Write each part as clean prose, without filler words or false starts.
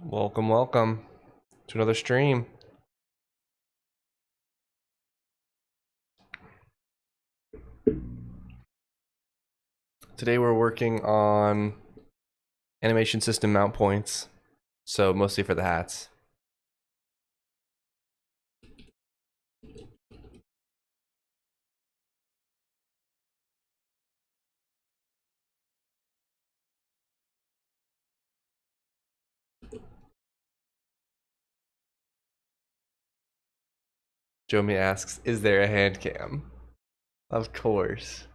Welcome, welcome to another stream. Today we're working on animation system mount points, so mostly for the hats. Jomi asks, is there a hand cam? Of course.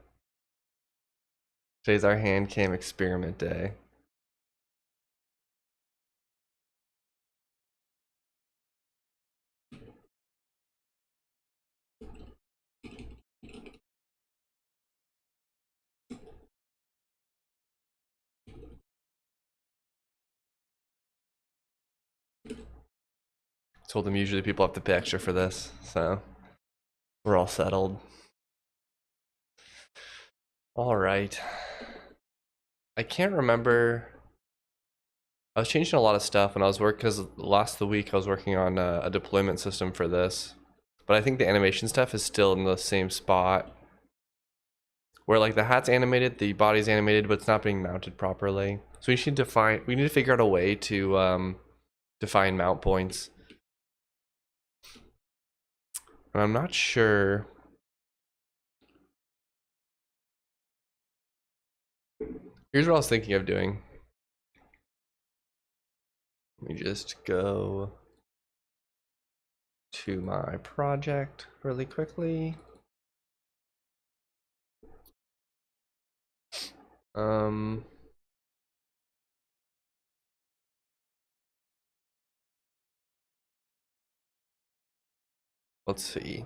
Today's our hand cam experiment day. Told them usually people have to pay extra for this, so we're all settled. All right. I can't remember. I was changing a lot of stuff when I was working, because last week I was working on a deployment system for this, but I think the animation stuff is still in the same spot where like the hat's animated, the body's animated, but it's not being mounted properly. So we need to figure out a way to define mount points. And I'm not sure. Here's what I was thinking of doing. Let me just go to my project really quickly. Let's see.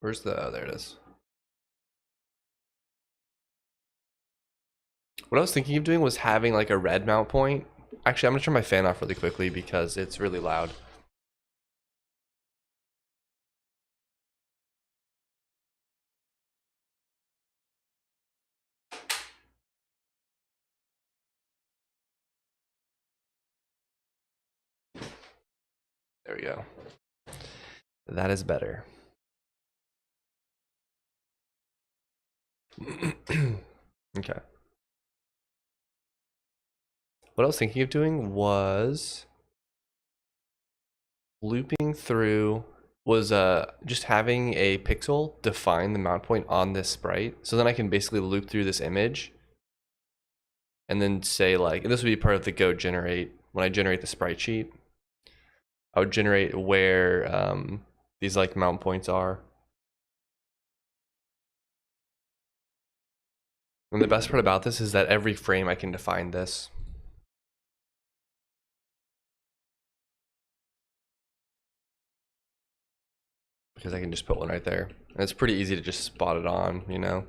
Where's the, oh, there it is. What I was thinking of doing was having like a red mount point. Actually, I'm gonna turn my fan off really quickly because it's really loud. There we go. That is better. Okay. What I was thinking of doing was looping through, was just having a pixel define the mount point on this sprite. So then I can basically loop through this image and then say like, and this would be part of the Go generate. When I generate the sprite sheet, I would generate where these like mount points are. And the best part about this is that every frame I can define this. Because I can just put one right there. And it's pretty easy to just spot it on, you know?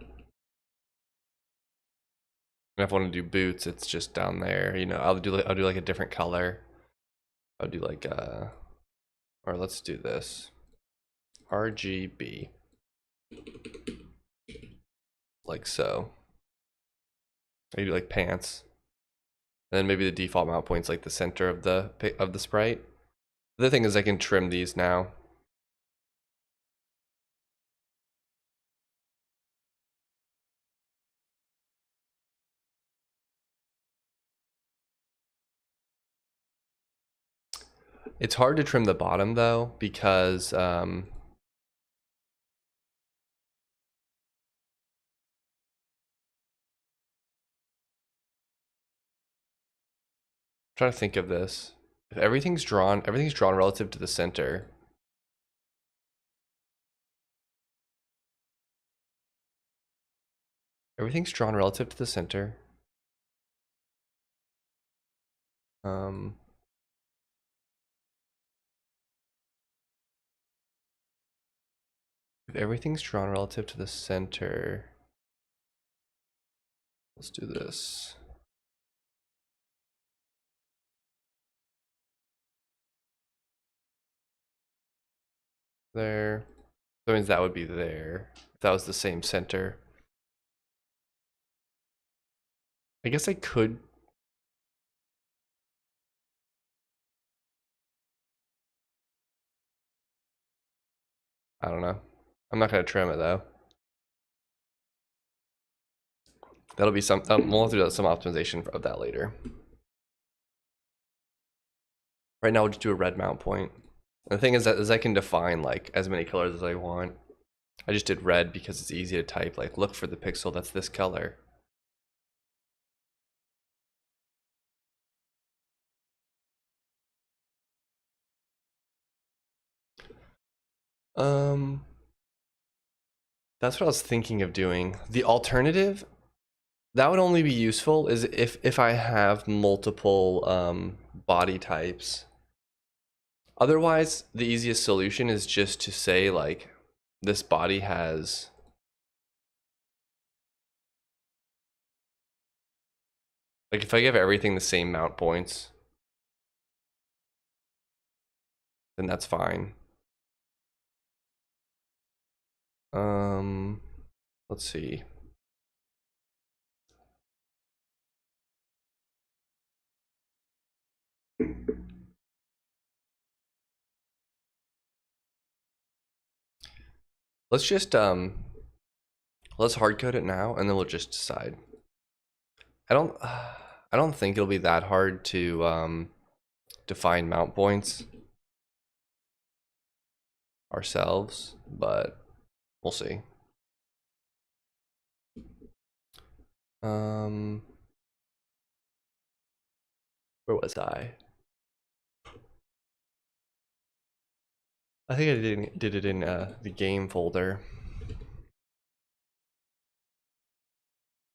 And if I want to do boots, it's just down there, you know. I'll do like a different color. I'll do like or let's do this. RGB. Like so. I do like pants. And then maybe the default mount point's like the center of the sprite. The other thing is I can trim these now. It's hard to trim the bottom though, because trying to think of this. If everything's drawn relative to the center. Everything's drawn relative to the center. If everything's drawn relative to the center, let's do this. There. That means that would be there. If that was the same center. I guess I could. I don't know. I'm not gonna trim it though. That'll be some. We'll have to do some optimization of that later. Right now, we'll just do a red mount point. And the thing is that I can define like as many colors as I want. I just did red because it's easy to type. Like, look for the pixel that's this color. That's what I was thinking of doing. The alternative that would only be useful is if I have multiple body types. Otherwise, the easiest solution is just to say like this body has like if I give everything the same mount points, then that's fine. Let's see. Let's just let's hard code it now and then we'll just decide. I don't think it'll be that hard to define mount points ourselves, but we'll see. Where was I? I think I did it in the game folder.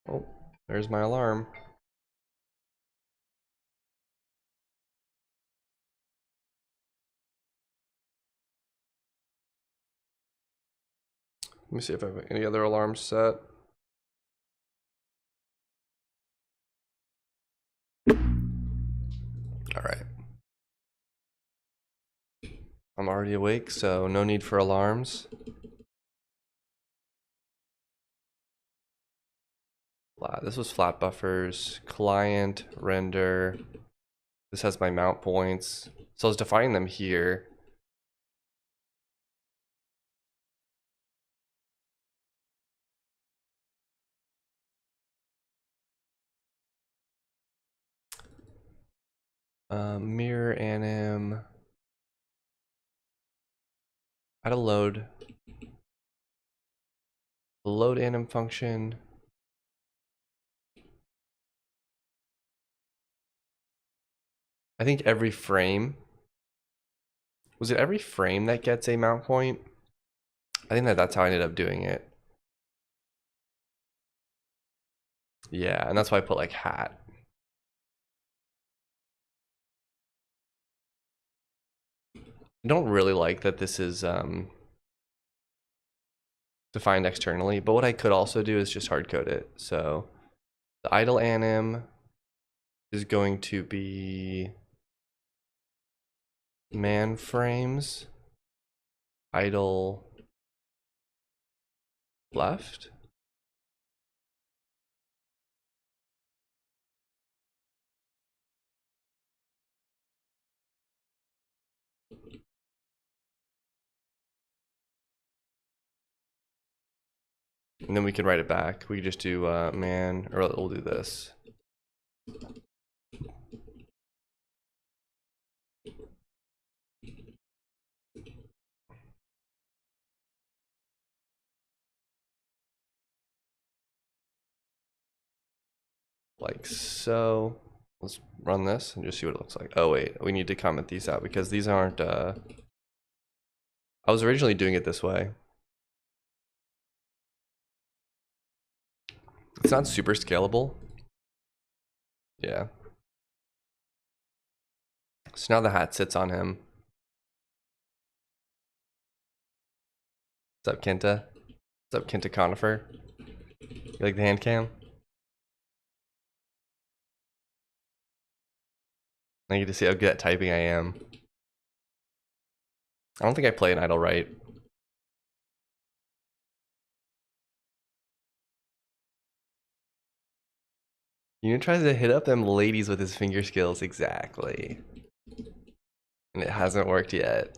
Oh, there's my alarm. Let me see if I have any other alarms set. All right. I'm already awake, so no need for alarms. This was flat buffers, client, render. This has my mount points. So I was defining them here. Mirror anim. Add a load. The load anim function. I think every frame. Was it every frame that gets a mount point? I think that's how I ended up doing it. Yeah, and that's why I put like hat. I don't really like that this is defined externally, but what I could also do is just hard code it. So the idle anim is going to be man frames, idle left. And then we can write it back. We just do man, or we'll do this. Like so. Let's run this and just see what it looks like. Oh wait, we need to comment these out because these aren't, I was originally doing it this way. It's not super scalable. Yeah. So now the hat sits on him. What's up, Kenta? What's up, Kenta Conifer? You like the hand cam? I get to see how good at typing I am. I don't think I play an idle right. You tries to hit up them ladies with his finger skills, exactly. And it hasn't worked yet.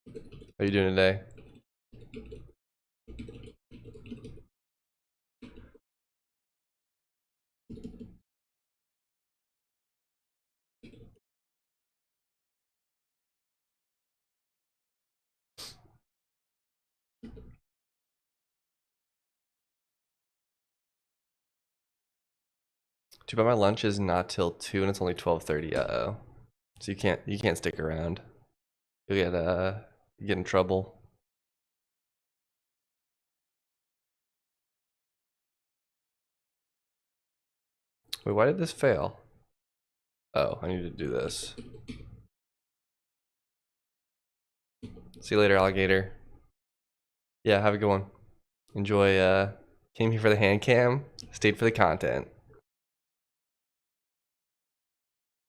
How are you doing today? Too bad my lunch is not till 2 and it's only 12:30. Uh-oh. So you can't stick around. You'll you get in trouble. Wait, why did this fail? Oh, I need to do this. See you later, alligator. Yeah, have a good one. Enjoy, came here for the hand cam, stayed for the content.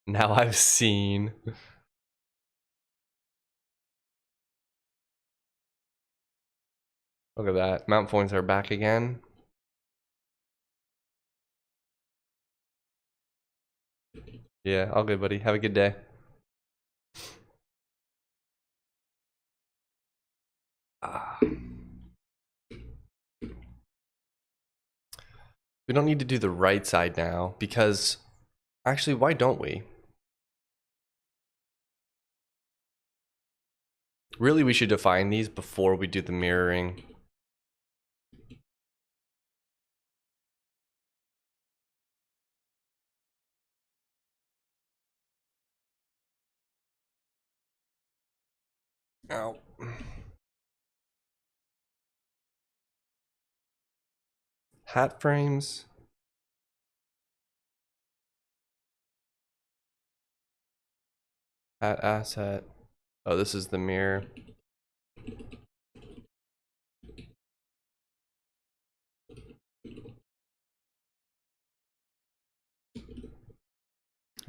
Now I've seen. Look at that. Mount points are back again. Yeah, all good, buddy. Have a good day. Ah. We don't need to do the right side now because actually, why don't we? Really, we should define these before we do the mirroring. Ow. Hat frames. Hat asset. Oh, this is the mirror.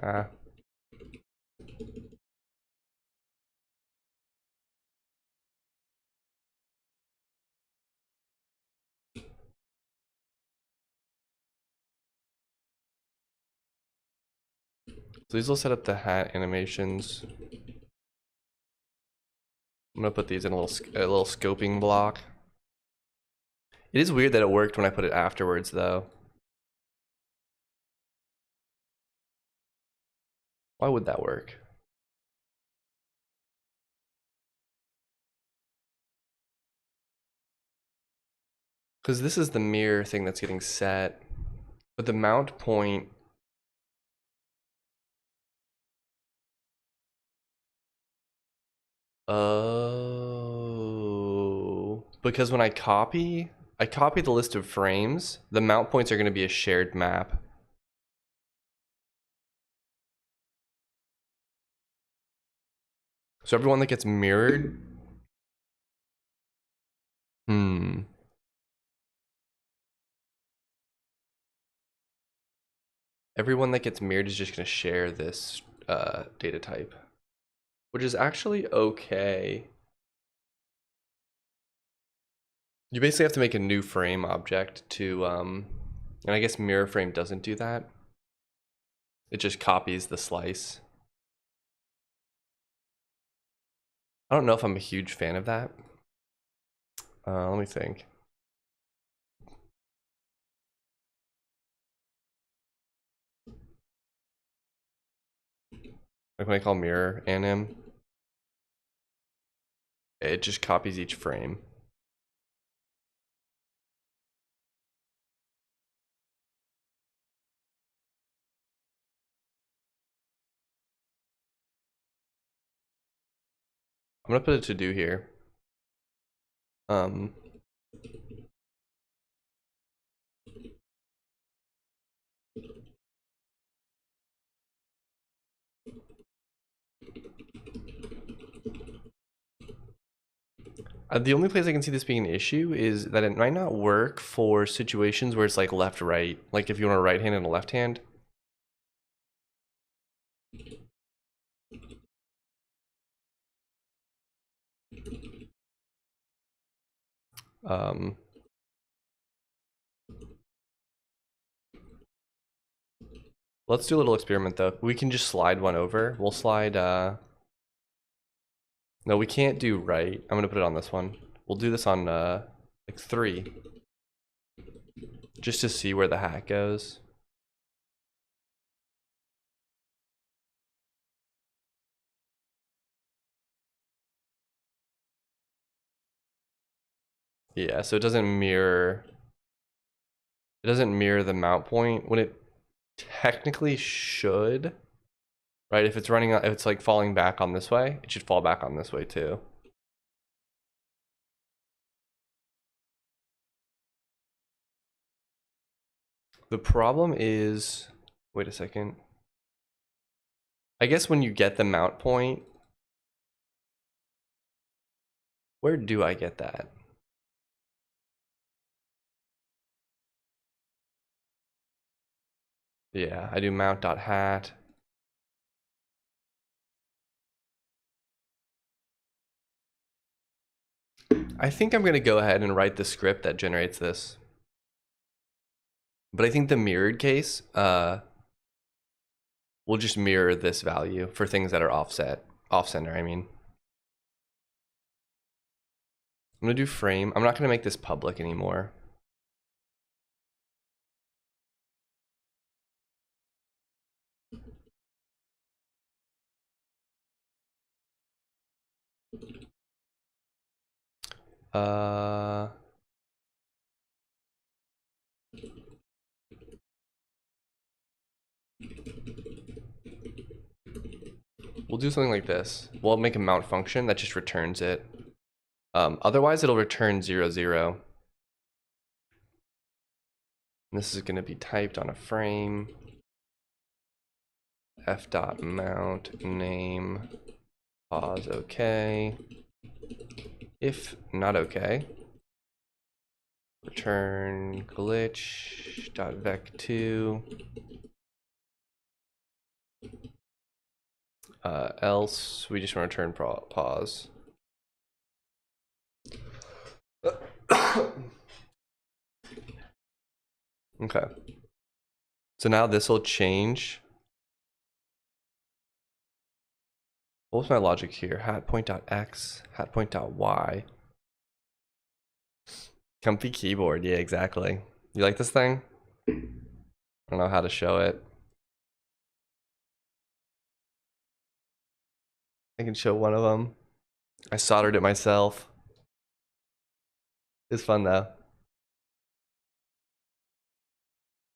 Ah. So these will set up the hat animations. I'm gonna put these in a little scoping block. It is weird that it worked when I put it afterwards, though. Why would that work? Because this is the mirror thing that's getting set, but the mount point. Oh, because when I copy the list of frames, the mount points are going to be a shared map. So everyone that gets mirrored, everyone that gets mirrored is just going to share this data type, which is actually okay. You basically have to make a new frame object to, and I guess mirror frame doesn't do that. It just copies the slice. I don't know if I'm a huge fan of that. Let me think. Like when I call mirror anim, it just copies each frame. I'm gonna put a to do here. The only place I can see this being an issue is that it might not work for situations where it's like left right, like if you want a right hand and a left hand. Um, let's do a little experiment though. We can just slide one over. We'll slide, no, we can't do right. I'm gonna put it on this one. We'll do this on like 3. Just to see where the hat goes. Yeah, so it doesn't mirror the mount point when it technically should, right? If it's running, if it's like falling back on this way, it should fall back on this way too. The problem is, wait a second. I guess when you get the mount point, where do I get that? Yeah, I do mount.hat. I think I'm going to go ahead and write the script that generates this. But I think the mirrored case will just mirror this value for things that are off-center, I mean. I'm going to do frame. I'm not going to make this public anymore. We'll do something like this. We'll make a mount function that just returns it. Otherwise, it'll return 0, 0. And this is going to be typed on a frame. f.mount name pause okay. If not okay, return glitch.vec2. Else we just want to return pause. Okay. So now this will change. What was my logic here? Hat point.x, hat point.y. Comfy keyboard, yeah, exactly. You like this thing? I don't know how to show it. I can show one of them. I soldered it myself. It's fun though.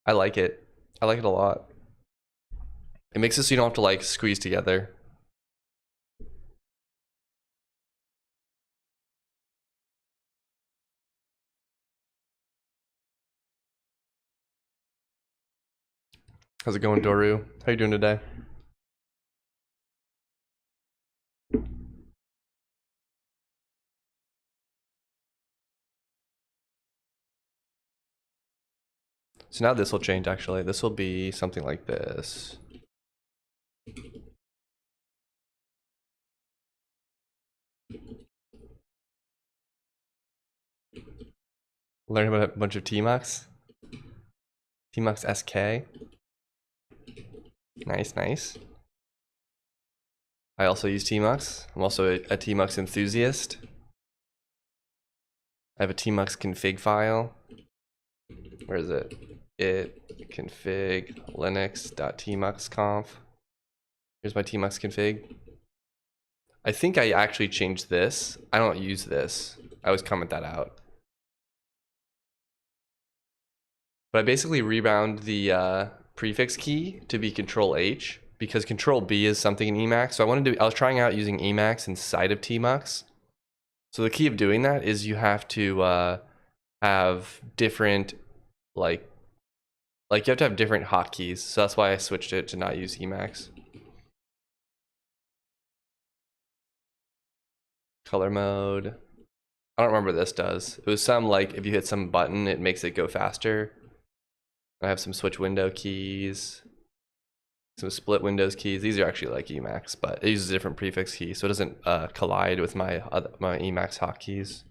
I like it. I like it a lot. It makes it so you don't have to like squeeze together. How's it going, Doru? How you doing today? So now this will change actually. This will be something like this. Learn about a bunch of tmux. Tmux SK. Nice, nice. I also use tmux. I'm also a tmux enthusiast. I have a tmux config file. Where is it? It config linux.tmuxconf. Here's my tmux config. I think I actually changed this. I don't use this. I always comment that out. But I basically rebound the prefix key to be Control H because Control B is something in Emacs. So I was trying out using Emacs inside of tmux. So the key of doing that is you have to have different like you have to have different hotkeys. So that's why I switched it to not use Emacs. Color mode. I don't remember what this does. It was some like if you hit some button, it makes it go faster. I have some switch window keys, some split windows keys. These are actually like Emacs, but it uses a different prefix key, so it doesn't collide with my Emacs hotkeys.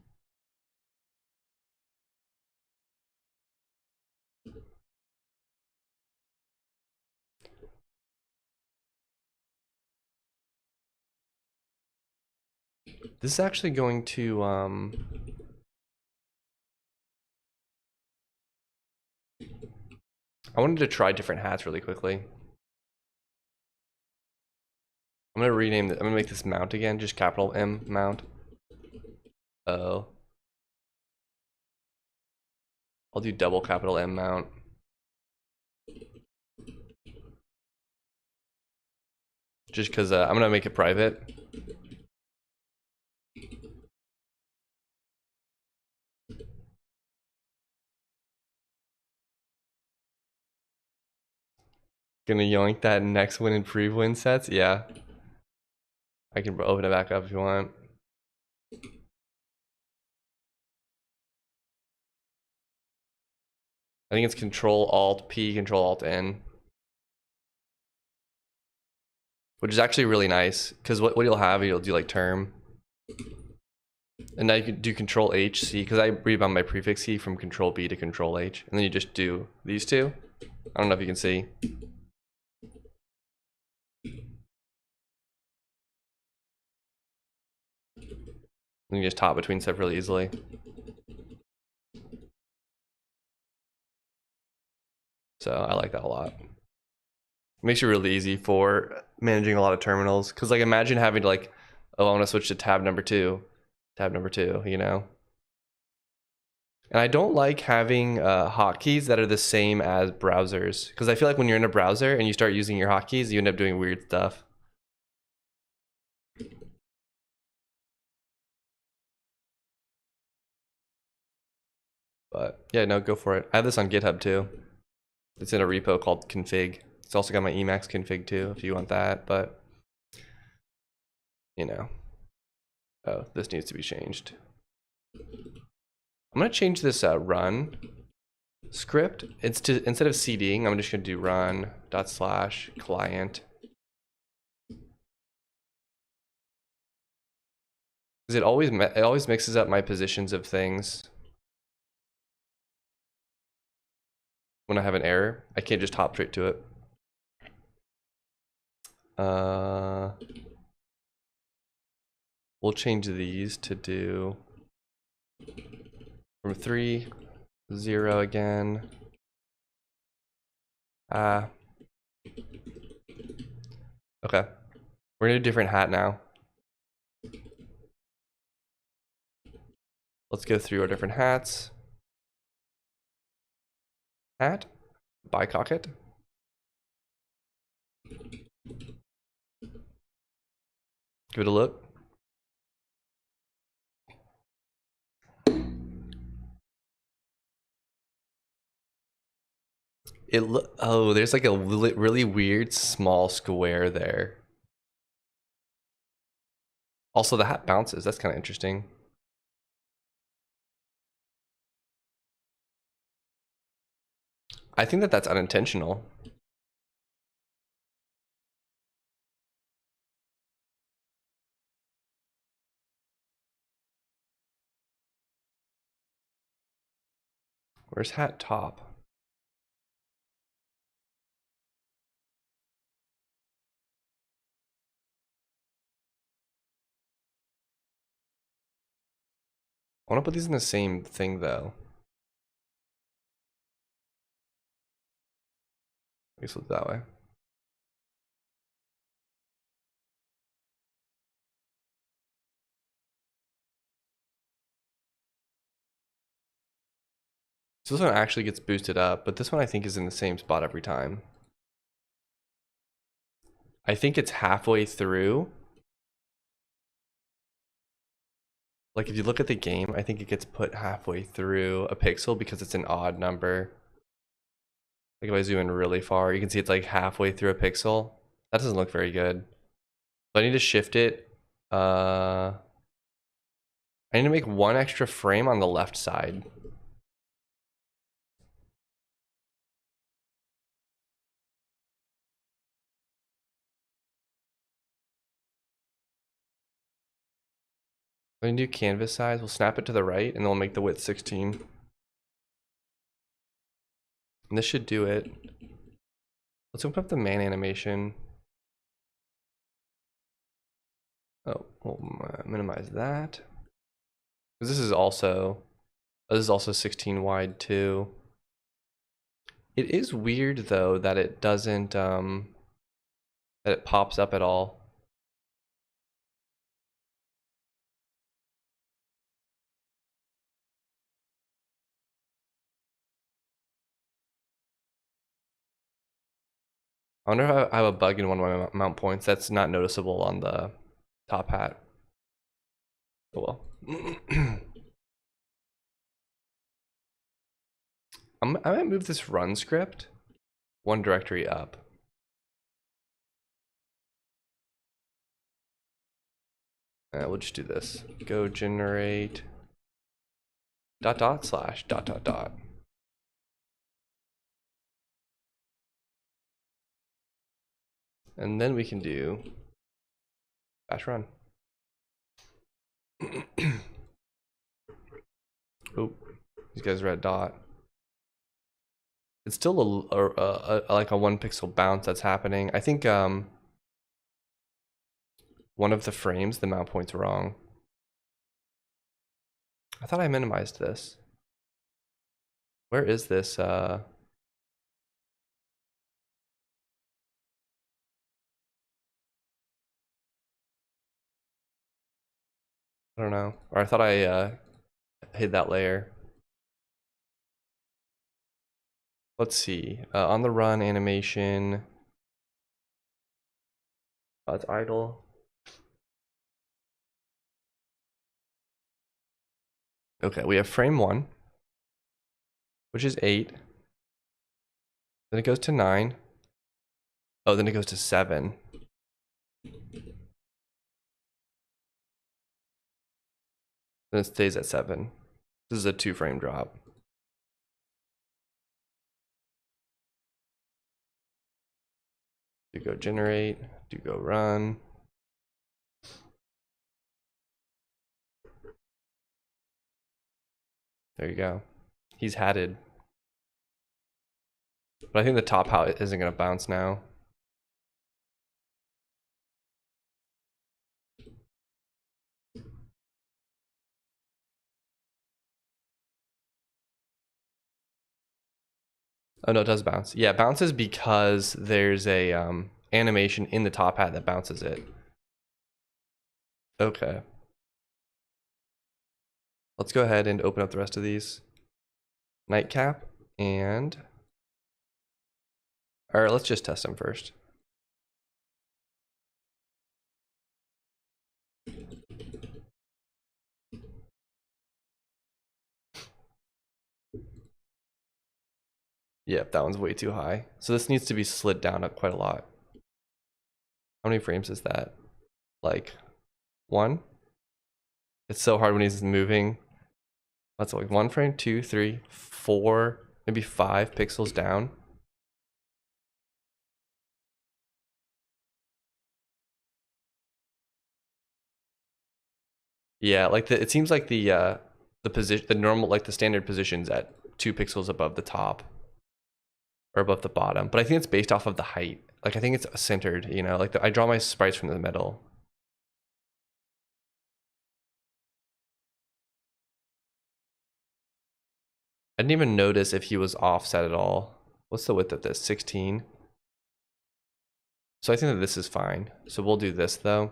This is actually going to I wanted to try different hats really quickly. I'm gonna rename this. I'm gonna make this mount again, just capital M mount. Oh. I'll do double capital M mount. Just because I'm gonna make it private. Gonna yoink that next win and pre-win sets? Yeah. I can open it back up if you want. I think it's Control Alt P, Control Alt N. Which is actually really nice, because what you'll have, you'll do like term. And now you can do Control H, C, because I rebound my prefix key from Control B to Control H. And then you just do these two. I don't know if you can see. And you just top between stuff really easily. So I like that a lot. Makes it really easy for managing a lot of terminals. Because like imagine having to like, oh, I want to switch to tab number two, you know? And I don't like having hotkeys that are the same as browsers. Because I feel like when you're in a browser and you start using your hotkeys, you end up doing weird stuff. But yeah, no, go for it. I have this on GitHub too. It's in a repo called config. It's also got my Emacs config too, if you want that, but you know. Oh, this needs to be changed. I'm gonna change this run script. It's to, instead of cding, I'm just gonna do run / client. Because it always mixes up my positions of things. When I have an error, I can't just hop straight to it. We'll change these to do from 3, 0 again. Okay. We're gonna do a different hat now. Let's go through our different hats. Hat, bicocket. Give it a look. Oh, there's like a really weird small square there. Also, the hat bounces. That's kind of interesting. I think that that's unintentional. Where's hat top? I want to put these in the same thing though. I guess we'll do it that way. So this one actually gets boosted up, but this one I think is in the same spot every time. I think it's halfway through. Like if you look at the game, I think it gets put halfway through a pixel because it's an odd number. Like if I zoom in really far, you can see it's like halfway through a pixel. That doesn't look very good. So I need to shift it. I need to make one extra frame on the left side. When you do canvas size, we'll snap it to the right and then we'll make the width 16. And this should do it. Let's open up the man animation. Oh, we'll minimize that. This is also 16 wide too. It is weird though that it doesn't that it pops up at all. I wonder if I have a bug in one of my mount points that's not noticeable on the top hat. Oh well. I might move this run script one directory up. We'll just do this. Go generate dot dot slash dot dot dot. And then we can do bash run. Oh, these guys are at dot. It's still like a 1 pixel bounce that's happening. I think one of the frames, the mount point's wrong. I thought I minimized this. Where is this? I don't know. Or I thought I hid that layer. Let's see. On the run animation. Oh, it's idle. Okay, we have frame 1, which is 8. Then it goes to 9. Oh, then it goes to 7. Then it stays at 7. This is a 2-frame drop. Do go generate, do go run. There you go. He's hatted. But I think the top hat isn't going to bounce now. Oh no, it does bounce. Yeah, it bounces because there's a animation in the top hat that bounces it. Okay. Let's go ahead and open up the rest of these. Nightcap and... Alright, let's just test them first. Yep, that one's way too high. So this needs to be slid down quite a lot. How many frames is that? Like 1? It's so hard when he's moving. That's like 1 frame, 2, 3, 4, maybe 5 pixels down. Yeah, like it seems like the position, the normal, like the standard position's at 2 pixels above the top or above the bottom. But I think it's based off of the height. Like I think it's centered, you know, like I draw my sprites from the middle. I didn't even notice if he was offset at all. What's the width of this? 16. So I think that this is fine. So we'll do this though.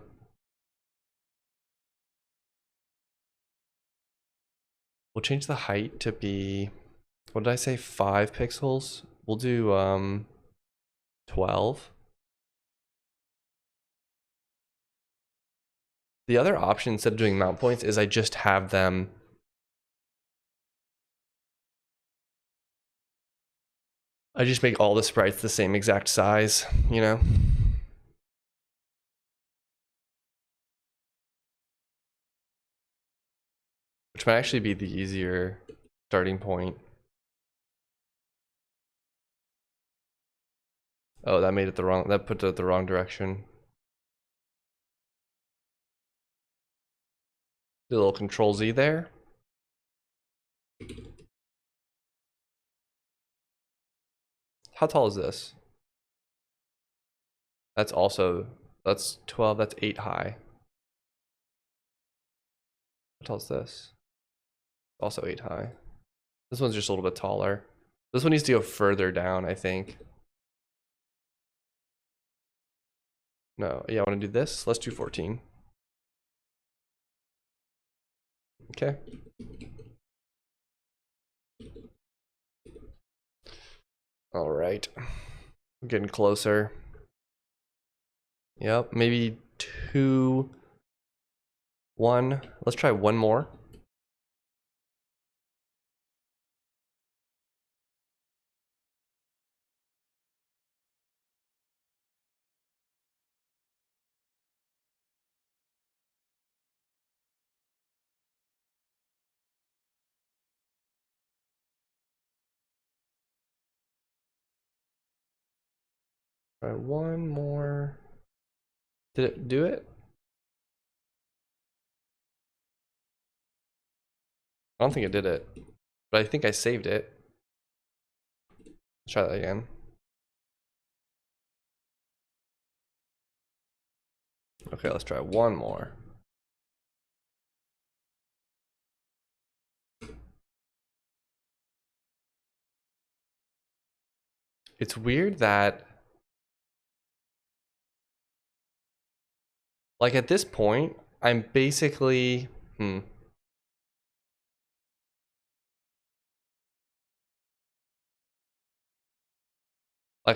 We'll change the height to be, what did I say? 5 pixels. We'll do 12. The other option instead of doing mount points is I just have them I just make all the sprites the same exact size, you know? Which might actually be the easier starting point. Oh, that made it the wrong, that put it the wrong direction. Do a little control Z there. How tall is this? That's 12, that's 8 high. How tall is this? Also 8 high. This one's just a little bit taller. This one needs to go further down, I think. No, yeah, I want to do this. Let's do 14. Okay. All right. I'm getting closer. Yep, maybe 2, 1. Let's try one more. Try one more. Did it do it? I don't think it did it, but I think I saved it. Let's try that again. Okay, let's try one more. It's weird that, like, at this point, I'm basically, like,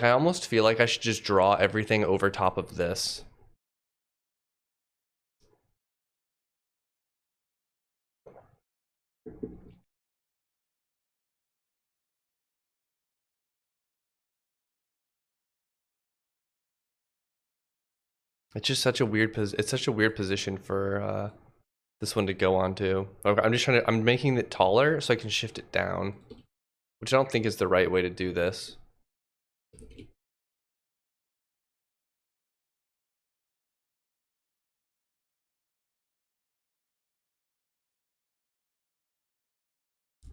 I almost feel like I should just draw everything over top of this. It's just such a weird it's such a weird position for this one to go onto. Okay, I'm just trying to, I'm making it taller so I can shift it down, which I don't think is the right way to do this.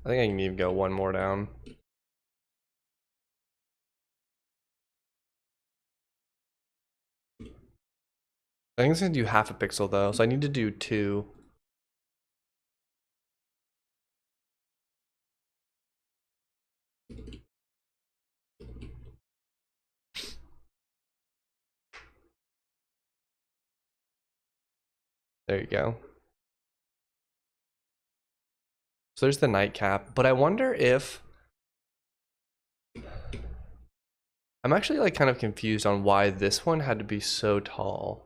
I think I can even go one more down. I think it's gonna do half a pixel though, so I need to do 2. There you go. So there's the nightcap, but I wonder if, I'm actually like kind of confused on why this one had to be so tall.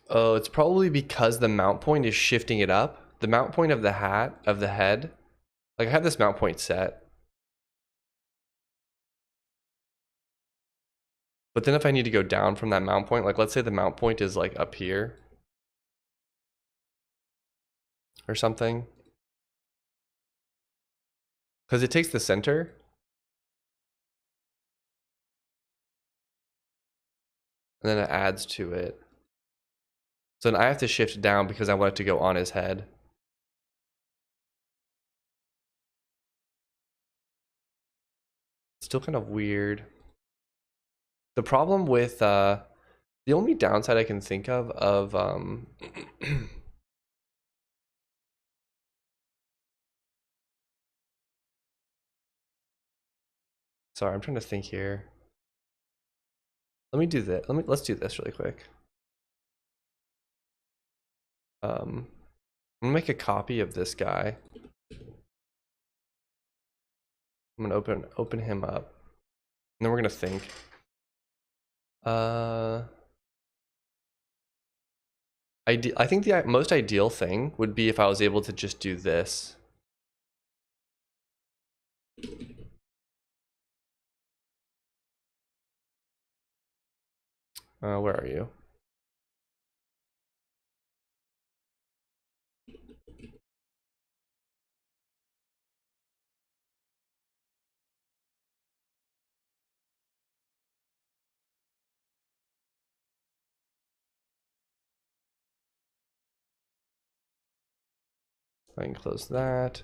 Oh, it's probably because the mount point is shifting it up. The mount point of the hat, of the head, like I have this mount point set. But then if I need to go down from that mount point, like let's say the mount point is like up here or something. Because it takes the center. And then it adds to it. So then I have to shift down because I want it to go on his head. Still kind of weird. The problem with the only downside I can think of sorry, I'm trying to think here. Let me do that. Let's do this really quick. I'm gonna make a copy of this guy. I'm gonna open him up. And then we're gonna think. I think the most ideal thing would be if I was able to just do this. Where are you? I can close that.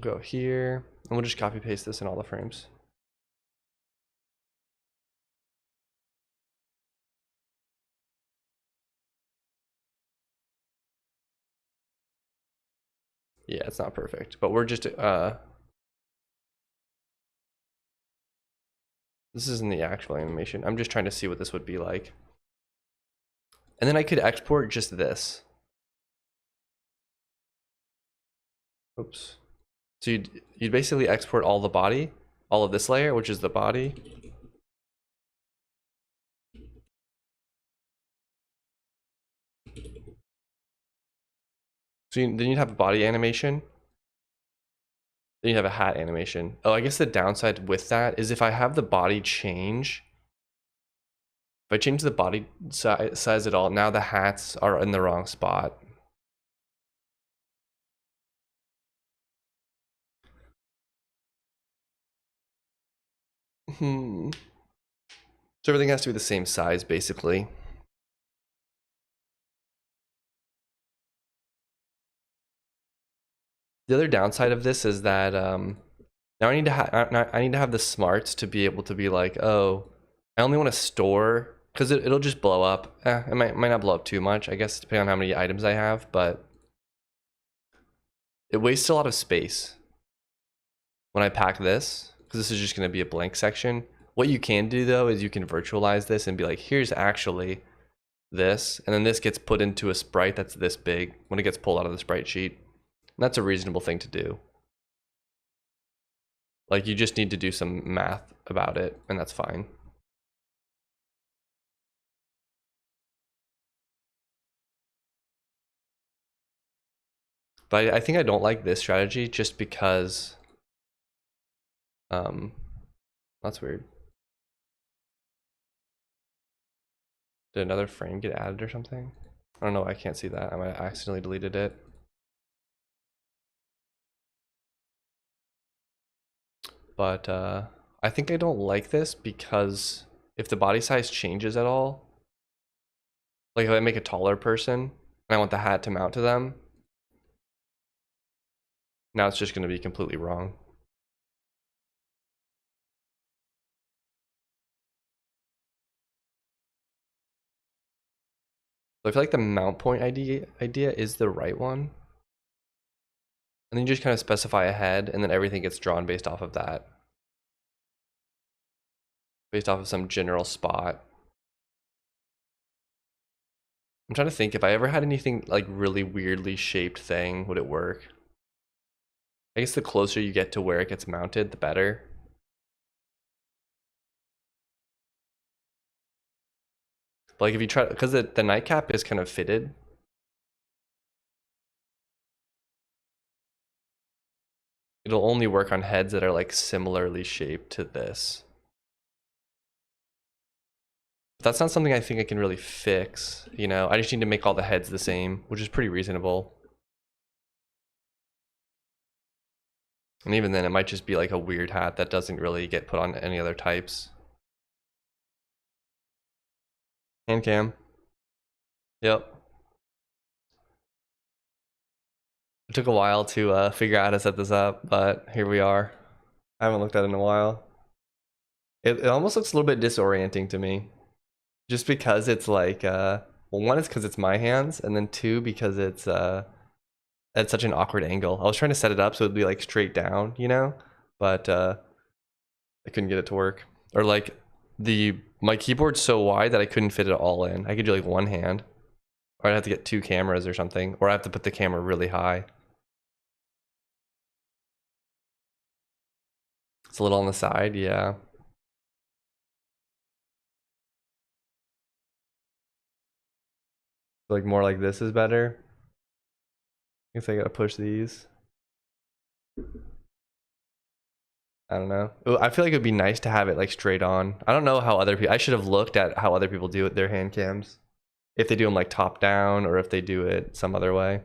Go here, and we'll just copy paste this in all the frames. Yeah, it's not perfect, but we're just this isn't the actual animation. I'm just trying to see what this would be like. And then I could export just this. Oops. So you'd basically export all the body, all of this layer, which is the body. So then you'd have a body animation. Then you have a hat animation. Oh, I guess the downside with that is if I have the body change, if I change the body size at all, now the hats are in the wrong spot. So everything has to be the same size, basically. The other downside of this is that now I need to have the smarts to be able to be like, oh, I only want to store, because it'll just blow up. It might not blow up too much, I guess, depending on how many items I have, but it wastes a lot of space when I pack this, because this is just going to be a blank section. What you can do though is you can virtualize this and be like, here's actually this, and then this gets put into a sprite that's this big when it gets pulled out of the sprite sheet. And that's a reasonable thing to do. Like, you just need to do some math about it, and that's fine. But I think I don't like this strategy just because that's weird. Did another frame get added or something? I don't know, I can't see that. I might have accidentally deleted it. But I think I don't like this because if the body size changes at all, like if I make a taller person and I want the hat to mount to them, now it's just going to be completely wrong. So I feel like the mount point idea is the right one. And then you just kind of specify a head, and then everything gets drawn based off of that. Based off of some general spot. I'm trying to think, if I ever had anything like really weirdly shaped thing, would it work? I guess the closer you get to where it gets mounted, the better. But like if you try, because the nightcap is kind of fitted. It'll only work on heads that are like similarly shaped to this. But that's not something I think I can really fix, you know? I just need to make all the heads the same, which is pretty reasonable. And even then, it might just be like a weird hat that doesn't really get put on any other types. Hand cam. Yep. It took a while to figure out how to set this up, but here we are. I haven't looked at it in a while. It almost looks a little bit disorienting to me. Just because it's like, well, one is because it's my hands, and then two, because it's at such an awkward angle. I was trying to set it up so it'd be like straight down, you know? But I couldn't get it to work. Or like my keyboard's so wide that I couldn't fit it all in. I could do like one hand. Or I'd have to get two cameras or something. Or I have to put the camera really high. It's a little on the side, yeah. Like more like this is better. I guess I gotta push these. I don't know. Ooh, I feel like it'd be nice to have it like straight on. I don't know how other people, I should have looked at how other people do it, their hand cams. If they do them like top down or if they do it some other way.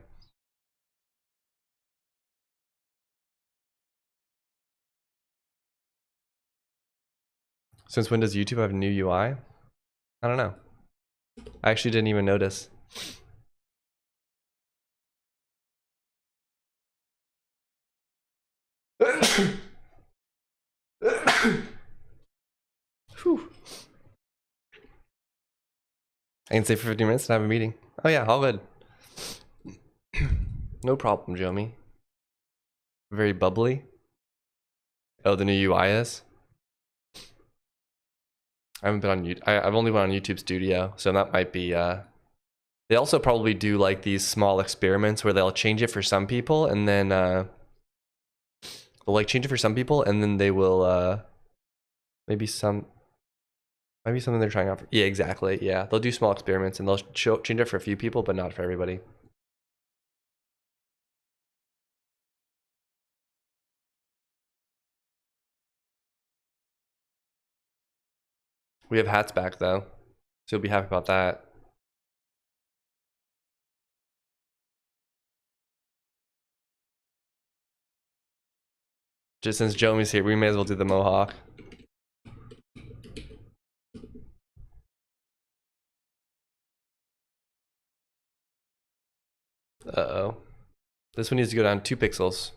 Since when does YouTube have new UI? I don't know. I actually didn't even notice. Whew. I can stay for 15 minutes and have a meeting. Oh yeah, all good. No problem, Jomi. Very bubbly. Oh, the new UI is? I haven't been on YouTube. I've only been on YouTube Studio, so that might be they also probably do like these small experiments where they'll change it for some people and then they'll like change it for some people and then they will maybe something they're trying out for, yeah, exactly. Yeah, they'll do small experiments and they'll change it for a few people but not for everybody. We have hats back though, so you'll be happy about that. Just since Jomi's here, we may as well do the mohawk. Uh-oh. This one needs to go down 2 pixels.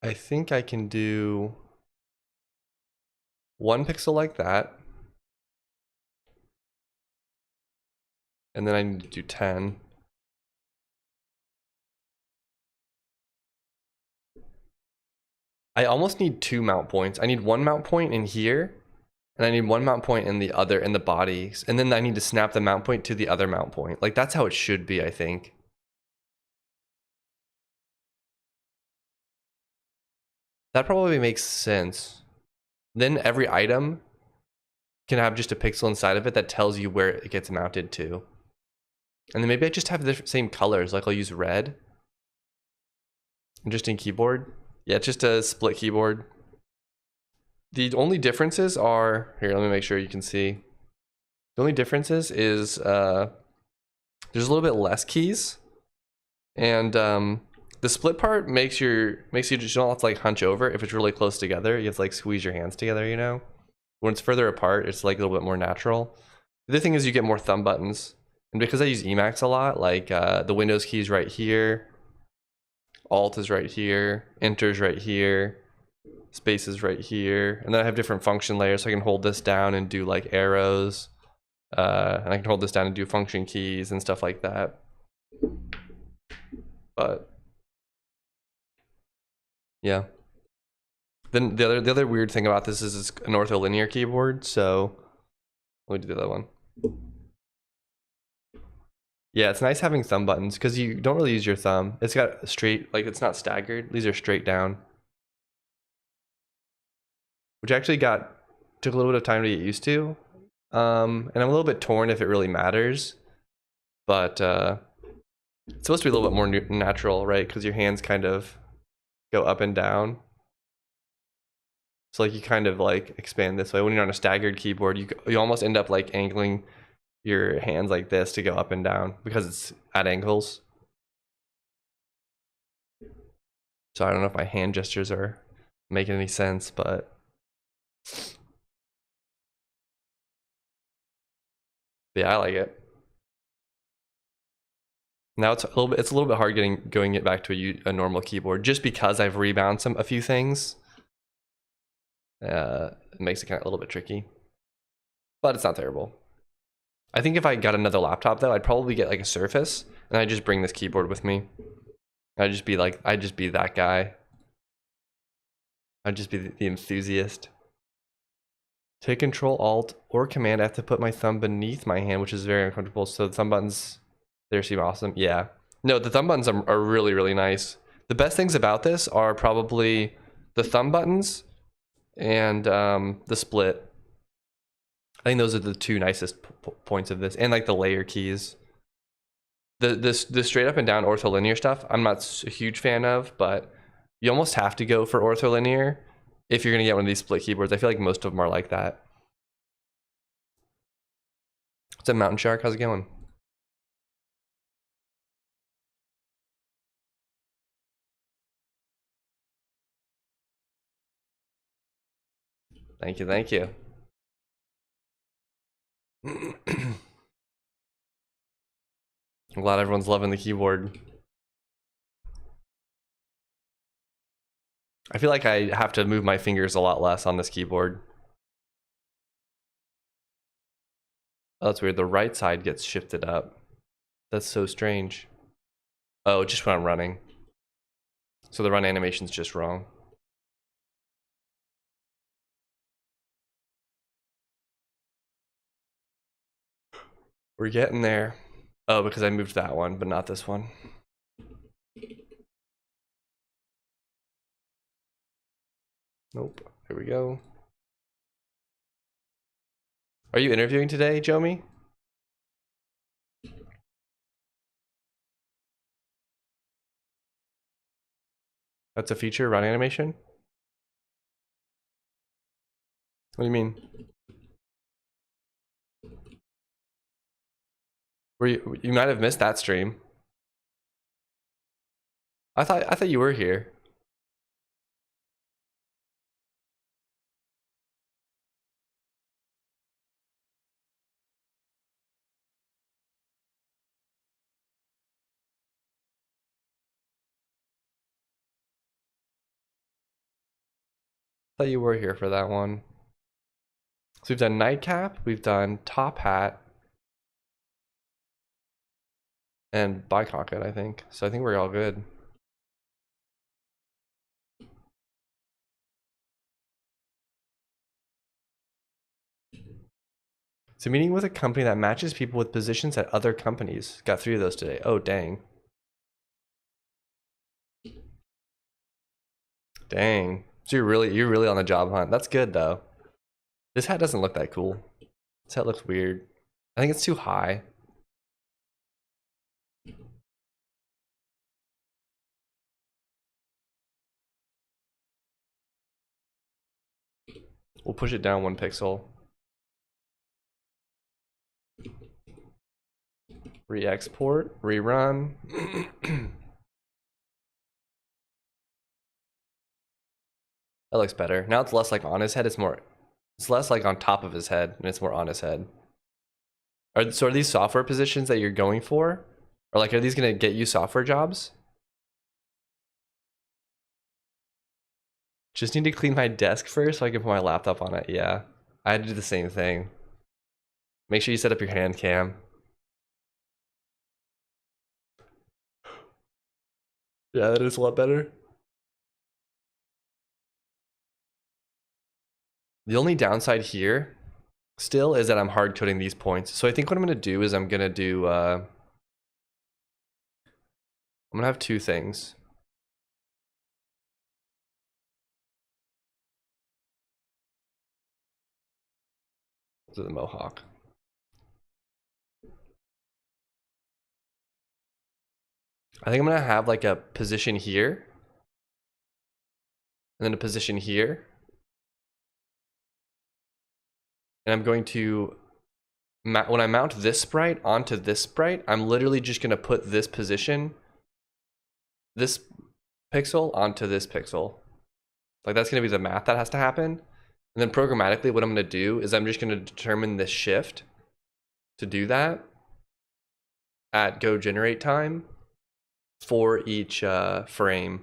I think I can do 1 pixel like that. And then I need to do 10. I almost need 2 mount points. I need 1 mount point in here, and I need 1 mount point in the other, in the body. And then I need to snap the mount point to the other mount point. Like, that's how it should be, I think. That probably makes sense. Then every item can have just a pixel inside of it that tells you where it gets mounted to. And then maybe I just have the same colors. Like, I'll use red. Interesting keyboard. Yeah, it's just a split keyboard. The only differences are, here, let me make sure you can see. The only differences is there's a little bit less keys, and the split part makes you just don't have to like hunch over. If it's really close together, you have to like squeeze your hands together, you know? When it's further apart, it's like a little bit more natural. The other thing is you get more thumb buttons. And because I use Emacs a lot, like the Windows key is right here, Alt is right here, Enter is right here, Space is right here, and then I have different function layers, so I can hold this down and do like arrows, and I can hold this down and do function keys and stuff like that. But yeah. Then the other weird thing about this is it's an ortholinear keyboard, so let me do the other one. Yeah, it's nice having thumb buttons because you don't really use your thumb. It's got straight, like it's not staggered. These are straight down, which actually took a little bit of time to get used to. And I'm a little bit torn if it really matters, but it's supposed to be a little bit more natural, right? Because your hands kind of go up and down. So like you kind of like expand this way. When you're on a staggered keyboard, you almost end up like angling your hands like this to go up and down because it's at angles. So I don't know if my hand gestures are making any sense, but yeah, I like it. Now it's a little bit hard going it back to a normal keyboard just because I've rebound a few things. It makes it kind of a little bit tricky, but it's not terrible. I think if I got another laptop though, I'd probably get like a Surface and I'd just bring this keyboard with me. I'd just be that guy. I'd just be the enthusiast. To Control Alt or Command, I have to put my thumb beneath my hand, which is very uncomfortable. So the thumb buttons there seem awesome. Yeah. No, the thumb buttons are really, really nice. The best things about this are probably the thumb buttons and the split. I think those are the 2 nicest points of this, and like the layer keys. The straight up and down ortholinear stuff, I'm not a huge fan of, but you almost have to go for ortholinear if you're gonna get one of these split keyboards. I feel like most of them are like that. What's up, Mountain Shark? How's it going? Thank you, thank you. I'm glad everyone's loving the keyboard. I feel like I have to move my fingers a lot less on this keyboard. Oh, that's weird. The right side gets shifted up. That's so strange. Oh, just when I'm running. So the run animation's just wrong. We're getting there. Oh, because I moved that one, but not this one. Nope. Here we go. Are you interviewing today, Jomi? That's a feature, run animation? What do you mean? You might have missed that stream. I thought you were here. I thought you were here for that one. So we've done nightcap, we've done top hat, and bicocket, I think. So I think we're all good. So meeting with a company that matches people with positions at other companies. Got 3 of those today. Oh, dang. Dang. So you're really on the job hunt. That's good though. This hat doesn't look that cool. This hat looks weird. I think it's too high. We'll push it down 1 pixel. Re-export, rerun. That looks better. Now it's less like on his head, it's less like on top of his head, and it's more on his head. So are these software positions that you're going for? Or like, are these gonna get you software jobs? Just need to clean my desk first so I can put my laptop on it. Yeah, I had to do the same thing. Make sure you set up your hand cam. Yeah, that is a lot better. The only downside here still is that I'm hard coding these points. So I think what I'm gonna do is I'm gonna have 2 things. To the mohawk. I think I'm gonna have like a position here, and then a position here. And I'm going to, when I mount this sprite onto this sprite, I'm literally just gonna put this position, this pixel onto this pixel. Like that's gonna be the math that has to happen. And then programmatically, what I'm gonna do is I'm just gonna determine this shift to do that at go generate time for each frame.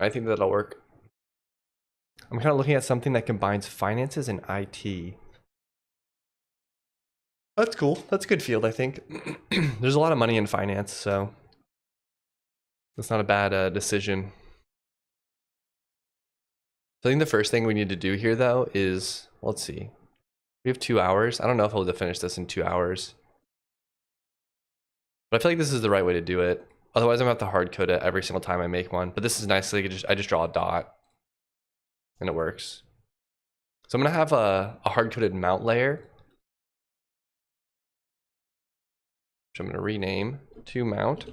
I think that'll work. I'm kind of looking at something that combines finances and IT. That's cool. That's a good field, I think. There's a lot of money in finance, so that's not a bad decision. So I think the first thing we need to do here, though, is, let's see. We have 2 hours. I don't know if I'll be able to finish this in 2 hours. But I feel like this is the right way to do it. Otherwise, I'm going to have to hard code it every single time I make one. But this is nice. Like I just draw a dot, and it works. So I'm going to have a hard-coded mount layer, which I'm going to rename to mount.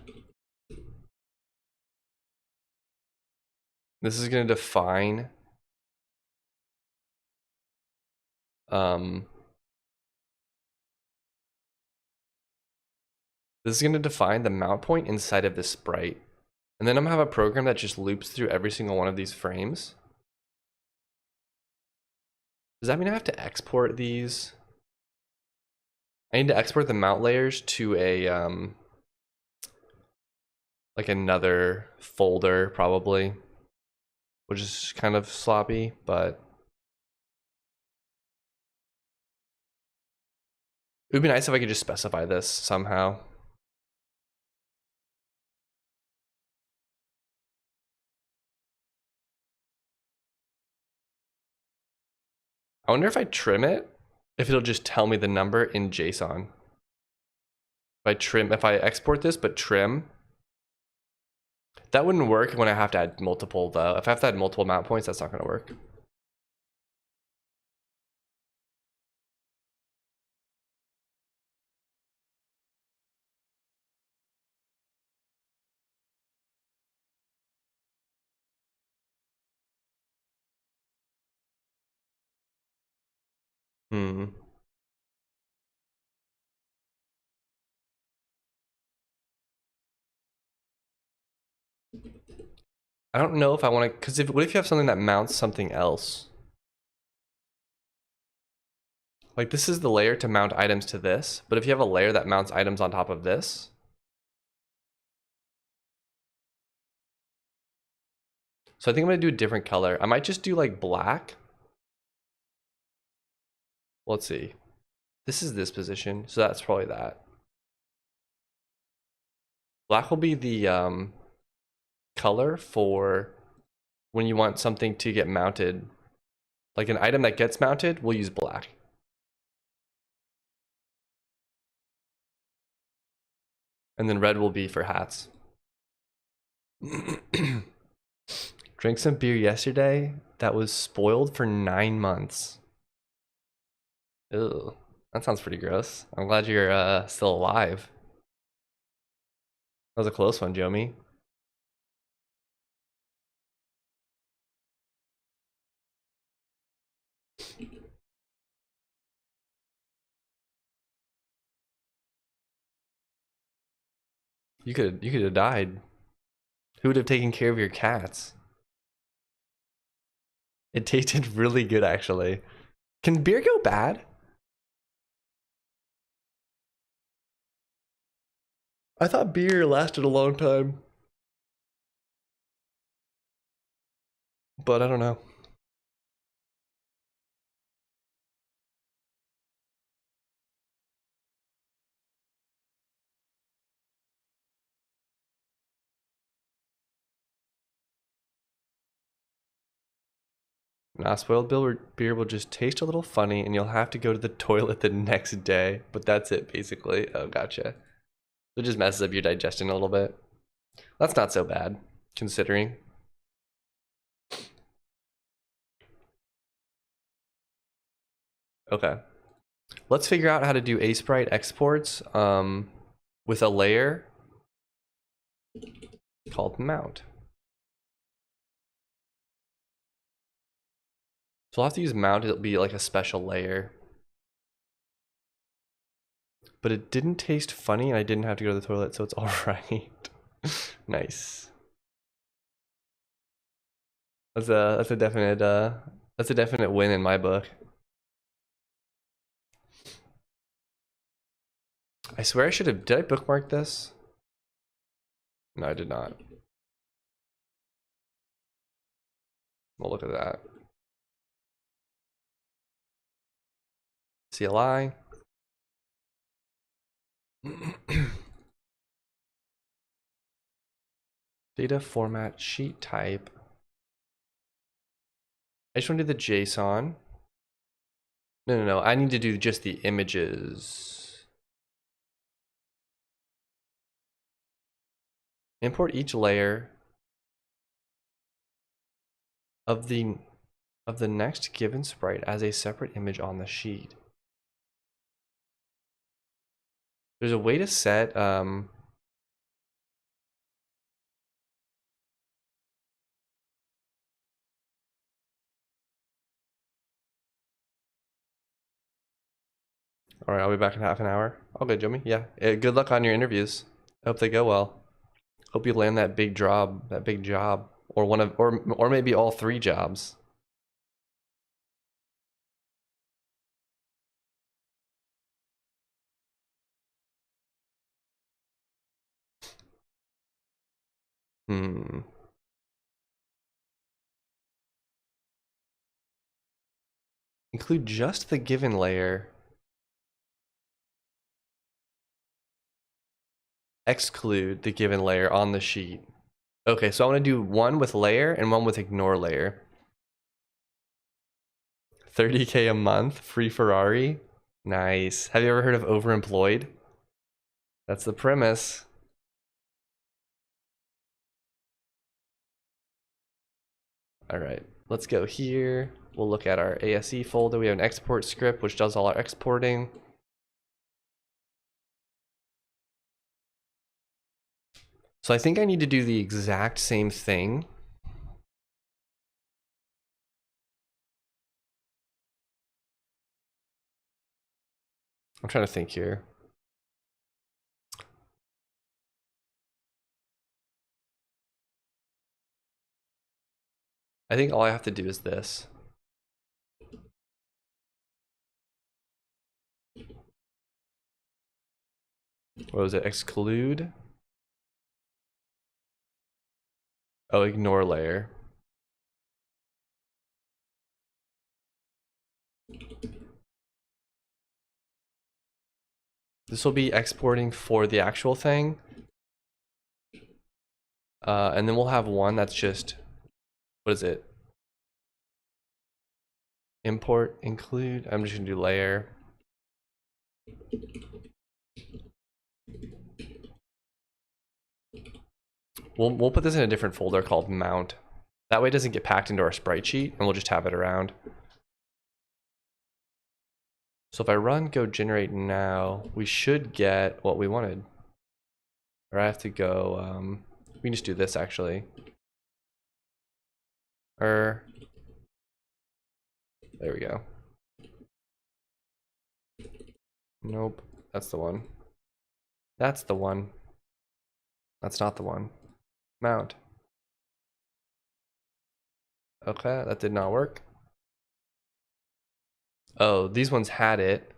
This is going to define this is going to define the mount point inside of this sprite. And then I'm going to have a program that just loops through every single one of these frames. Does that mean I have to export these? I need to export the mount layers to a like another folder probably, which is kind of sloppy, but it would be nice if I could just specify this somehow. I wonder if I trim it, if it'll just tell me the number in JSON. If I export this but trim, that wouldn't work when I have to add multiple though. If I have to add multiple mount points, that's not gonna work. Hmm. I don't know if I want to, because what if you have something that mounts something else? Like this is the layer to mount items to this, but if you have a layer that mounts items on top of this, so I think I'm gonna do a different color. I might just do like black. Let's see. This is this position, so that's probably that. Black will be the color for when you want something to get mounted. Like an item that gets mounted, we'll use black. And then red will be for hats. Drank some beer yesterday that was spoiled for 9 months. Ew, that sounds pretty gross. I'm glad you're still alive. That was a close one, Jomi. You could have died. Who would have taken care of your cats? It tasted really good actually. Can beer go bad? I thought beer lasted a long time. But I don't know. Nah, spoiled beer will just taste a little funny and you'll have to go to the toilet the next day. But that's it, basically. Oh, gotcha. It just messes up your digestion a little bit. That's not so bad, considering. Okay. Let's figure out how to do Sprite exports with a layer called mount. So I'll have to use mount, it'll be like a special layer. But it didn't taste funny and I didn't have to go to the toilet, so it's all right. Nice. That's a definite win in my book. I swear I should have, did I bookmark this? No, I did not. Well, look at that. CLI. Data format sheet type. I just want to do the JSON. No. I need to do just the images. Import each layer of the next given sprite as a separate image on the sheet. There's a way to set all right, I'll be back in half an hour. Okay, Jimmy. Yeah. Good luck on your interviews. I hope they go well. Hope you land that big job, or or maybe all 3 jobs. Hmm. Include just the given layer. Exclude the given layer on the sheet. Okay, so I want to do one with layer and one with ignore layer. 30K a month, free Ferrari. Nice. Have you ever heard of overemployed? That's the premise. All right, let's go here. We'll look at our ASE folder. We have an export script, which does all our exporting. So I think I need to do the exact same thing. I'm trying to think here. I think all I have to do is this. What was it? Exclude? Oh, ignore layer. This will be exporting for the actual thing. And then we'll have one that's just, what is it? Import, include. I'm just gonna do layer. We'll put this in a different folder called mount. That way it doesn't get packed into our sprite sheet, and we'll just have it around. So if I run go generate now, we should get what we wanted. Or I have to go, we can just do this actually. There we go. Nope, that's the one. That's the one. That's not the one. Mount. Okay, that did not work. Oh, these ones had it.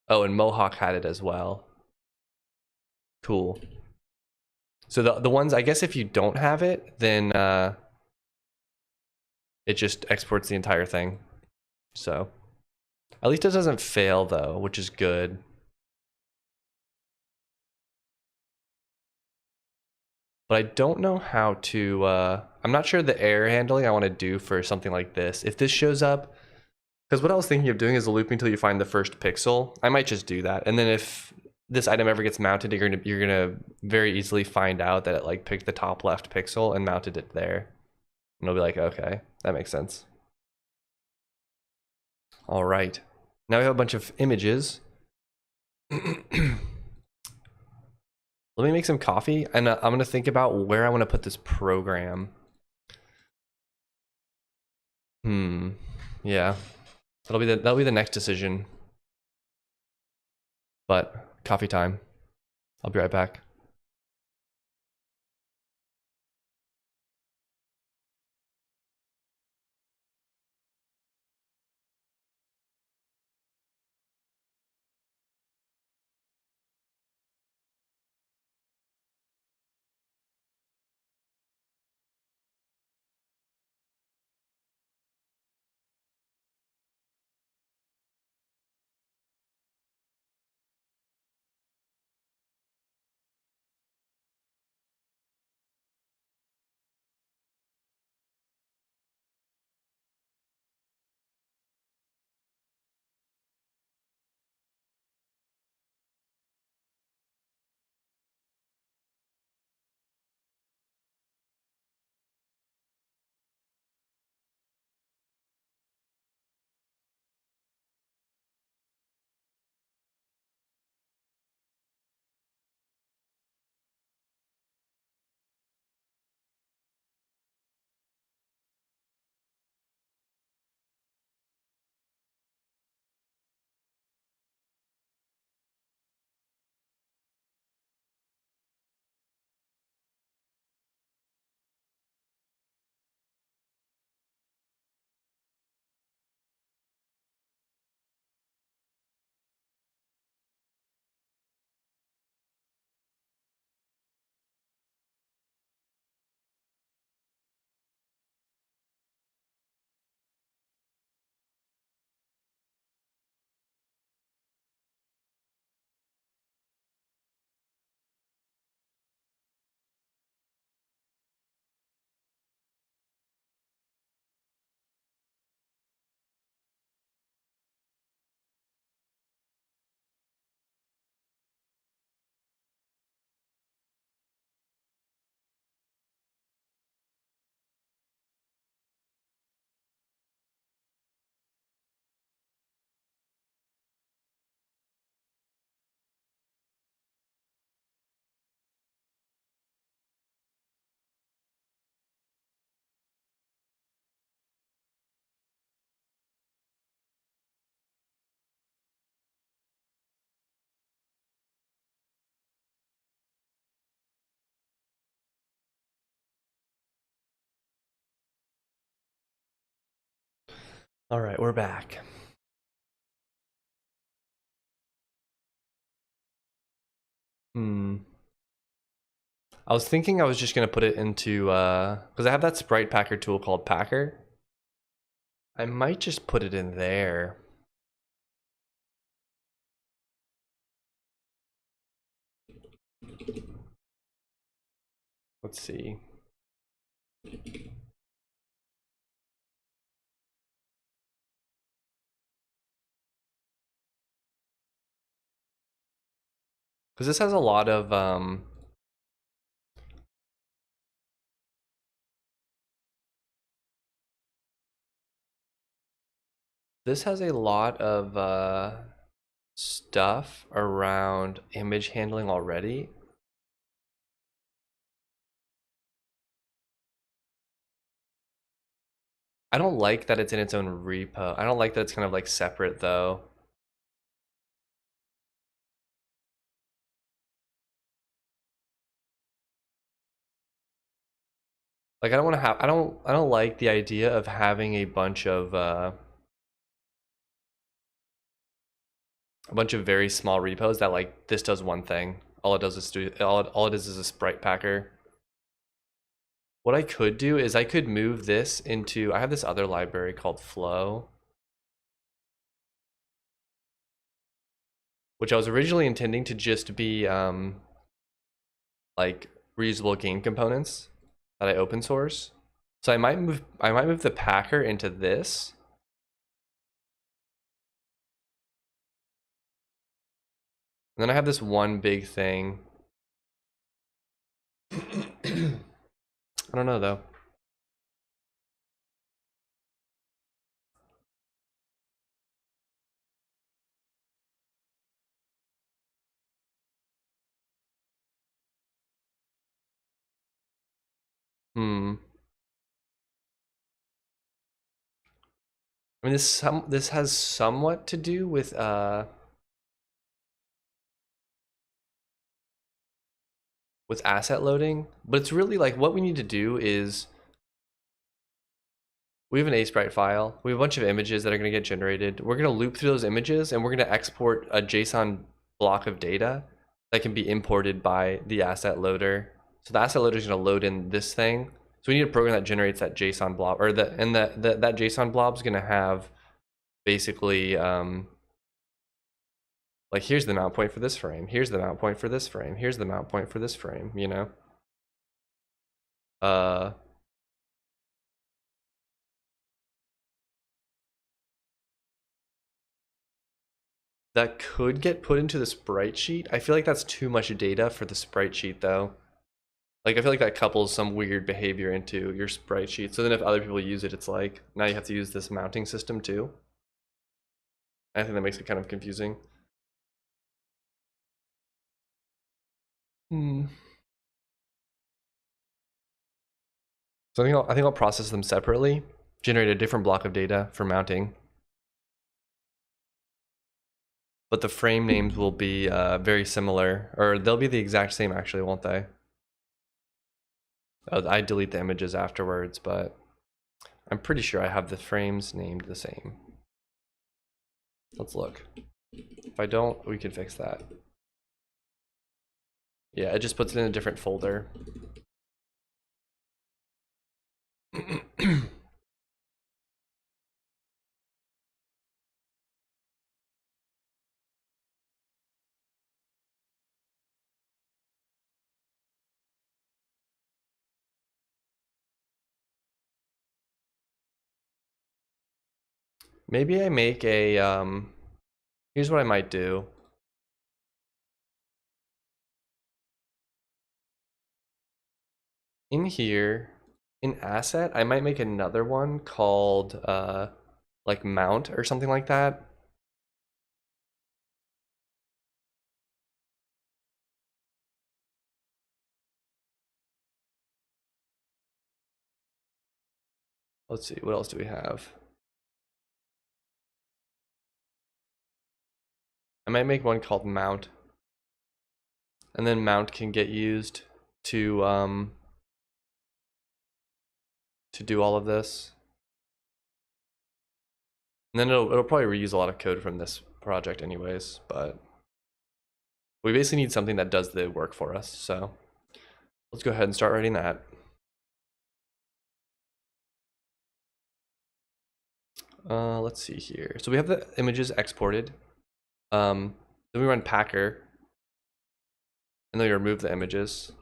Oh, and Mohawk had it as well. Cool. So the ones, I guess if you don't have it, then it just exports the entire thing. So at least it doesn't fail though, which is good. But I don't know how to, I'm not sure the error handling I want to do for something like this. If this shows up, because what I was thinking of doing is a loop until you find the first pixel. I might just do that. And then if this item ever gets mounted, you're gonna very easily find out that it like picked the top left pixel and mounted it there. And it'll be like, okay, that makes sense. All right. Now we have a bunch of images. Let me make some coffee, and I'm gonna think about where I want to put this program. Yeah, that'll be the next decision. But coffee time. I'll be right back. All right, we're back. I was thinking I was just gonna put it into because I have that sprite packer tool called Packer. I might just put it in there. Let's see. Because this has a lot of stuff around image handling already. I don't like that it's in its own repo. I don't like that it's kind of like separate though. Like I don't want to have I don't like the idea of having a bunch of very small repos that like this does one thing. All it does is all it is a sprite packer. What I could do is I could move this into, I have this other library called Flow, which I was originally intending to just be like reusable game components that I open source. So I might move the packer into this. And then I have this one big thing. I don't know though. I mean, this has somewhat to do with asset loading, but it's really like what we need to do is we have an ASprite file. We have a bunch of images that are going to get generated. We're going to loop through those images and we're going to export a JSON block of data that can be imported by the asset loader. So the asset loader is going to load in this thing. So we need a program that generates that JSON blob, or that JSON blob is going to have basically like here's the mount point for this frame, here's the mount point for this frame, here's the mount point for this frame, you know. That could get put into the sprite sheet. I feel like that's too much data for the sprite sheet though. Like I feel like that couples some weird behavior into your sprite sheet. So then if other people use it, it's like now you have to use this mounting system too. I think that makes it kind of confusing. So I think I'll process them separately, generate a different block of data for mounting. But the frame names will be very similar, or they'll be the exact same actually, won't they? I delete the images afterwards, but I'm pretty sure I have the frames named the same. Let's look. If I don't, we can fix that. Yeah, it just puts it in a different folder. Maybe I make a, here's what I might do. In here, in asset, I might make another one called like mount or something like that. Let's see, what else do we have? I might make one called mount. And then mount can get used to do all of this. And then it'll probably reuse a lot of code from this project anyways, but we basically need something that does the work for us. So let's go ahead and start writing that. Let's see here. So we have the images exported. Then we run packer, and then we remove the images.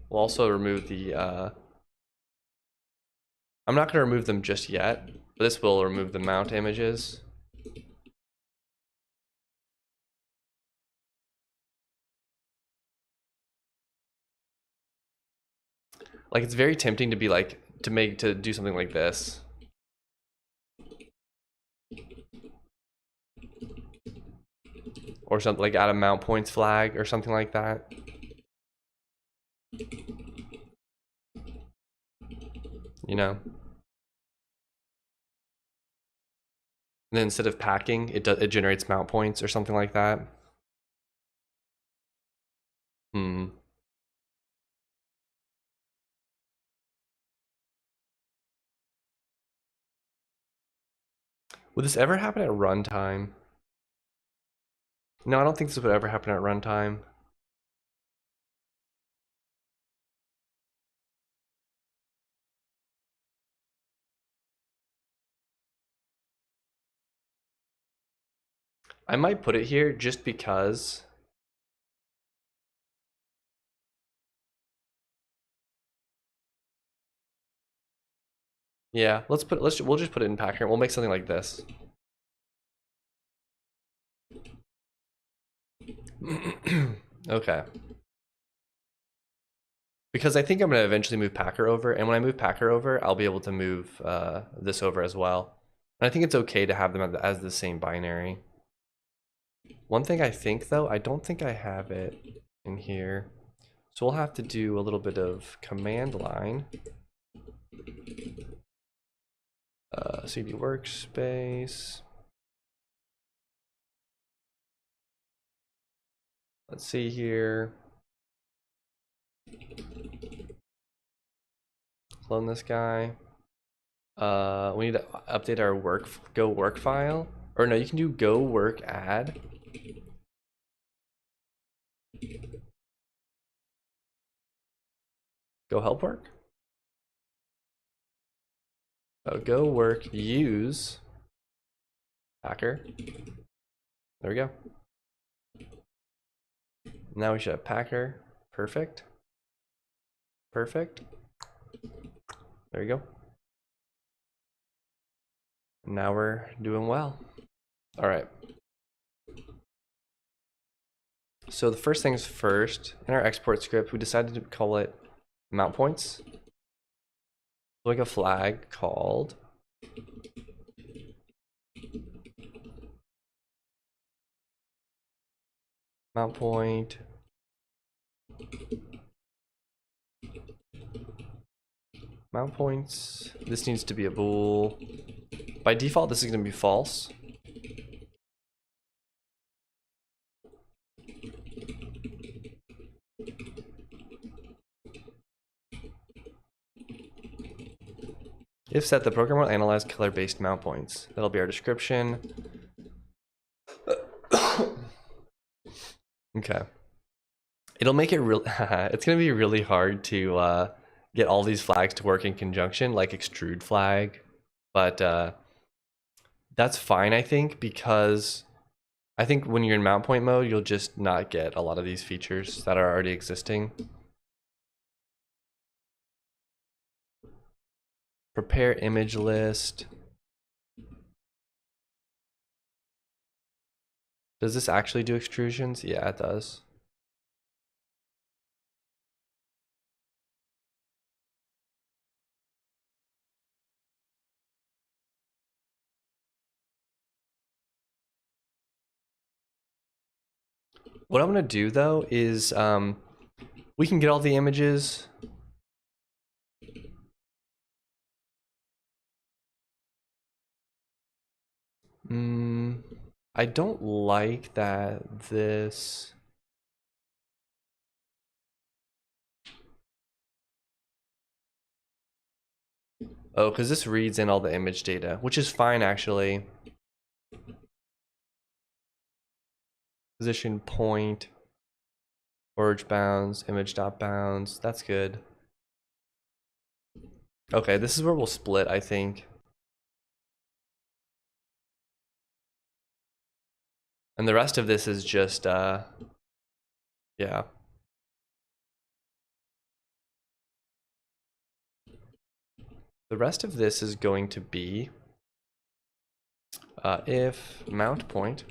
We'll also remove the, I'm not gonna remove them just yet, but this will remove the mount images. Like, it's very tempting to be like, to do something like this. Or something like add a mount points flag or something like that. You know? And then instead of packing, it generates mount points or something like that. Would this ever happen at runtime? No, I don't think this would ever happen at runtime. I might put it here just because. Yeah, we'll just put it in packer. We'll make something like this. Okay. Because I think I'm gonna eventually move packer over, and when I move packer over, I'll be able to move this over as well. And I think it's okay to have them as the same binary. One thing I think though, I don't think I have it in here. So we'll have to do a little bit of command line. CD workspace. Let's see here. Clone this guy. We need to update our go work file. Or no, you can do go work add. Go help work. Oh, go work use packer. There we go. Now we should have packer. Perfect. Perfect. There you go. Now we're doing well. All right. So the first things first, in our export script, we decided to call it mount points. Like a flag called mount point mount points. This needs to be a bool. By default, this is going to be false. If set, the program will analyze color-based mount points. That'll be our description. Okay. It'll make it real. It's gonna be really hard to get all these flags to work in conjunction, like extrude flag, but that's fine, I think, because I think when you're in mount point mode, you'll just not get a lot of these features that are already existing. Prepare image list. Does this actually do extrusions? Yeah, it does. What I'm gonna do though is we can get all the images. I don't like that this. Oh, because this reads in all the image data, which is fine actually. Position point, org bounds, image dot bounds. That's good. Okay, this is where we'll split, I think. And the rest of this is just, yeah. The rest of this is going to be if mount point.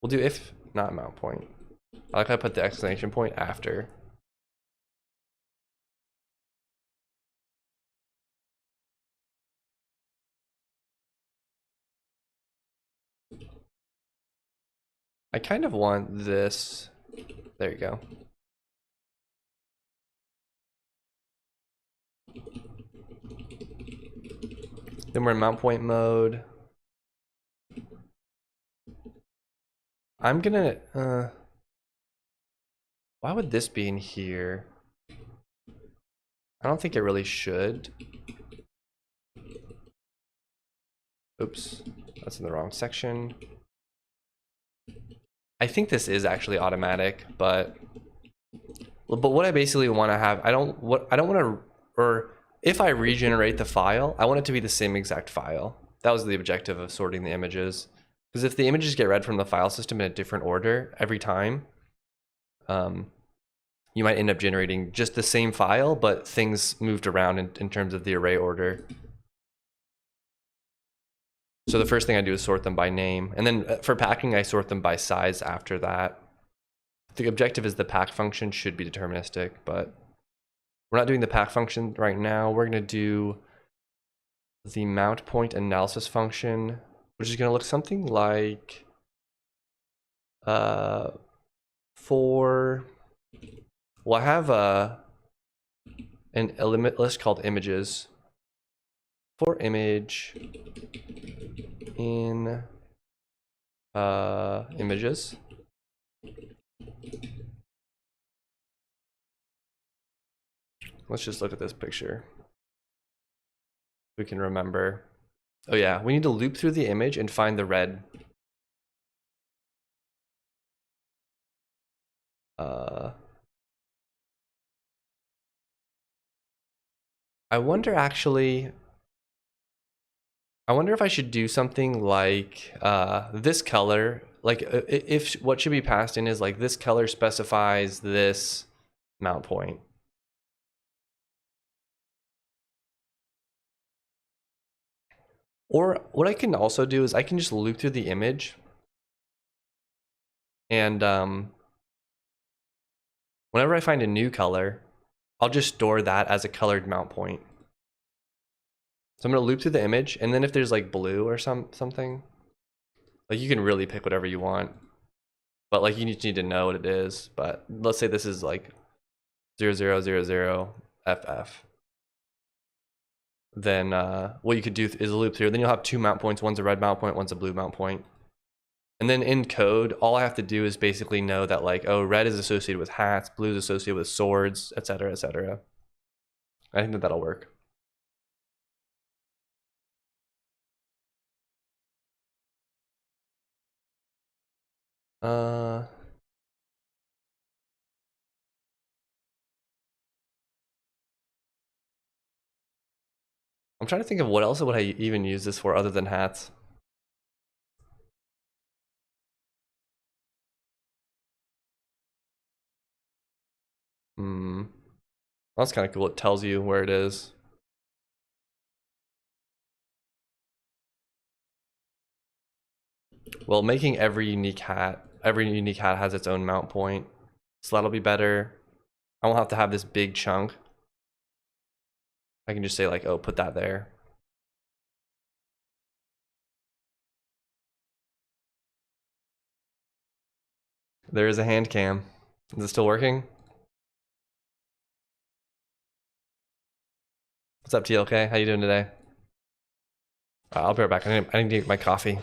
We'll do if not mount point. I like how I put the exclamation point after. I kind of want this. There you go. Then we're in mount point mode. I'm gonna, why would this be in here? I don't think it really should. Oops, that's in the wrong section. I think this is actually automatic, but what I basically want to have, I don't want to, or if I regenerate the file, I want it to be the same exact file. That was the objective of sorting the images. Because if the images get read from the file system in a different order every time, you might end up generating just the same file, but things moved around in terms of the array order. So the first thing I do is sort them by name. And then for packing, I sort them by size after that. The objective is the pack function should be deterministic, but we're not doing the pack function right now. We're going to do the mount point analysis function, which is going to look something like for, well, I have an element list called images. For image in images. Let's just look at this picture. We can remember. Oh yeah, we need to loop through the image and find the red. I wonder actually, I wonder if I should do something like this color, like if what should be passed in is like this color specifies this mount point. Or what I can also do is I can just loop through the image and whenever I find a new color, I'll just store that as a colored mount point. So I'm gonna loop through the image, and then if there's like blue or something, like you can really pick whatever you want, but like you need to know what it is. But let's say this is like 0000FF. Then what you could do is loop through. Then you'll have two mount points. One's a red mount point, one's a blue mount point. And then in code, all I have to do is basically know that like, oh, red is associated with hats, blue is associated with swords, etc., etc. I think that that'll work. I'm trying to think of what else would I even use this for other than hats. That's kind of cool. It tells you where it is. Well, making every unique hat has its own mount point. So that'll be better. I won't have to have this big chunk. I can just say like, oh, put that there. There is a hand cam. Is it still working? What's up, TLK? How you doing today? I'll be right back. I need to get my coffee.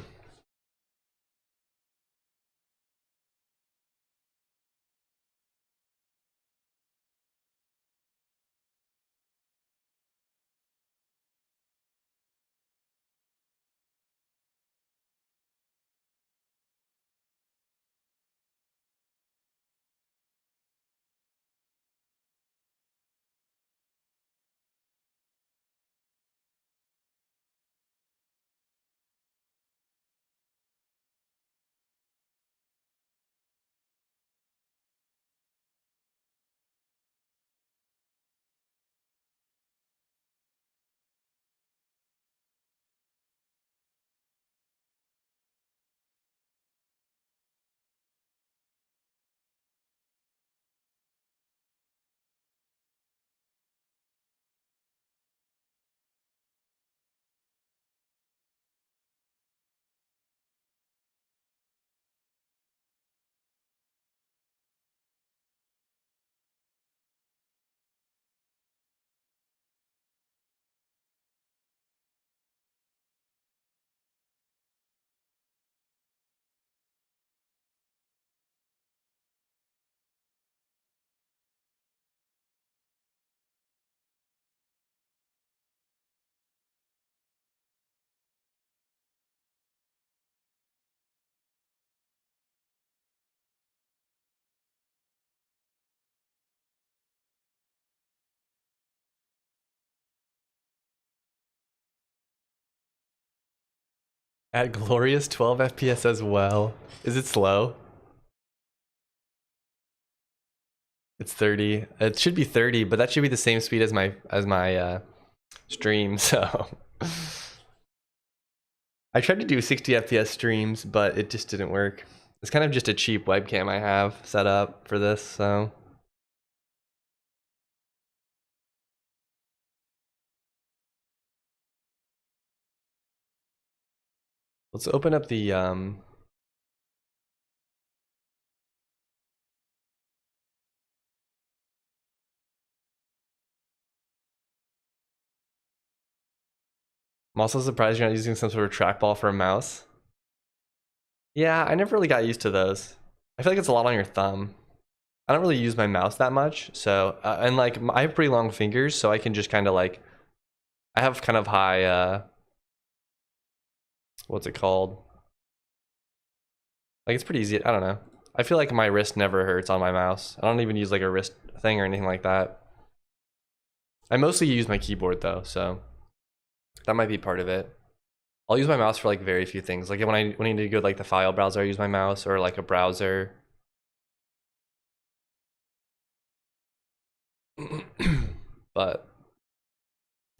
At glorious 12 FPS as well. Is it slow? It's 30. It should be 30, but that should be the same speed as my stream, so I tried to do 60 FPS streams, but it just didn't work. It's kind of just a cheap webcam I have set up for this, so let's open up the I'm also surprised you're not using some sort of trackball for a mouse. Yeah, I never really got used to those. I feel like it's a lot on your thumb. I don't really use my mouse that much, so and like I have pretty long fingers, so I can just kind of like I have kind of high what's it called? Like it's pretty easy. I don't know. I feel like my wrist never hurts on my mouse. I don't even use like a wrist thing or anything like that. I mostly use my keyboard though, so that might be part of it. I'll use my mouse for like very few things. Like when I need to go to like the file browser, I use my mouse, or like a browser. But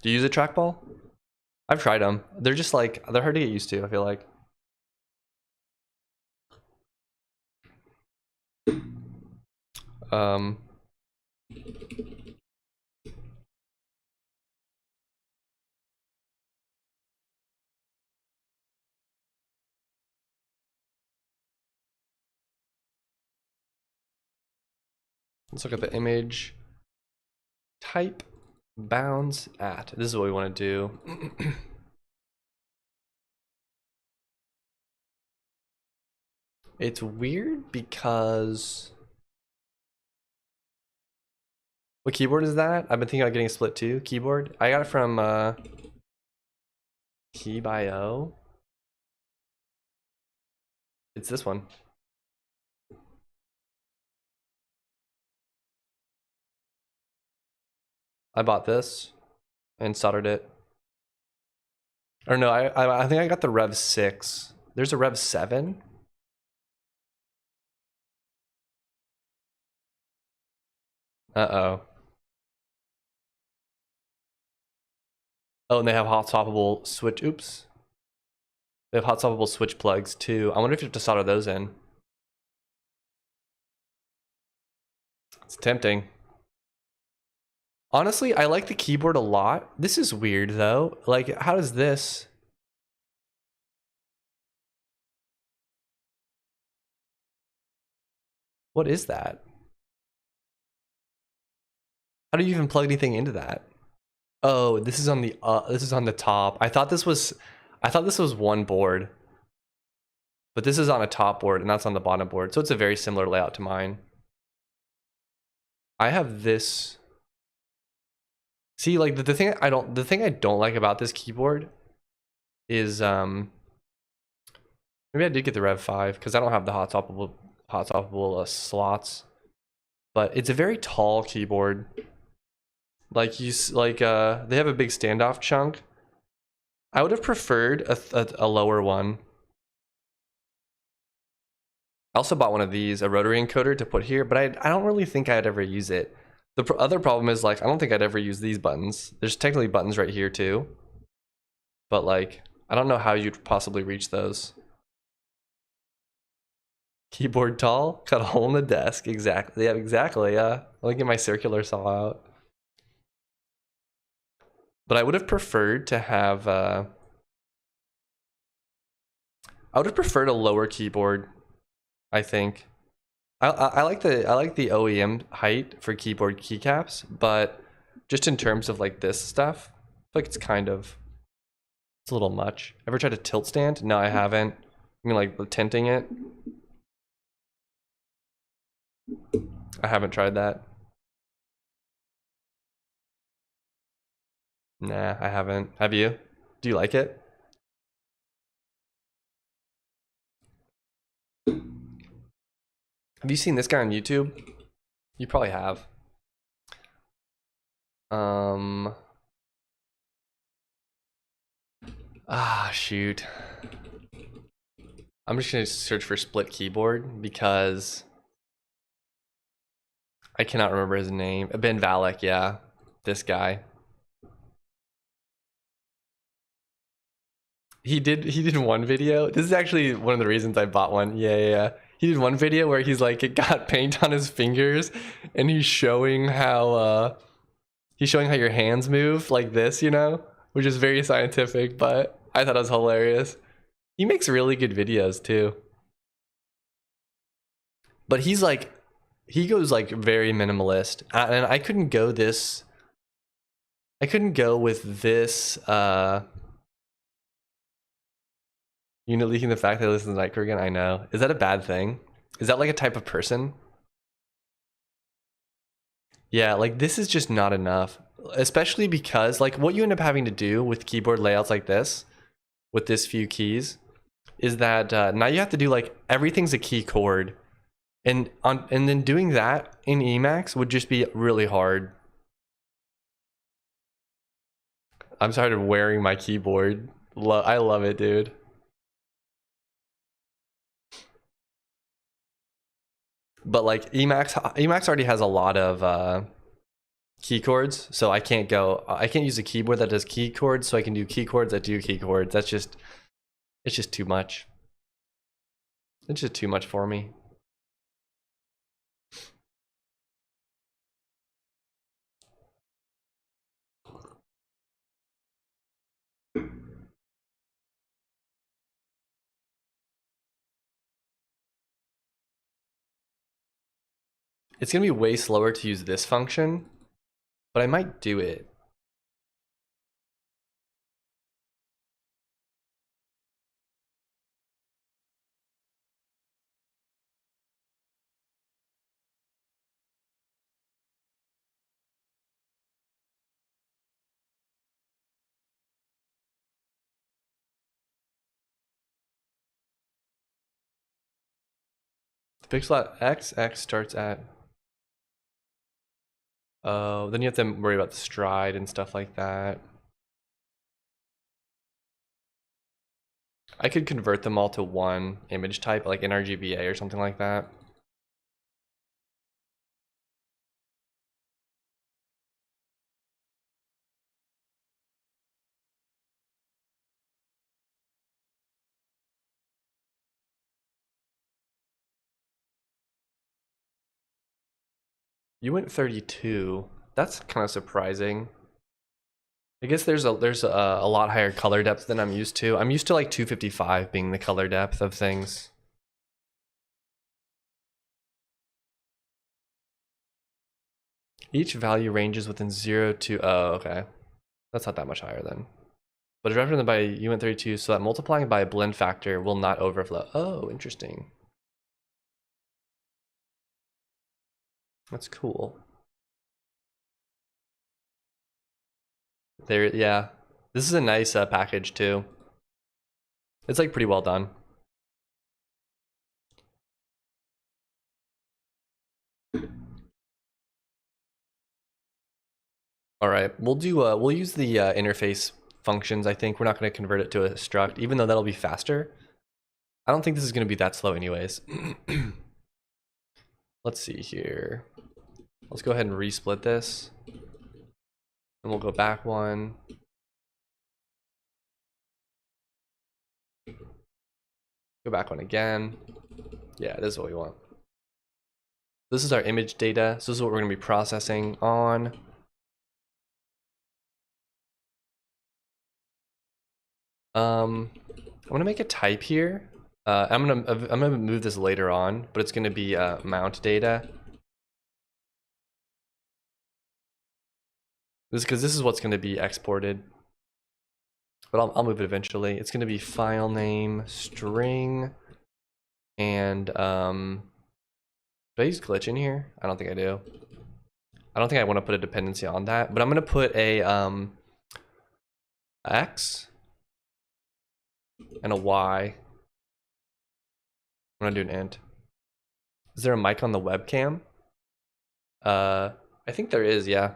do you use a trackball? I've tried them. They're just like they're hard to get used to, I feel like. Um let's look at the image. Type bounds at. This is what we want to do. It's weird because what keyboard is that? I've been thinking about getting a split 2 keyboard. I got it from Key.io. It's this one. I bought this and soldered it. Or no, I think I got the Rev 6. There's a Rev 7. Uh-oh. Oh, and they have hot swappable switch. Oops. They have hot swappable switch plugs too. I wonder if you have to solder those in. It's tempting. Honestly, I like the keyboard a lot. This is weird though. Like, how does this? What is that? How do you even plug anything into that? Oh, this is on the top. I thought this was one board. But this is on a top board and that's on the bottom board. So it's a very similar layout to mine. I have this. See, like the thing I don't like about this keyboard is maybe I did get the Rev 5 because I don't have the hot swappable slots. But it's a very tall keyboard. Like they have a big standoff chunk. I would have preferred a lower one. I also bought one of these, a rotary encoder to put here, but I don't really think I'd ever use it. The other problem is like I don't think I'd ever use these buttons. There's technically buttons right here too, but like I don't know how you'd possibly reach those. Keyboard tall, cut a hole in the desk. Exactly. Yeah, exactly. Yeah. Let me get my circular saw out. But I would have preferred to have. I would have preferred a lower keyboard. I think. I like the OEM height for keyboard keycaps, but just in terms of like this stuff, I feel like it's a little much. Ever tried a tilt stand? No, I haven't. I mean, like tinting it. I haven't tried that. Nah, I haven't. Have you? Do you like it? Have you seen this guy on YouTube? You probably have. Ah, shoot. I'm just gonna search for split keyboard because I cannot remember his name. Ben Valek, yeah. This guy. He did one video. This is actually one of the reasons I bought one. Yeah. He did one video where he's like, it got paint on his fingers, and he's showing how your hands move like this, you know, which is very scientific, but I thought it was hilarious. He makes really good videos too. But he goes like very minimalist, and I couldn't go with this unit leaking the fact that I listen to Night Kurgan. I know. Is that a bad thing? Is that like a type of person? Yeah, like this is just not enough. Especially because like what you end up having to do with keyboard layouts like this, with this few keys, is that now you have to do like everything's a key chord. And then doing that in Emacs would just be really hard. I'm tired of wearing my keyboard. I love it, dude. But like Emacs already has a lot of key chords, so I can't use a keyboard that does key chords, so I can do key chords that do key chords. It's just too much. It's just too much for me. It's gonna be way slower to use this function, but I might do it. The pixel x starts at. Oh, then you have to worry about the stride and stuff like that. I could convert them all to one image type, like NRGBA or something like that. You went 32. That's kind of surprising. I guess there's a lot higher color depth than I'm used to. I'm used to like 255 being the color depth of things. Each value ranges within 0 to, oh, okay. That's not that much higher then. But it's represented by UN32, so that multiplying by a blend factor will not overflow. Oh, interesting. That's cool. There, yeah. This is a nice package too. It's like pretty well done. All right, we'll use the interface functions. I think we're not going to convert it to a struct, even though that'll be faster. I don't think this is going to be that slow anyways. Let's see here. Let's go ahead and resplit this. And we'll go back one. Go back one again. Yeah, this is what we want. This is our image data. So this is what we're going to be processing on. I'm going to make a type here. I'm gonna move this later on, but it's going to be mount data. Because this is what's going to be exported. But I'll move it eventually. It's going to be file name string, and do I use glitch in here? I don't think I do. I don't think I want to put a dependency on that, but I'm going to put a x and a y. I'm going to do an int. Is there a mic on the webcam? I think there is, yeah.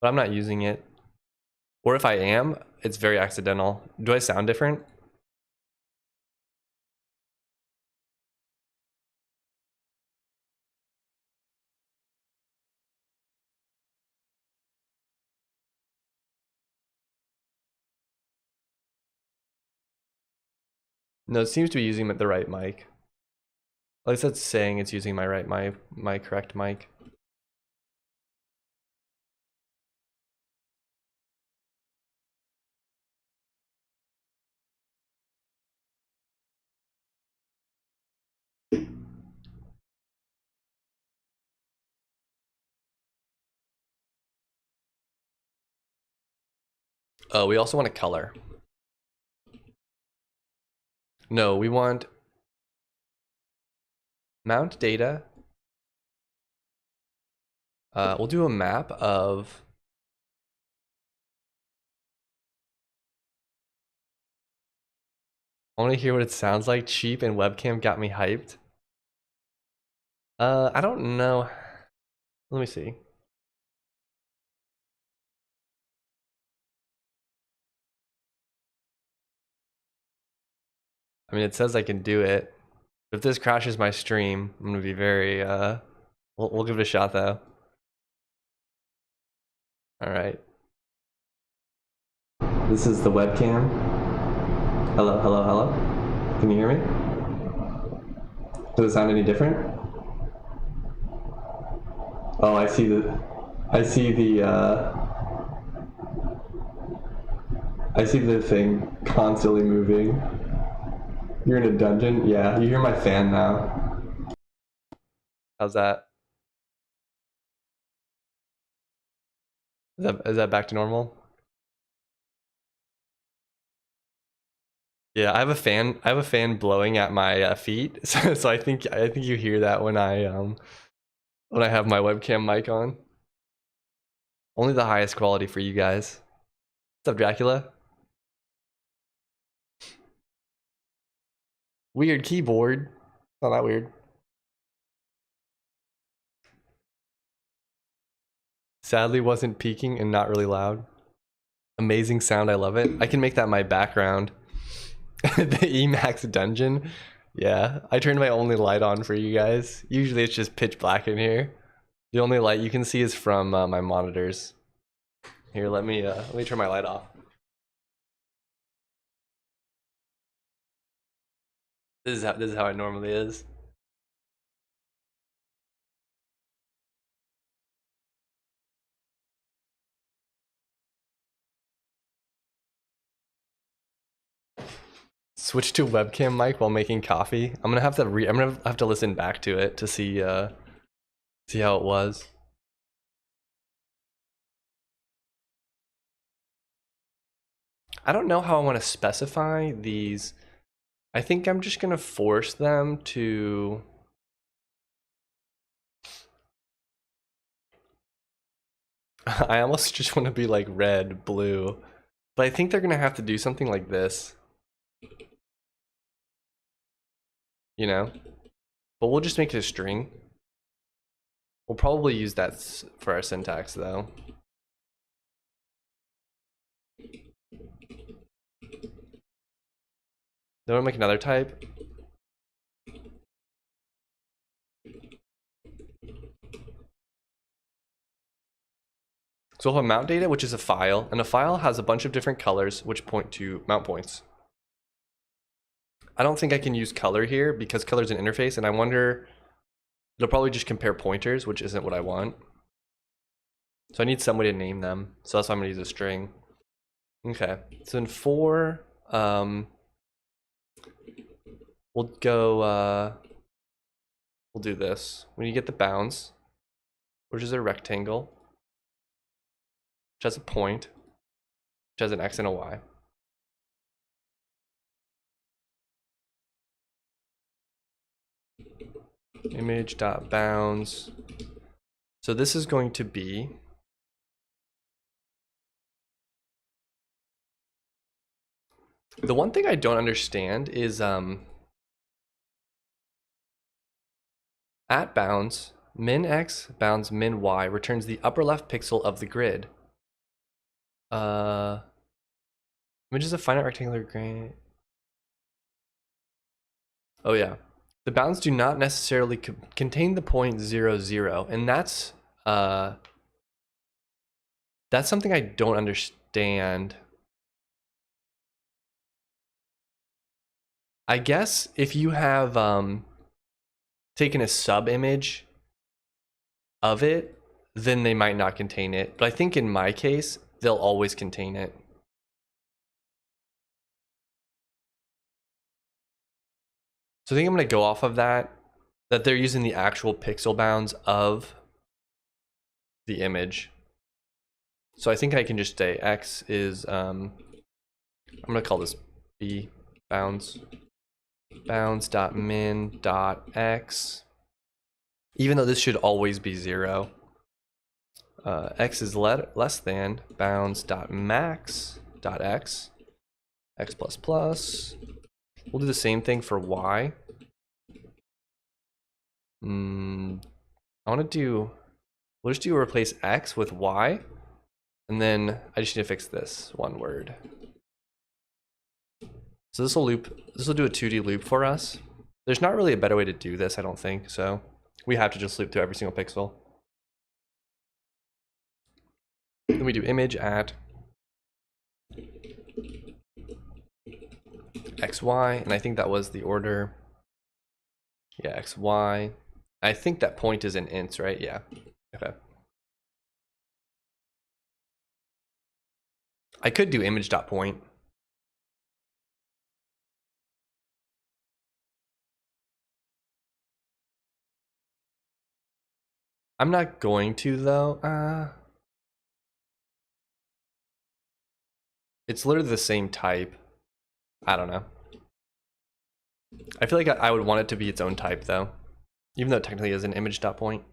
But I'm not using it. Or if I am, it's very accidental. Do I sound different? No, it seems to be using the right mic. At least that's saying it's using my correct mic. Oh, we also want a color. No, we want mount data. We'll do a map of I want to hear what it sounds like. Cheap and webcam got me hyped. I don't know. Let me see. I mean, it says I can do it. If this crashes my stream, I'm gonna be very we'll give it a shot though. All right. This is the webcam. Hello, hello, hello. Can you hear me? Does it sound any different? Oh, I see the thing constantly moving. You're in a dungeon? Yeah, you hear my fan now. How's that? Is that back to normal? Yeah, I have a fan blowing at my feet. So I think you hear that when I have my webcam mic on. Only the highest quality for you guys. What's up, Dracula? Weird keyboard. Not that weird. Sadly wasn't peaking and not really loud. Amazing sound, I love it. I can make that my background. The Emacs dungeon. Yeah, I turned my only light on for you guys. Usually it's just pitch black in here. The only light you can see is from my monitors. Here, let me turn my light off. This is how it normally is. Switch to webcam mic while making coffee. I'm gonna have to listen back to it to see how it was. I don't know how I want to specify these. I think I'm just gonna force them to. I almost just want to be like red, blue, but I think they're gonna have to do something like this. You know, but we'll just make it a string. We'll probably use that for our syntax though. Then we'll make another type. So we'll have mount data, which is a file, and a file has a bunch of different colors which point to mount points. I don't think I can use color here because color is an interface, and I wonder, it'll probably just compare pointers, which isn't what I want. So I need some way to name them. So that's why I'm gonna use a string. Okay, so in 4, we'll go, we'll do this. When you get the bounds, which is a rectangle, which has a point, which has an X and a Y. Image.bounds. So this is going to be the one thing I don't understand is at bounds min x bounds min y returns the upper left pixel of the grid. Image is a finite rectangular grid. Oh yeah, the bounds do not necessarily contain the point 0, 0, and that's something I don't understand. I guess if you have taken a sub image of it, then they might not contain it. But I think in my case, they'll always contain it. So I think I'm going to go off of that they're using the actual pixel bounds of the image. So I think I can just say x is, I'm going to call this b bounds bounds.min.x, even though this should always be 0. X is less than bounds.max.x, x plus plus. We'll do the same thing for y. I want to do, we'll just do replace x with y, and then I just need to fix this one word. So this will do a 2D loop for us. There's not really a better way to do this, I don't think, so we have to just loop through every single pixel. Then we do image at xy, and I think that was the order. Yeah, xy. I think that point is in ints, right? Yeah. Okay. I could do image.point. I'm not going to though. It's literally the same type. I don't know. I feel like I would want it to be its own type though, even though it technically is an image.point.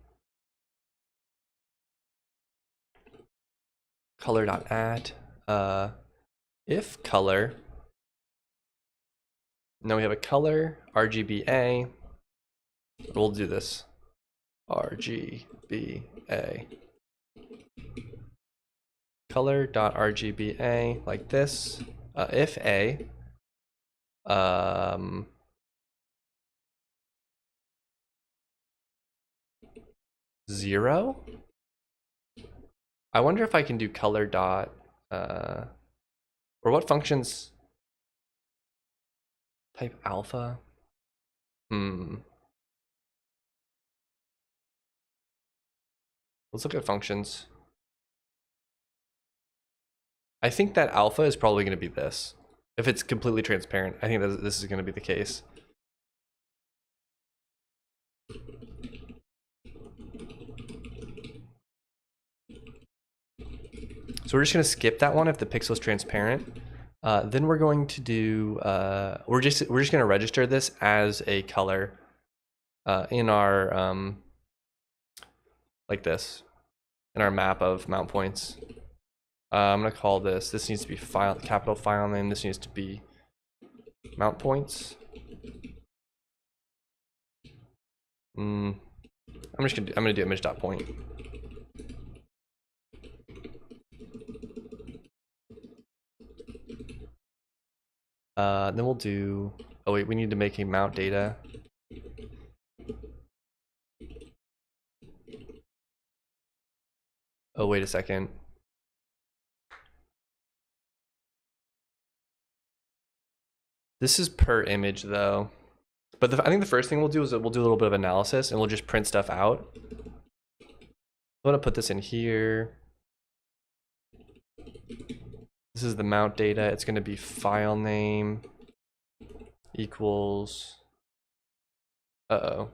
Color.add. If color. Now we have a color, RGBA. We'll do this. RGBA. Color.rgba like this. If a. 0. I wonder if I can do color dot, or what functions type alpha? Let's look at functions. I think that alpha is probably going to be this. If it's completely transparent, I think that this is going to be the case. So we're just going to skip that one if the pixel is transparent. Then we're going to do, we're just going to register this as a color in our, like this, in our map of mount points. I'm going to call this needs to be capital file name, this needs to be mount points. I'm going to do image.point. Then we'll do, oh wait, we need to make a mount data. Oh, wait a second. This is per image though. But I think the first thing we'll do is we'll do a little bit of analysis and we'll just print stuff out. I'm gonna put this in here. This is the mount data. It's gonna be file name equals, uh-oh.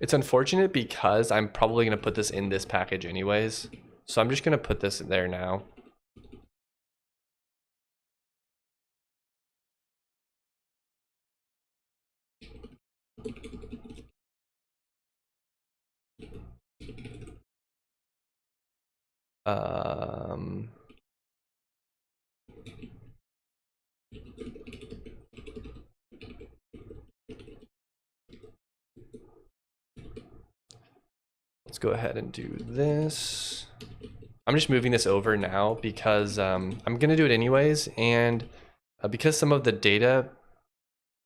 It's unfortunate because I'm probably gonna put this in this package anyways. So I'm just gonna put this there now. Let's go ahead and do this. I'm just moving this over now because I'm gonna do it anyways, and because some of the data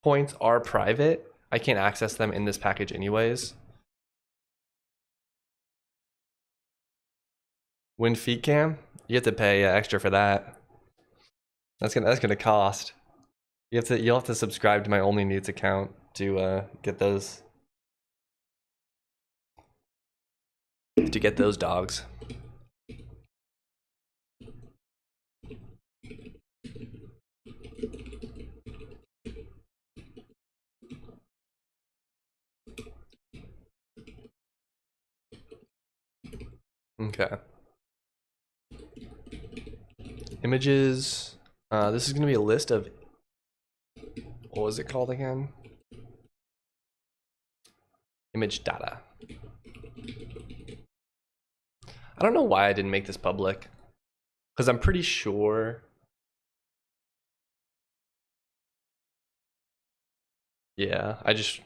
points are private, I can't access them in this package anyways. Win feet cam? You have to pay extra for that. That's gonna cost. You'll have to subscribe to my Only Needs account to get those dogs. Okay. Images. This is gonna be a list of, what was it called again? Image data. I don't know why I didn't make this public, because I'm pretty sure. Yeah, I don't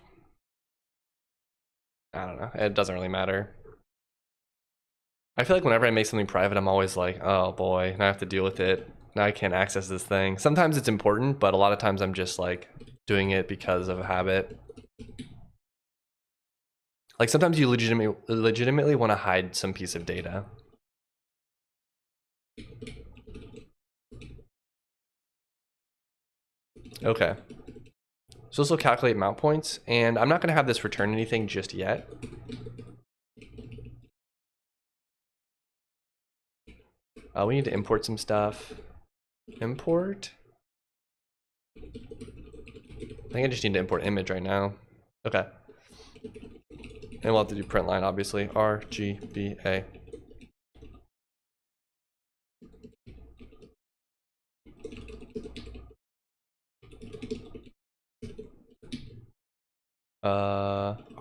know. It doesn't really matter. I feel like whenever I make something private, I'm always like, oh boy, now I have to deal with it. Now I can't access this thing. Sometimes it's important, but a lot of times I'm just like doing it because of a habit. Like sometimes you legitimately want to hide some piece of data. Okay. So this will calculate mount points, and I'm not going to have this return anything just yet. We need to import some stuff. Import. I think I just need to import image right now. Okay. And we'll have to do print line, obviously. RGBA.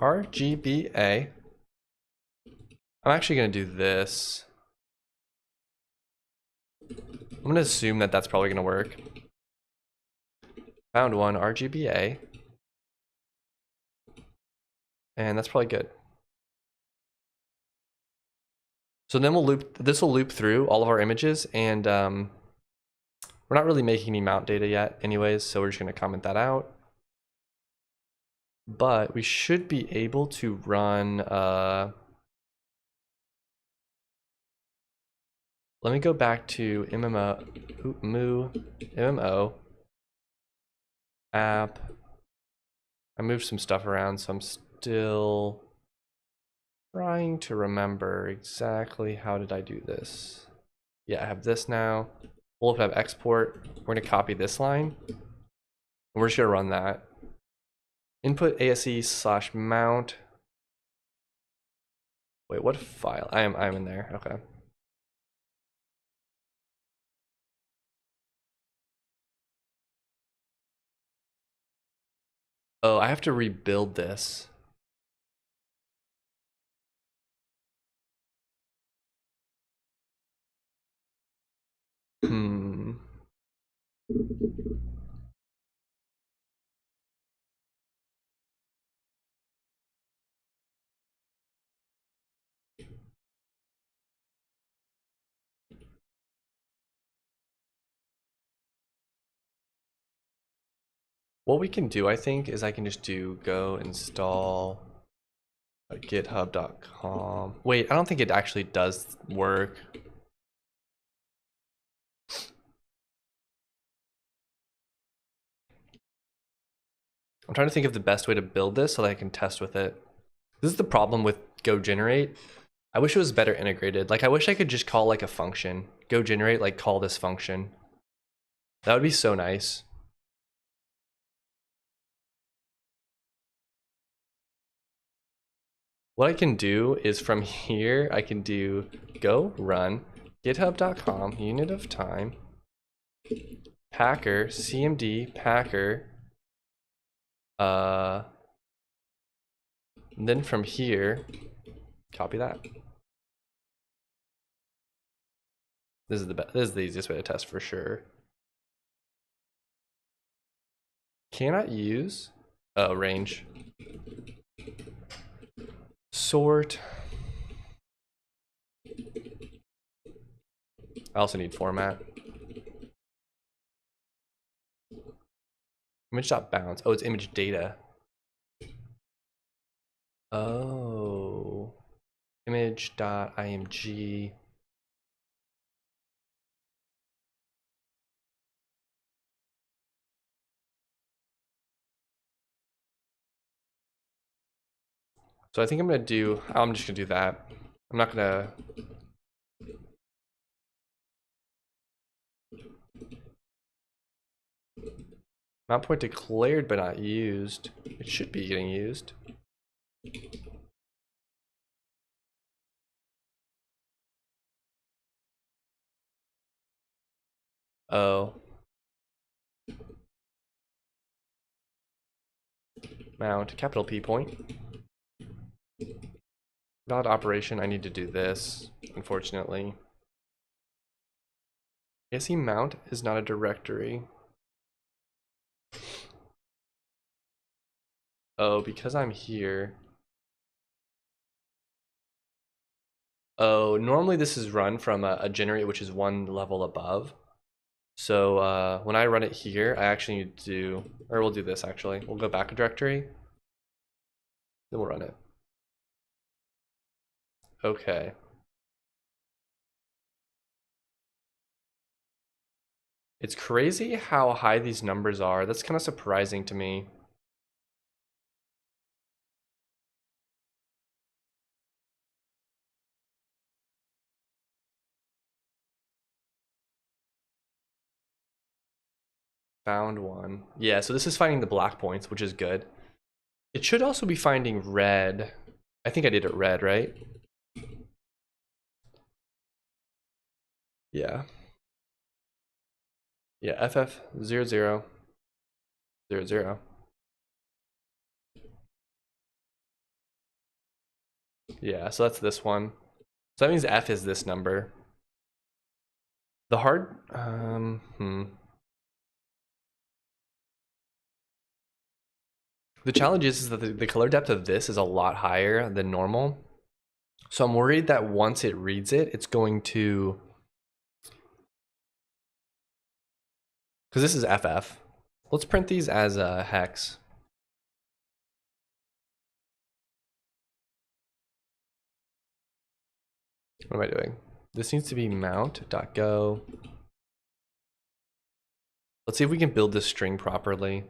RGBA. I'm actually going to do this. I'm going to assume that that's probably going to work. Found one, RGBA. And that's probably good. So then this will loop through all of our images, and we're not really making any mount data yet anyways, so we're just going to comment that out. But we should be able to run, let me go back to MMO app. I moved some stuff around, so I'm still trying to remember exactly how did I do this. Yeah, I have this now. We'll have export. We're going to copy this line. And we're just going to run that. Input ASE/mount. Wait, what file? I'm in there. Okay. Oh, I have to rebuild this. What we can do, I think, is I can just do go install github.com. Wait, I don't think it actually does work. I'm trying to think of the best way to build this so that I can test with it. This is the problem with Go generate. I wish it was better integrated. Like I wish I could just call like a function. Go generate, like call this function. That would be so nice. What I can do is from here, I can do go run github.com unit of time packer cmd packer. And then from here, copy that. This is the easiest way to test for sure. Cannot use range. Sort. I also need format. Image.bounds. Oh, it's image data. Oh. Image.img. So I think I'm just gonna do that. I'm not gonna. Mount point declared but not used. It should be getting used. Oh. Mount, capital P point. Valid operation, I need to do this, unfortunately. ASC mount is not a directory. Oh, because I'm here. Oh, normally this is run from a generator which is one level above. So when I run it here, I actually need to, or we'll do this actually. We'll go back a directory, then we'll run it. Okay. It's crazy how high these numbers are. That's kind of surprising to me. Found one. Yeah, so this is finding the black points, which is good. It should also be finding red. I think I did it red, right? Yeah. Yeah, FF0000. Yeah, so that's this one. So that means F is this number. The hard, The challenge is that the color depth of this is a lot higher than normal. So I'm worried that once it reads it, it's going to, because this is FF. Let's print these as a hex. What am I doing? This needs to be mount.go. Let's see if we can build this string properly.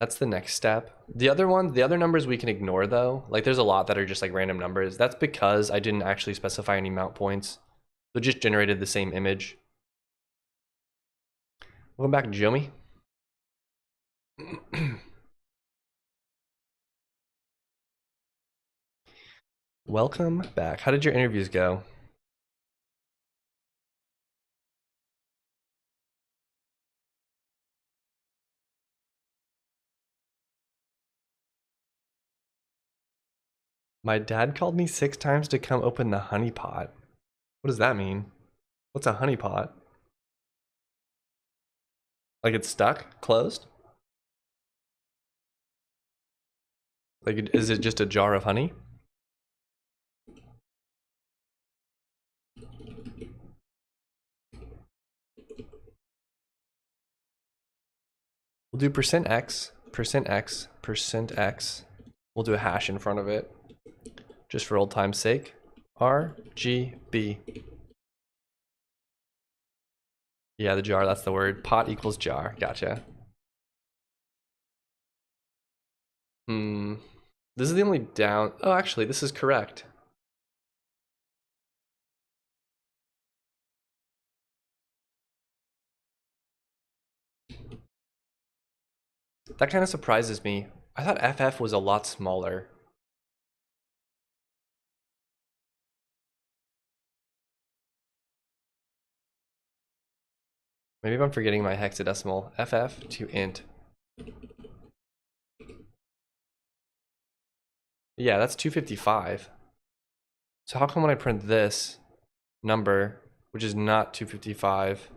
That's the next step. The other numbers we can ignore though. Like there's a lot that are just like random numbers. That's because I didn't actually specify any mount points. So it just generated the same image. Welcome back, Jomi. Welcome back. How did your interviews go? My dad called me 6 times to come open the honey pot. What does that mean? What's a honey pot? Like it's stuck? Closed? Like, is it just a jar of honey? We'll do %x, %x, %x. We'll do a hash in front of it, just for old time's sake. RGB. Yeah, the jar, that's the word. Pot equals jar. Gotcha. This is the only down. Oh, actually, this is correct. That kind of surprises me. I thought FF was a lot smaller. Maybe I'm forgetting my hexadecimal. FF to int. Yeah, that's 255. So how come when I print this number, which is not 255?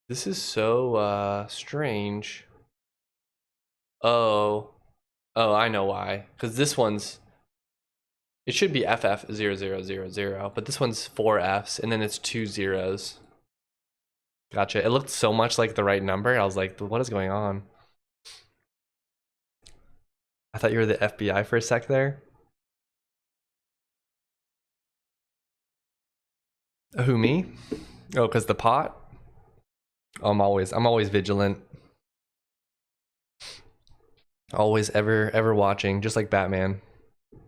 This is so strange. Oh, I know why. Because this one's, it should be FF0000, but this one's 4 Fs and then it's 2 zeros. Gotcha. It looked so much like the right number. I was like, what is going on? I thought you were the FBI for a sec there. Who, me? Oh, because the pot? Oh, I'm always vigilant. Always ever watching, just like Batman. If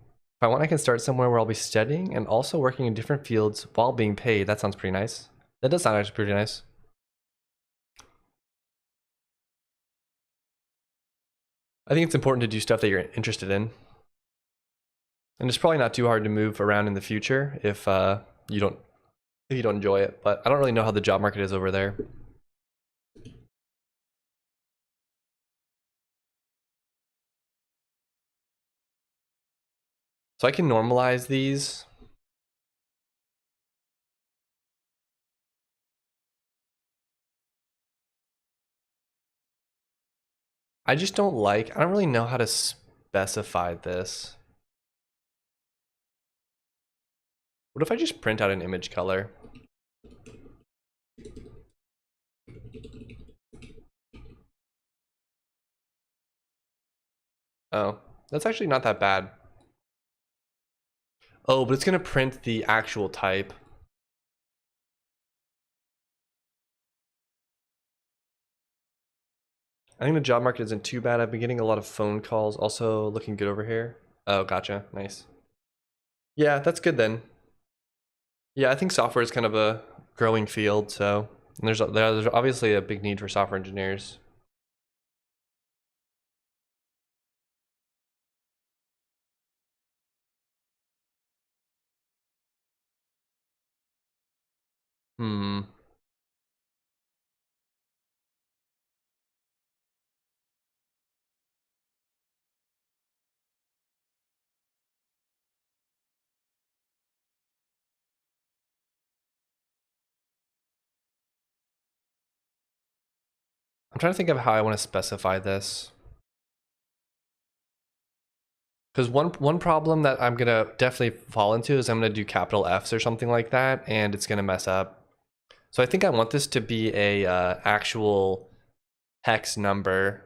I want, I can start somewhere where I'll be studying and also working in different fields while being paid. That sounds pretty nice. That does sound actually pretty nice. I think it's important to do stuff that you're interested in. And it's probably not too hard to move around in the future if you don't enjoy it. But I don't really know how the job market is over there. So I can normalize these. I don't really know how to specify this. What if I just print out an image color? Oh, that's actually not that bad. Oh, but it's gonna print the actual type. I think the job market isn't too bad. I've been getting a lot of phone calls. Also looking good over here. Oh, gotcha. Nice. Yeah, that's good then. Yeah, I think software is kind of a growing field, so there's obviously a big need for software engineers. Hmm. I'm trying to think of how I want to specify this. Because one problem that I'm gonna definitely fall into is I'm gonna do capital Fs or something like that, and it's gonna mess up. So I think I want this to be a actual hex number.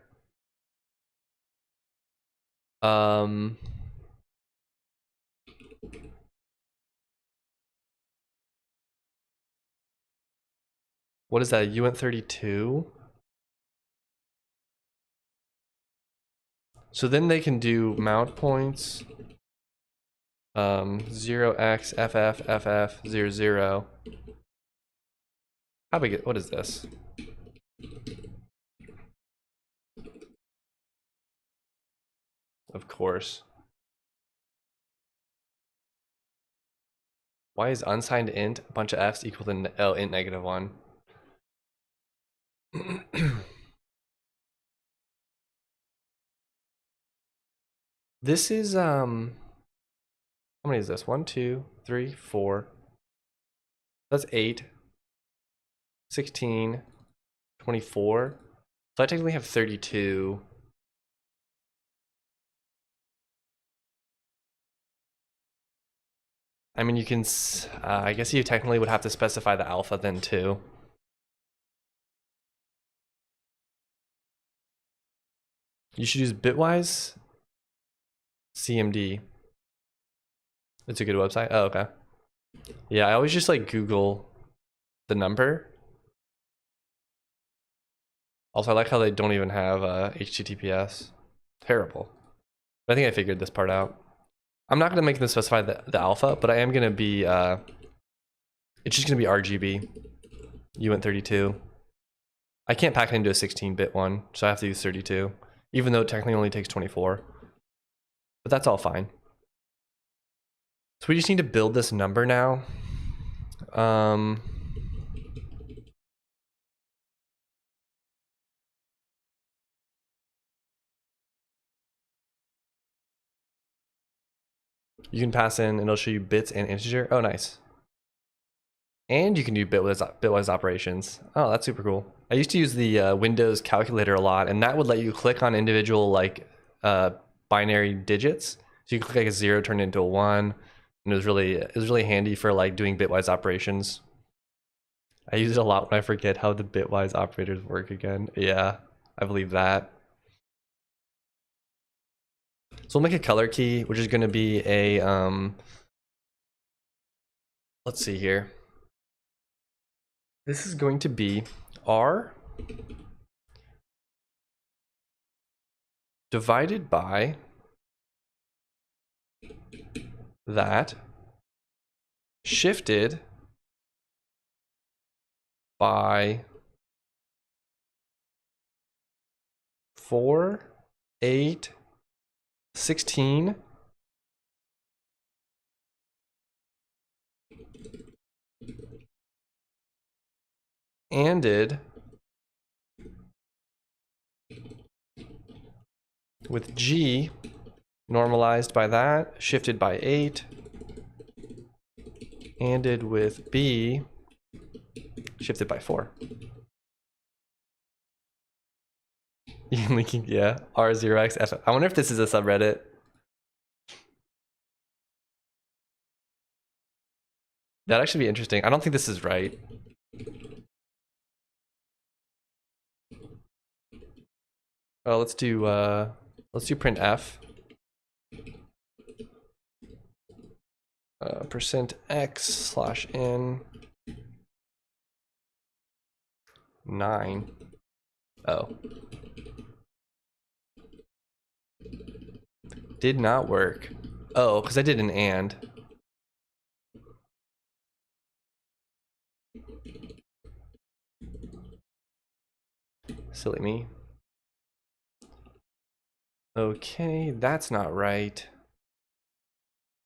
Um, what is that? Uint 32. So then they can do mount points. 0x ff 00. How big? What is this? Of course. Why is unsigned int a bunch of f's equal to int -1? This is how many is this? 1, 2, 3, 4. That's 8, 16, 24. So I technically have 32. I mean, you can, I guess you technically would have to specify the alpha then too. You should use Bitwise CMD. It's a good website. Oh, okay. Yeah, I always just like Google the number. Also, I like how they don't even have HTTPS. Terrible. But I think I figured this part out. I'm not going to make them specify the alpha, but I am going to be, it's just going to be RGB, Uint 32. I can't pack it into a 16-bit one, so I have to use 32, even though it technically only takes 24. But that's all fine. So we just need to build this number now. You can pass in and it'll show you bits and integer. Oh, nice. And you can do bitwise operations. Oh, that's super cool. I used to use the Windows calculator a lot, and that would let you click on individual like binary digits. So you could click like a 0 turned into a 1, and it was really handy for like doing bitwise operations. I use it a lot when I forget how the bitwise operators work again. Yeah, I believe that. So we'll make a color key, which is going to be a, let's see here. This is going to be R divided by that shifted by 4, 8, 16, anded with G normalized by that, shifted by 8, anded with B, shifted by 4. Linking, yeah, R0x. I wonder if this is a subreddit. That'd actually be interesting. I don't think this is right. Oh, let's do printf. %x/n 9. Oh. Did not work. Oh, because I did an and. Silly me. Okay, that's not right.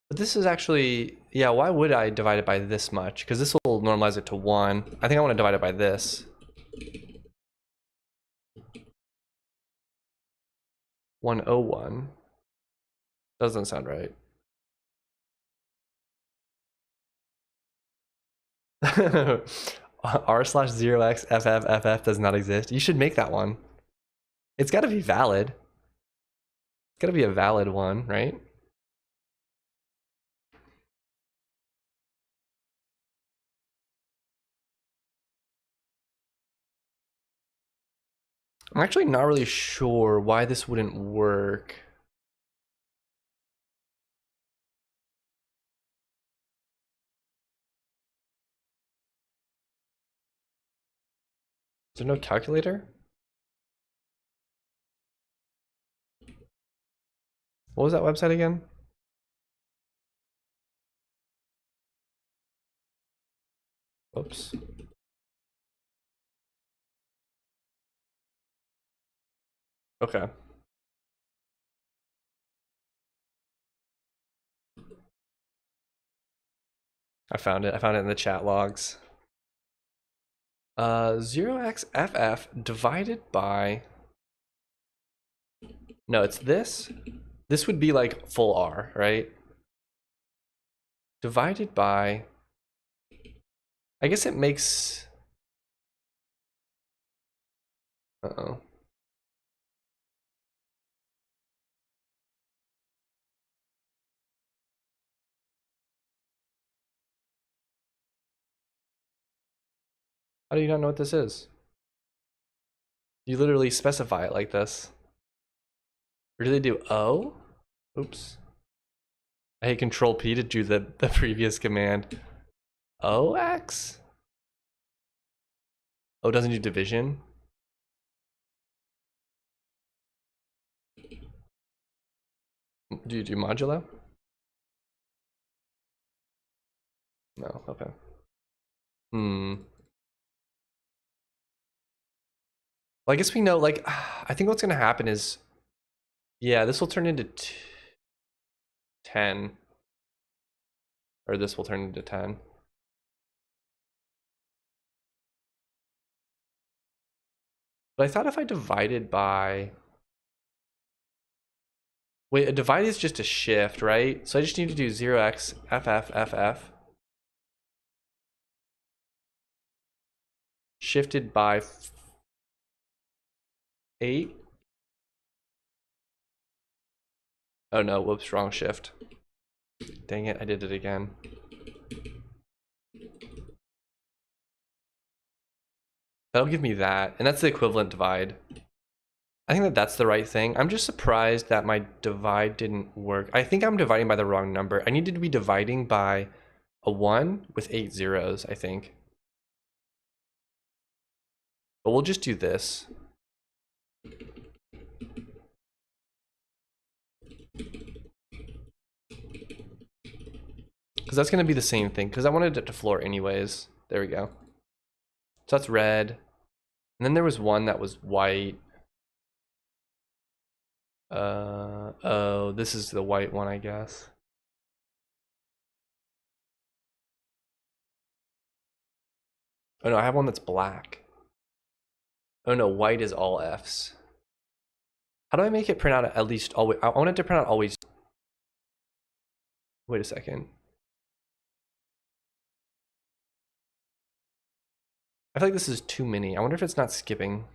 But this is actually, yeah, why would I divide it by this much? Because this will normalize it to 1. I think I want to divide it by this. 101. Doesn't sound right. R/0x/FF does not exist. You should make that one. It's got to be valid. It's got to be a valid one, right? I'm actually not really sure why this wouldn't work. Is there no calculator? What was that website again? Oops. Okay. I found it. I found it in the chat logs. 0xFF divided by... No, it's this. This would be like full R, right? Divided by... I guess it makes... Uh-oh. How do you not know what this is? You literally specify it like this. Or do they do O? Oops. I hit Control P to do the previous command. OX? Oh, doesn't do division? Do you do modulo? No, okay. Well, I guess we know, like, I think what's gonna happen is, yeah, this will turn into 10. Or this will turn into 10. But I thought if I divided by... Wait, a divide is just a shift, right? So I just need to do 0xFFFF. Shifted by 8. Oh no, whoops, wrong shift. Dang it, I did it again. That'll give me that, and that's the equivalent divide. I think that that's the right thing. I'm just surprised that my divide didn't work. I think I'm dividing by the wrong number. I needed to be dividing by a 1 with 8 zeros, I think. But we'll just do this. Because that's going to be the same thing, because I wanted it to floor anyways. There we go. So that's red. And then there was one that was white. Oh, this is the white one, I guess. Oh no, I have one that's black. Oh no, white is all Fs. How do I make it print out at least always? I want it to print out always. Wait a second. I feel like this is too many. I wonder if it's not skipping.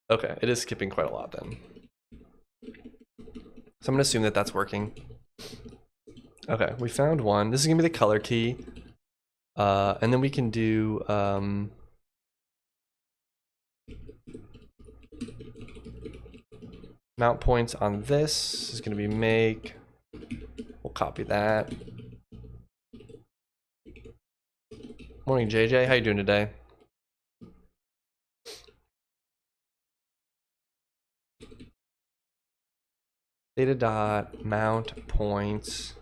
Okay, it is skipping quite a lot then. So I'm gonna assume that that's working. Okay, we found one. This is gonna be the color key. And then we can do mount points on this. This is gonna be make. We'll copy that. Morning, JJ. How you doing today? Data dot mount points.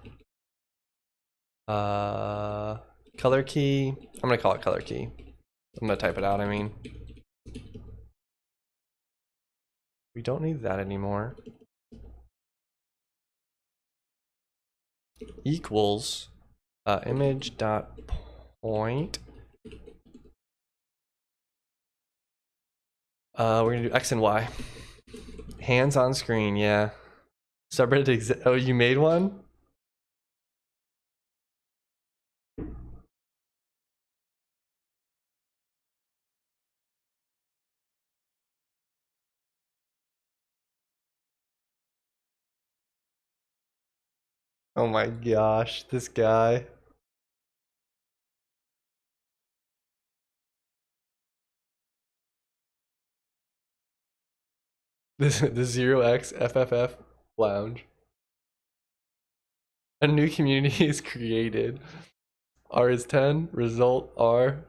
Color key. I'm gonna call it color key. I'm gonna type it out, I mean. We don't need that anymore. Equals image dot point. We're gonna do X and Y. Hands on screen, yeah. Subreddit oh, you made one? Oh my gosh, this guy. The 0xFFF lounge. A new community is created. R is 10, result R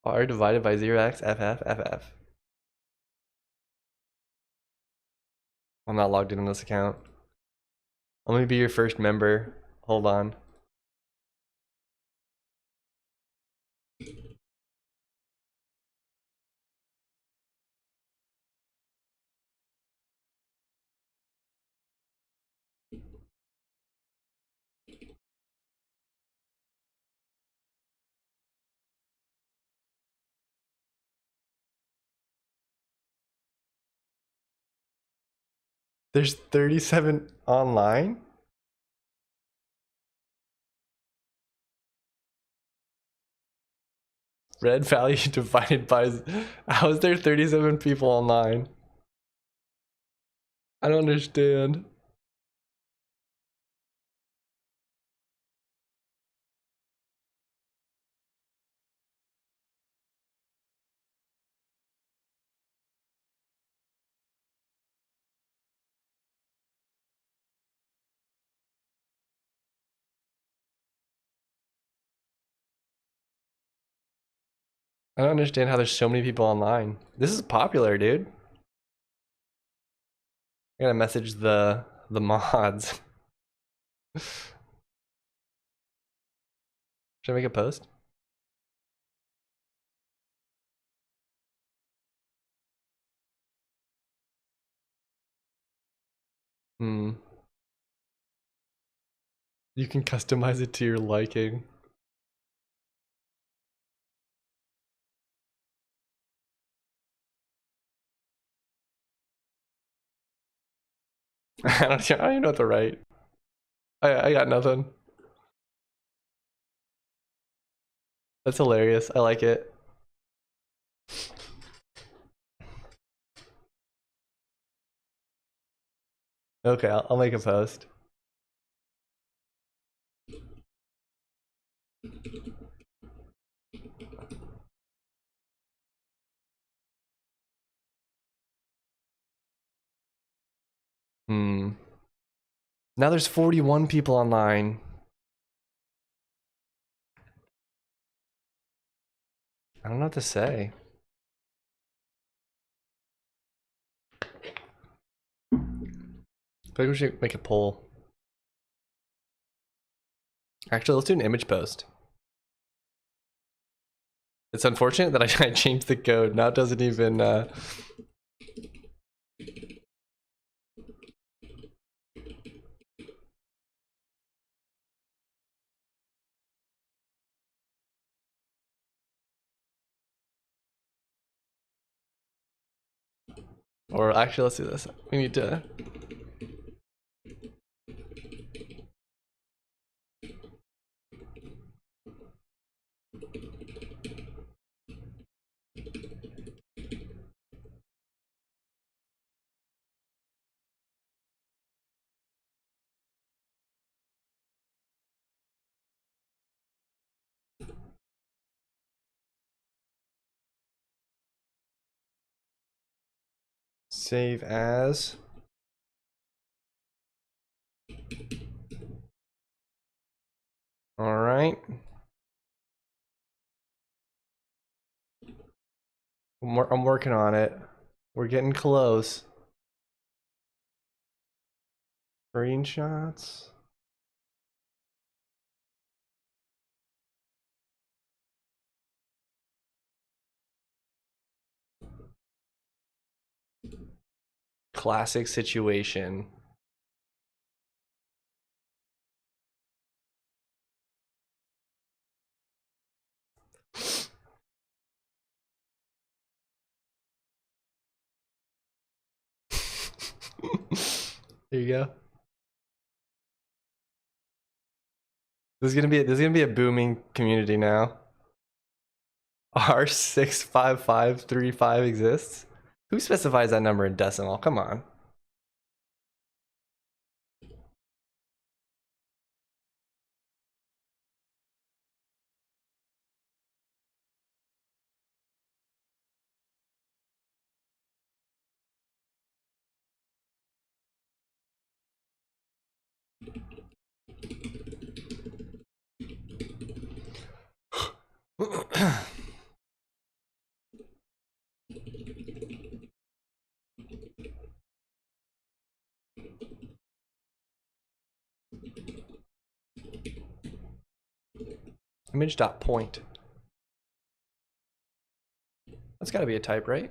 divided by 0xFFFF. I'm not logged in on this account. Let me be your first member. Hold on. There's 37 online? Red value divided by... How is there 37 people online? I don't understand. I don't understand how there's so many people online. This is popular, dude. I gotta message the mods. Should I make a post? Hmm. You can customize it to your liking. I don't even know what to write. I got nothing. That's hilarious. I like it. Okay, I'll make a post. Now there's 41 people online. I don't know what to say. I think we should make a poll. Actually, let's do an image post. It's unfortunate that I changed the code. Now it doesn't even... Or actually, let's do this. We need to... Save as... All right. I'm working on it. We're getting close. Screenshots. Classic situation. There you go. This is gonna be a booming community now. R65535 exists? Who specifies that number in decimal? Come on. Image.point. That's gotta be a type, right?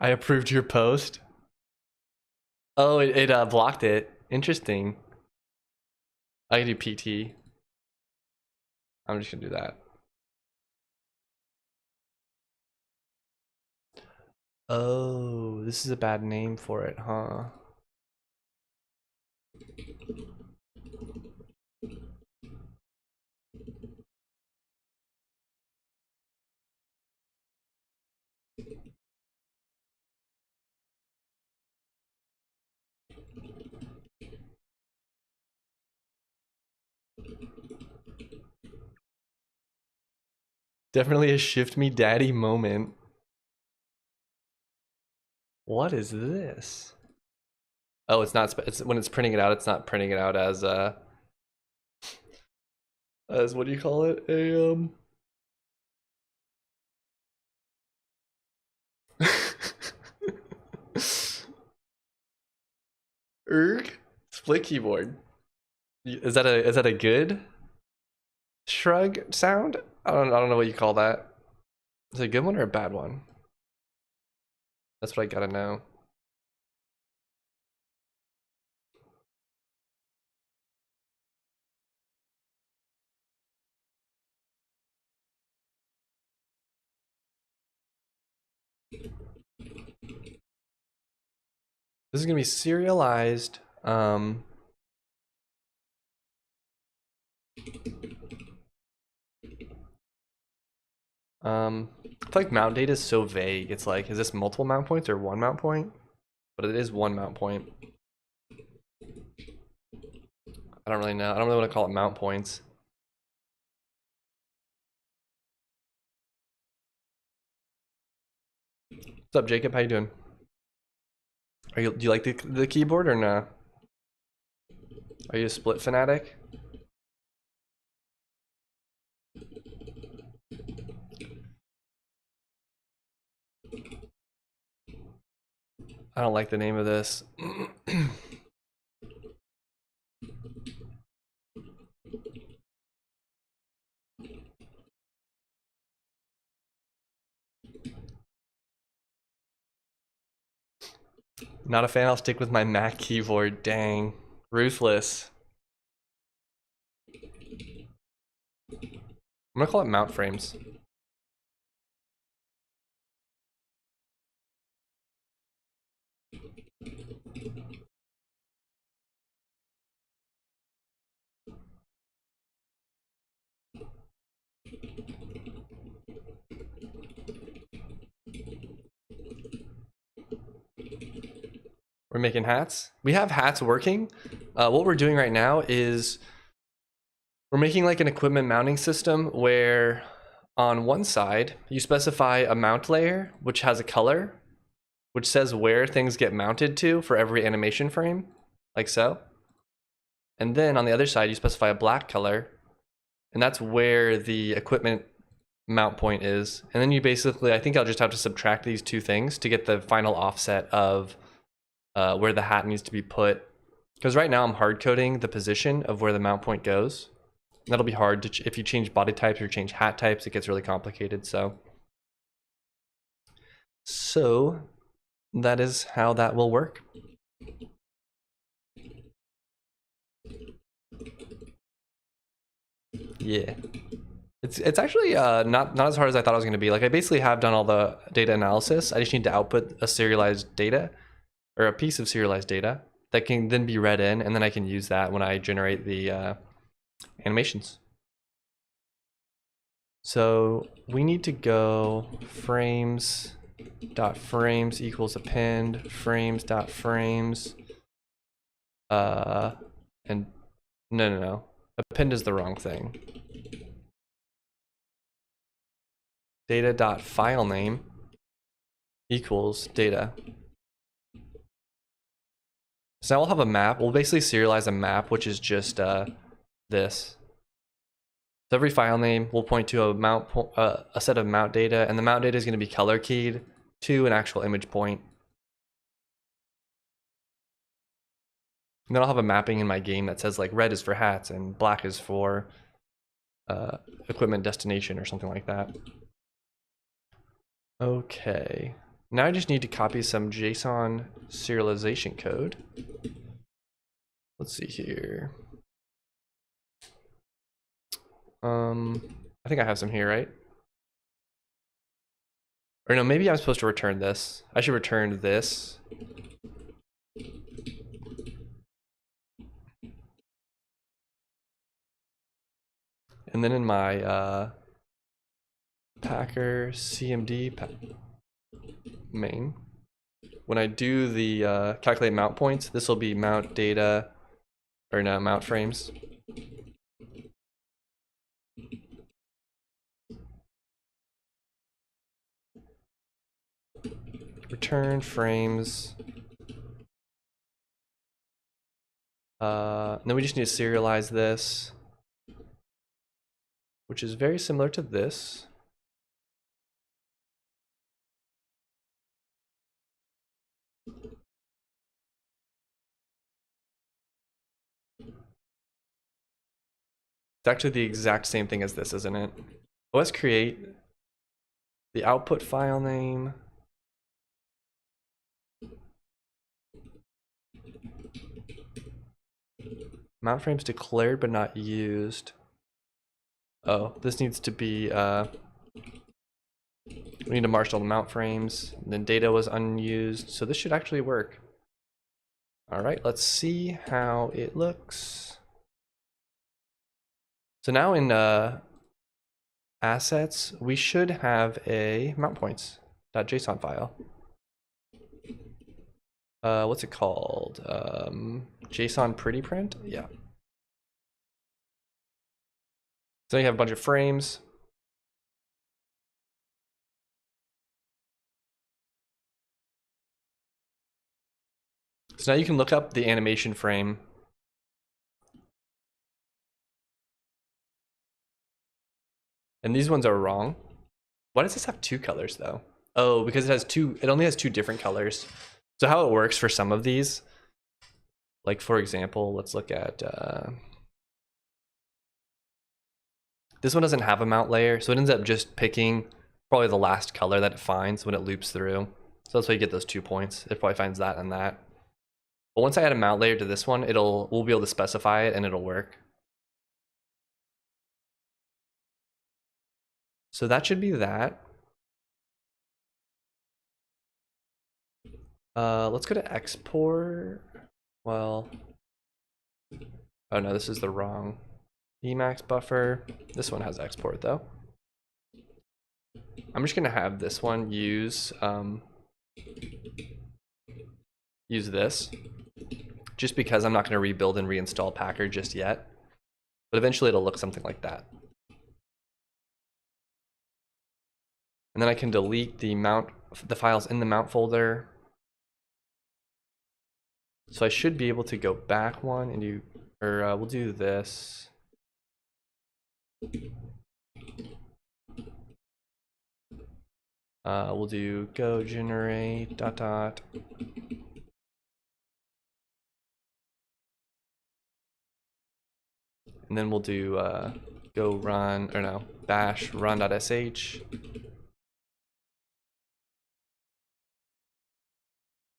I approved your post. Oh, it blocked it. Interesting. I can do PT. I'm just gonna do that. Oh, this is a bad name for it, huh? Definitely a shift me daddy moment. What is this? Oh, it's not. It's when it's printing it out. It's not printing it out as what do you call it? A erg split keyboard. Is that a good shrug sound? I don't know what you call that. Is it a good one or a bad one? That's what I gotta know. This is gonna be serialized. feel like mount data is so vague. It's like, is this multiple mount points or one mount point? But it is one mount point. I don't really know. I don't really want to call it mount points. What's up, Jacob? How you doing? Do you like the keyboard or no? Are you a split fanatic? I don't like the name of this. Not a fan. I'll stick with my Mac keyboard. Dang. Ruthless. I'm gonna call it mount frames. We're making hats. We have hats working. What we're doing right now is we're making like an equipment mounting system where on one side you specify a mount layer which has a color which says where things get mounted to for every animation frame, like so. And then on the other side you specify a black color, and that's where the equipment mount point is. And then you basically, I think I'll just have to subtract these two things to get the final offset of where the hat needs to be put. Because right now I'm hard coding the position of where the mount point goes. That'll be hard to if you change body types or change hat types, it gets really complicated. So that is how that will work. Yeah. It's actually not as hard as I thought it was going to be. Like I basically have done all the data analysis. I just need to output a serialized data or a piece of serialized data that can then be read in, and then I can use that when I generate the animations. So we need to go frames dot frames equals append frames dot frames and no, append is the wrong thing. Data dot file name equals data. So now we'll have a map. We'll basically serialize a map, which is just this. So every file name will point to a set of mount data, and the mount data is going to be color keyed to an actual image point. And then I'll have a mapping in my game that says like red is for hats and black is for equipment destination or something like that. Okay, now I just need to copy some JSON serialization code. Let's see here. I think I have some here, right? Or no, maybe I'm supposed to return this. I should return this. And then in my packer cmd main, when I do the calculate mount points, this will be mount data, or no, mount frames. Return frames. Then we just need to serialize this, which is very similar to this. It's actually the exact same thing as this, isn't it? Let's create the output file name. Mount frames declared but not used. Oh, this needs to be, we need to marshal the mount frames, and then data was unused, so this should actually work. All right, let's see how it looks. So now in assets, we should have a mount points.json file. What's it called? JSON pretty print? Yeah. So you have a bunch of frames. So now you can look up the animation frame. And these ones are wrong. Why does this have two colors though? Oh, because it only has two different colors. So how it works for some of these, like for example, let's look at, this one doesn't have a mount layer, so it ends up just picking probably the last color that it finds when it loops through. So that's why you get those 2 points. It probably finds that and that. But once I add a mount layer to this one, we'll be able to specify it and it'll work. So that should be that. Let's go to export. Well, oh no, this is the wrong Emacs buffer. This one has export though. I'm just gonna have this one use this, just because I'm not gonna rebuild and reinstall Packer just yet, but eventually it'll look something like that. And then I can delete the files in the mount folder. So I should be able to go back one and we'll do this. We'll do go generate ... And then we'll do go run, or no, bash run.sh.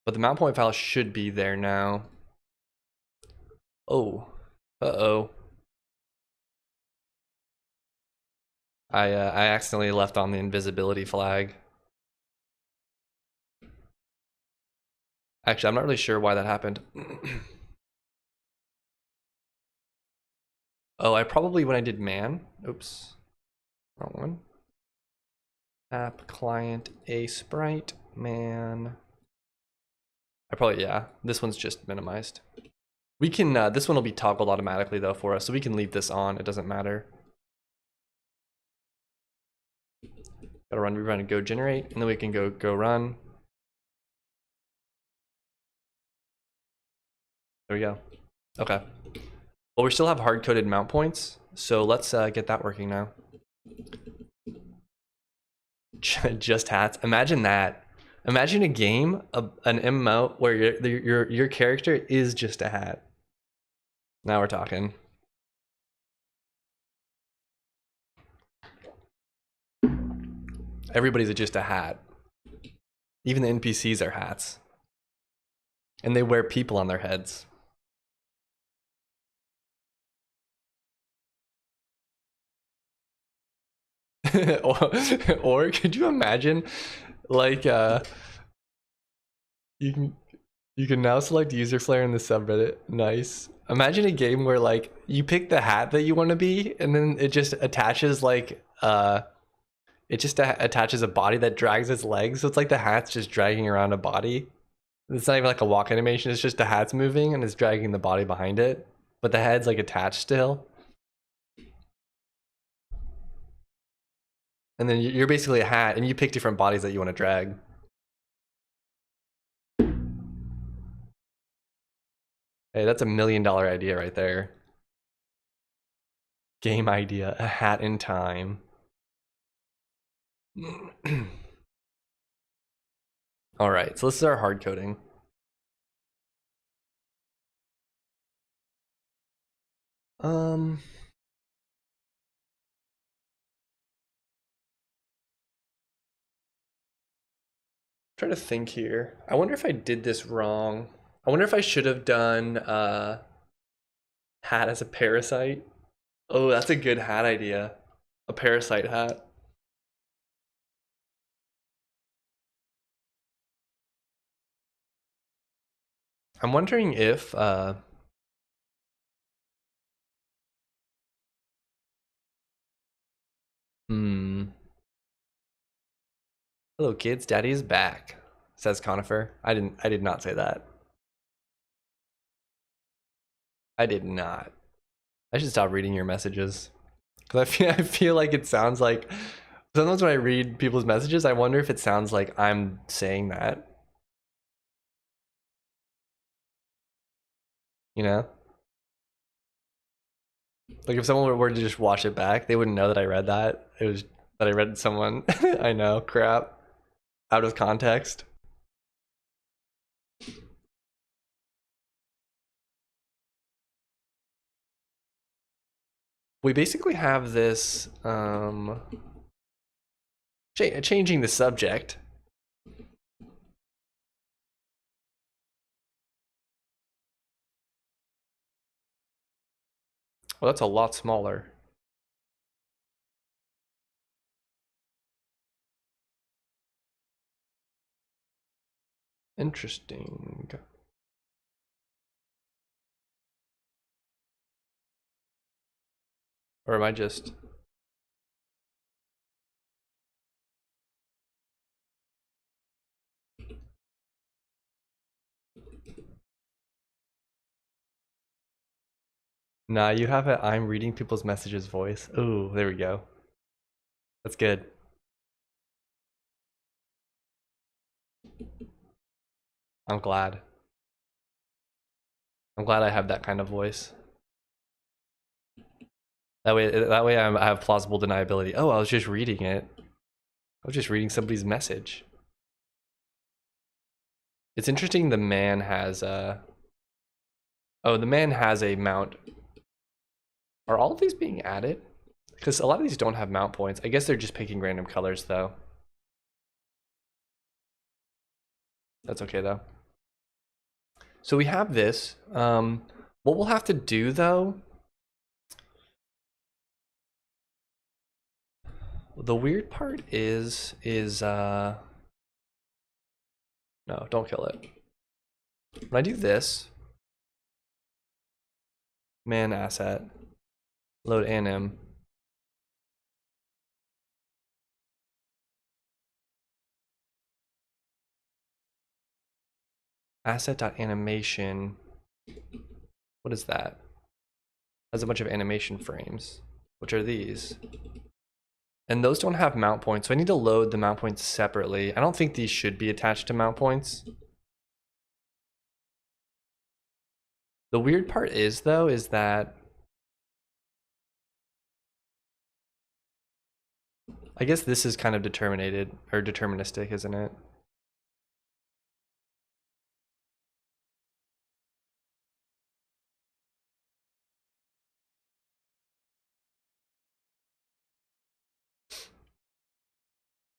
But the mount point file should be there now. Oh, uh-oh. I accidentally left on the invisibility flag. Actually, I'm not really sure why that happened. Oh, I probably, when I did man, oops, wrong one. App client a sprite man. Yeah, this one's just minimized. We can, this one will be toggled automatically though for us, so we can leave this on, it doesn't matter. Gotta rerun and go generate, and then we can go run. There we go. Okay. Well, we still have hard-coded mount points, so let's get that working now. Just hats. Imagine that. Imagine a game, an emote where your character is just a hat. Now we're talking. Everybody's just a hat. Even the NPCs are hats. And they wear people on their heads. or could you imagine, like, you can now select user flare in the subreddit. Nice. Imagine a game where like you pick the hat that you want to be, and then it just attaches like attaches a body that drags its legs. So it's like the hat's just dragging around a body. It's not even like a walk animation. It's just the hat's moving and it's dragging the body behind it, but the head's like attached still. And then you're basically a hat, and you pick different bodies that you want to drag. Hey, that's $1 million idea right there. Game idea, a hat in time. All right, so this is our hard coding. Try to think here. I wonder if I did this wrong. I wonder if I should have done hat as a parasite. Oh, that's a good hat idea. A parasite hat. I'm wondering if Hmm. Hello kids, daddy is back, says Conifer. I did not say that. I did not. I should stop reading your messages. Cause I feel like it sounds like sometimes when I read people's messages, I wonder if it sounds like I'm saying that. You know? Like if someone were to just watch it back, they wouldn't know that I read that. It was that I read someone I know, crap. Out of context. We basically have this changing the subject. Well, that's a lot smaller. Interesting. Or am I just... Nah, you have it. I'm reading people's messages voice. Ooh, there we go. That's good. I'm glad. I'm glad I have that kind of voice. That way I have plausible deniability. Oh, I was just reading it. I was just reading somebody's message. It's interesting the man has a... Oh, the man has a mount. Are all of these being added? Because a lot of these don't have mount points. I guess they're just picking random colors though. That's okay though. So we have this. What we'll have to do though, the weird part is no, don't kill it. When I do this, man asset, load anim, asset.animation, what is that? Has a bunch of animation frames. Which are these? And those don't have mount points, so I need to load the mount points separately. I don't think these should be attached to mount points. The weird part is though, is that I guess this is kind of determinated or deterministic, isn't it?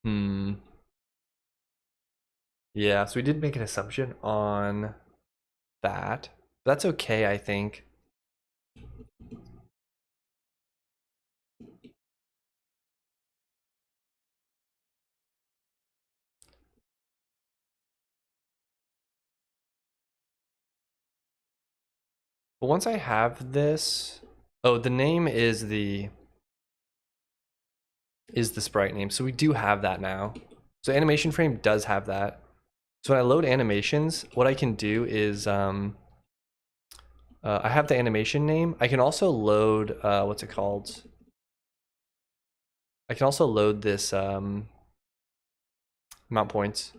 Hmm. Yeah, so we did make an assumption on that. That's okay, I think. But once I have this, oh, the name is the sprite name. So we do have that now. So animation frame does have that. So when I load animations, what I can do is I have the animation name. I can also load what's it called? I can also load this mount points,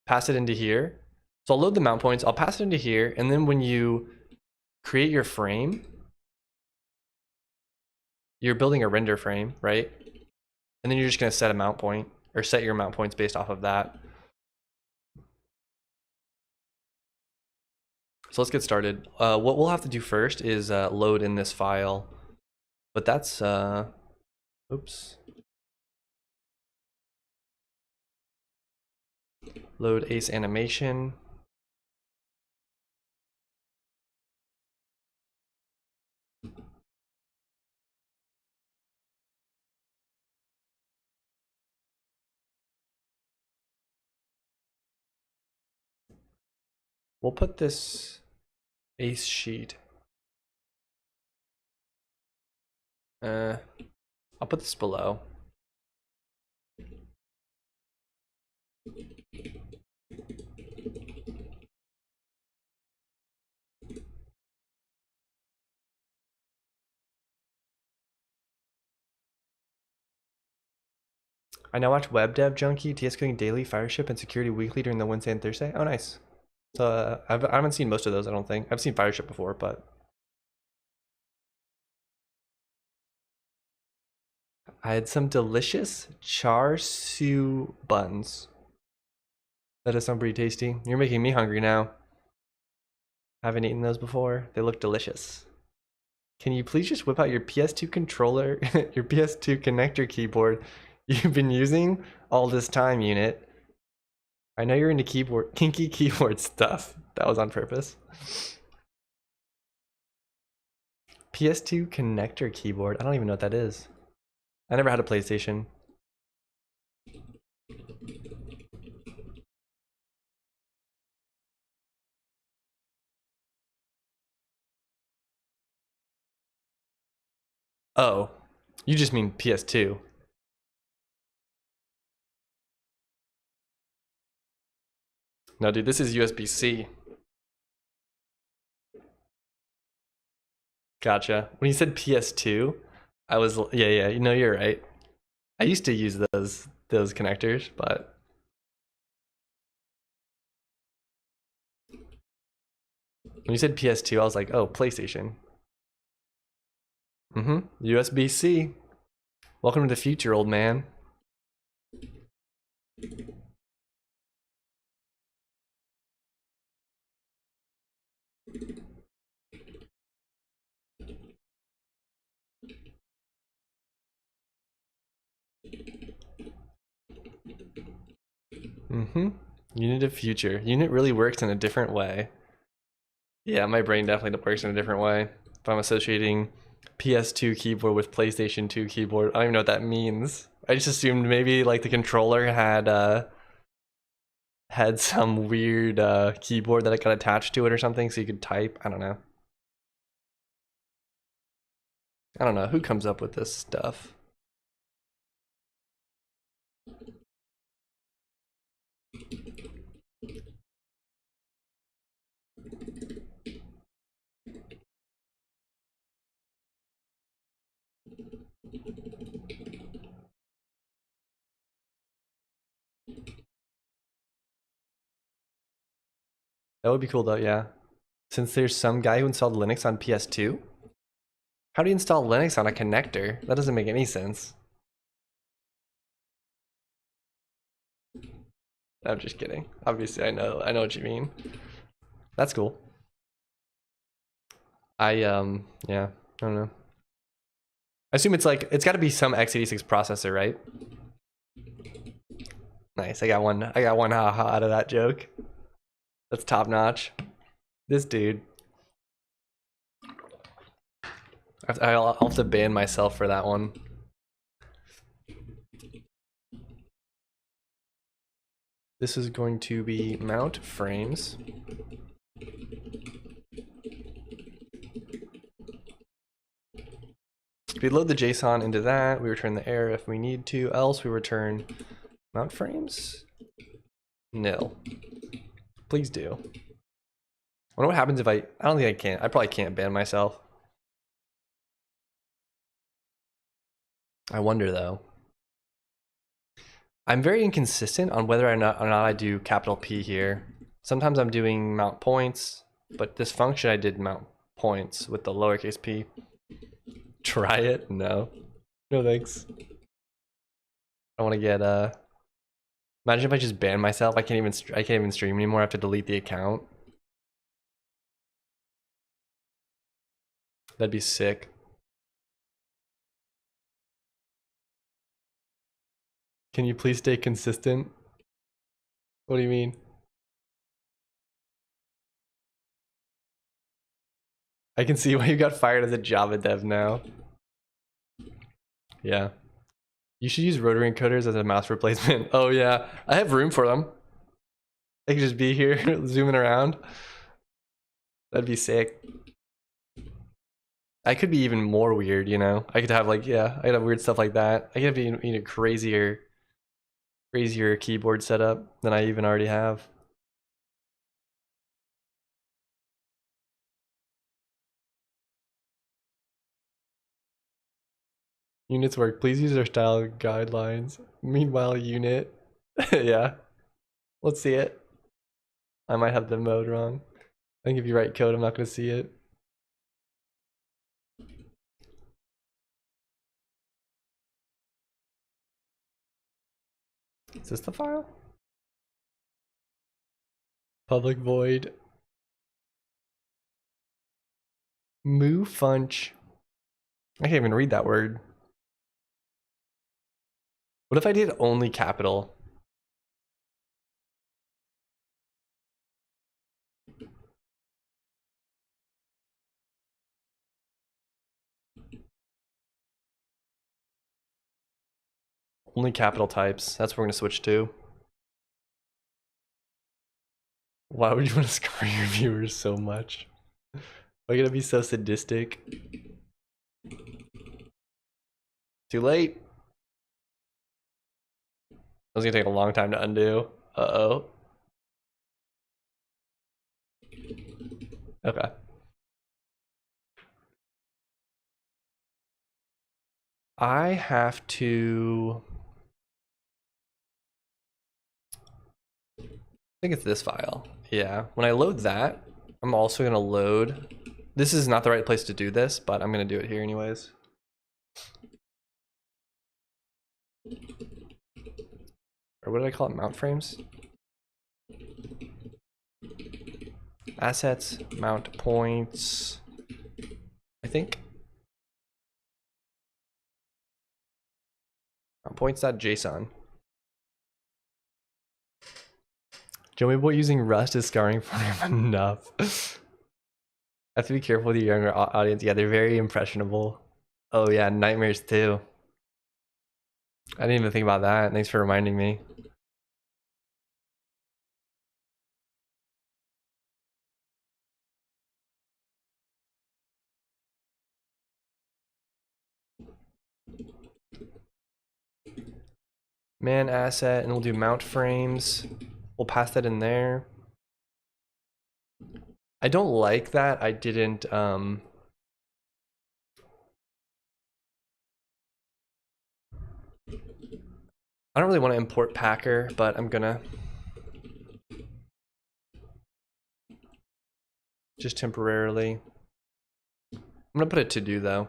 pass it into here. So I'll load the mount points, I'll pass it into here, and then when you create your frame, you're building a render frame, right? And then you're just gonna set a mount point, or set your mount points based off of that. So let's get started. What we'll have to do first is load in this file, but that's, oops. Load ace animation. We'll put this ace sheet. I'll put this below. I now watch Web Dev Junkie, TS Coding Daily, Fireship, and Security Weekly during the Wednesday and Thursday. Oh, nice. So I haven't seen most of those, I don't think. I've seen Fireship before, but... I had some delicious char siu buns. That does sound pretty tasty. You're making me hungry now. Haven't eaten those before. They look delicious. Can you please just whip out your PS2 controller, your PS2 connector keyboard you've been using all this time, unit? I know you're into kinky keyboard stuff. That was on purpose. PS2 connector keyboard. I don't even know what that is. I never had a PlayStation. Oh, you just mean PS2. No, dude, this is USB-C. Gotcha. When you said PS2, I was, yeah, you know, you're right. I used to use those connectors, but when you said PS2, I was like, oh, PlayStation. USB-C. Welcome to the future, old man. Unit of future. Unit really works in a different way. Yeah, my brain definitely works in a different way. If I'm associating PS2 keyboard with PlayStation 2 keyboard, I don't even know what that means. I just assumed maybe like the controller had some weird keyboard that it got attached to it or something, so you could type. I don't know. I don't know who comes up with this stuff. That would be cool though, yeah. Since there's some guy who installed Linux on PS2? How do you install Linux on a connector? That doesn't make any sense. I'm just kidding. Obviously, I know what you mean. That's cool. Yeah, I don't know. I assume it's like, it's got to be some x86 processor, right? Nice, I got one ha-ha out of that joke. That's top notch. This dude. I'll have to ban myself for that one. This is going to be mount frames. We load the JSON into that. We return the error if we need to. Else we return mount frames nil. Please do. I wonder what happens if I don't think I can. I probably can't ban myself. I wonder though. I'm very inconsistent on whether or not I do capital P here. Sometimes I'm doing mount points, but this function I did mount points with the lowercase p. Try it? No. No thanks. I want to get imagine if I just ban myself. I can't even stream anymore. I have to delete the account. That'd be sick. Can you please stay consistent? What do you mean? I can see why you got fired as a Java dev now. Yeah. You should use rotary encoders as a mouse replacement. Oh yeah, I have room for them. They could just be here zooming around. That'd be sick. I could be even more weird, you know? I could have like, yeah, I could have weird stuff like that. I could have even a crazier keyboard setup than I even already have. Units work. Please use our style guidelines. Meanwhile, unit. Yeah. Let's see it. I might have the mode wrong. I think if you write code, I'm not going to see it. Is this the file? Public void. Moo funch. I can't even read that word. What if I did only capital? Only capital types. That's what we're going to switch to. Why would you want to score your viewers so much? Why are you going to be so sadistic? Too late. That was going to take a long time to undo. Uh-oh. Okay. I have to... I think it's this file. Yeah, when I load that, I'm also gonna load... This is not the right place to do this, but I'm gonna do it here anyways. Or what did I call it? Mount frames? Assets, mount points, I think. Mount points.json. Joey Boy using Rust is scarring for him enough. I have to be careful with the younger audience. Yeah, they're very impressionable. Oh yeah, nightmares too. I didn't even think about that. Thanks for reminding me. Man asset, and we'll do mount frames. We'll pass that in there. I don't like that I didn't I don't really want to import Packer, but I'm gonna just temporarily. I'm gonna put a to do though.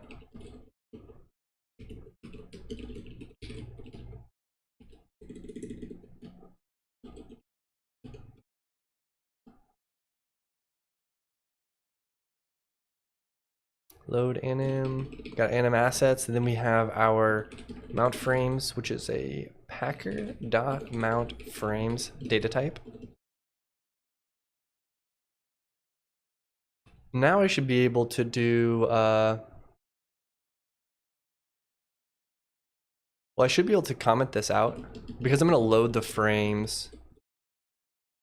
Load anim, got anim assets, and then we have our mount frames, which is a packer.mount frames data type. Now I should be able to do, well, I should be able to comment this out because I'm going to load the frames.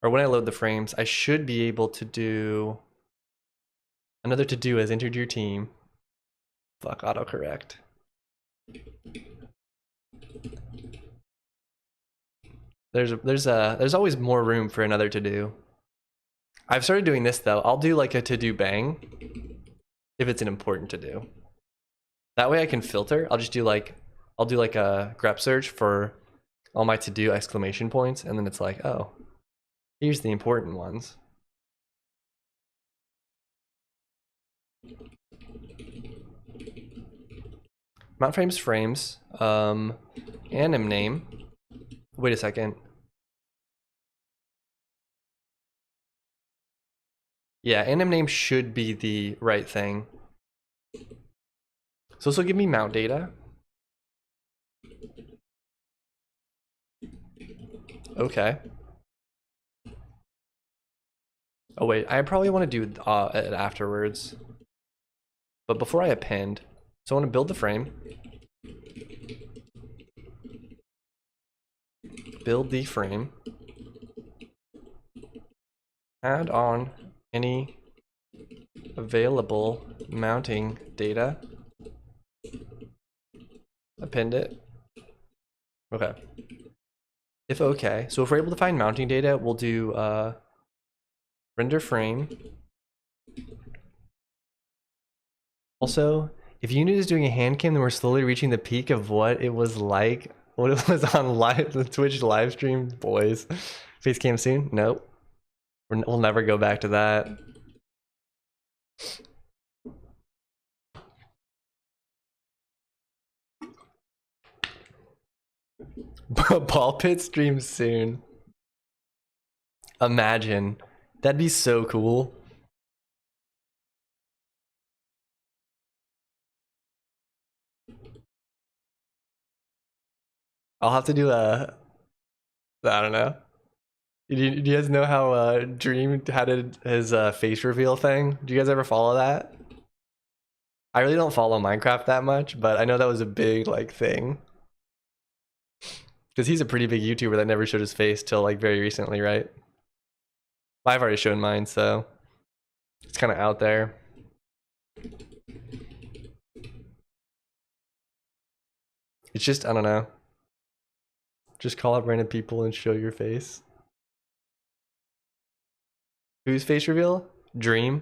Or when I load the frames, I should be able to do another to do as entered your team. Fuck, autocorrect. There's always more room for another to do. I've started doing this though. I'll do like a to do bang if it's an important to do. That way I can filter. I'll do like a grep search for all my to do exclamation points, and then it's like, oh, here's the important ones. Mount frames, anim name. Wait a second. Yeah, anim name should be the right thing. So this will give me mount data. Okay. Oh wait, I probably want to do it afterwards. But before I append, so I want to build the frame. Build the frame. Add on any available mounting data. Append it. Okay. If okay, so if we're able to find mounting data, we'll do render frame. Also, If Unit is doing a hand cam, then we're slowly reaching the peak of what it was like, what it was on live, the Twitch live stream, boys. Face cam soon? Nope. We'll never go back to that. Ball pit stream soon. Imagine. That'd be so cool. I'll have to do a, I don't know. Do you guys know how Dream had his face reveal thing? Do you guys ever follow that? I really don't follow Minecraft that much, but I know that was a big like thing. Because he's a pretty big YouTuber that never showed his face till like very recently, right? I've already shown mine, so it's kind of out there. It's just, I don't know. Just call up random people and show your face. Whose face reveal? Dream.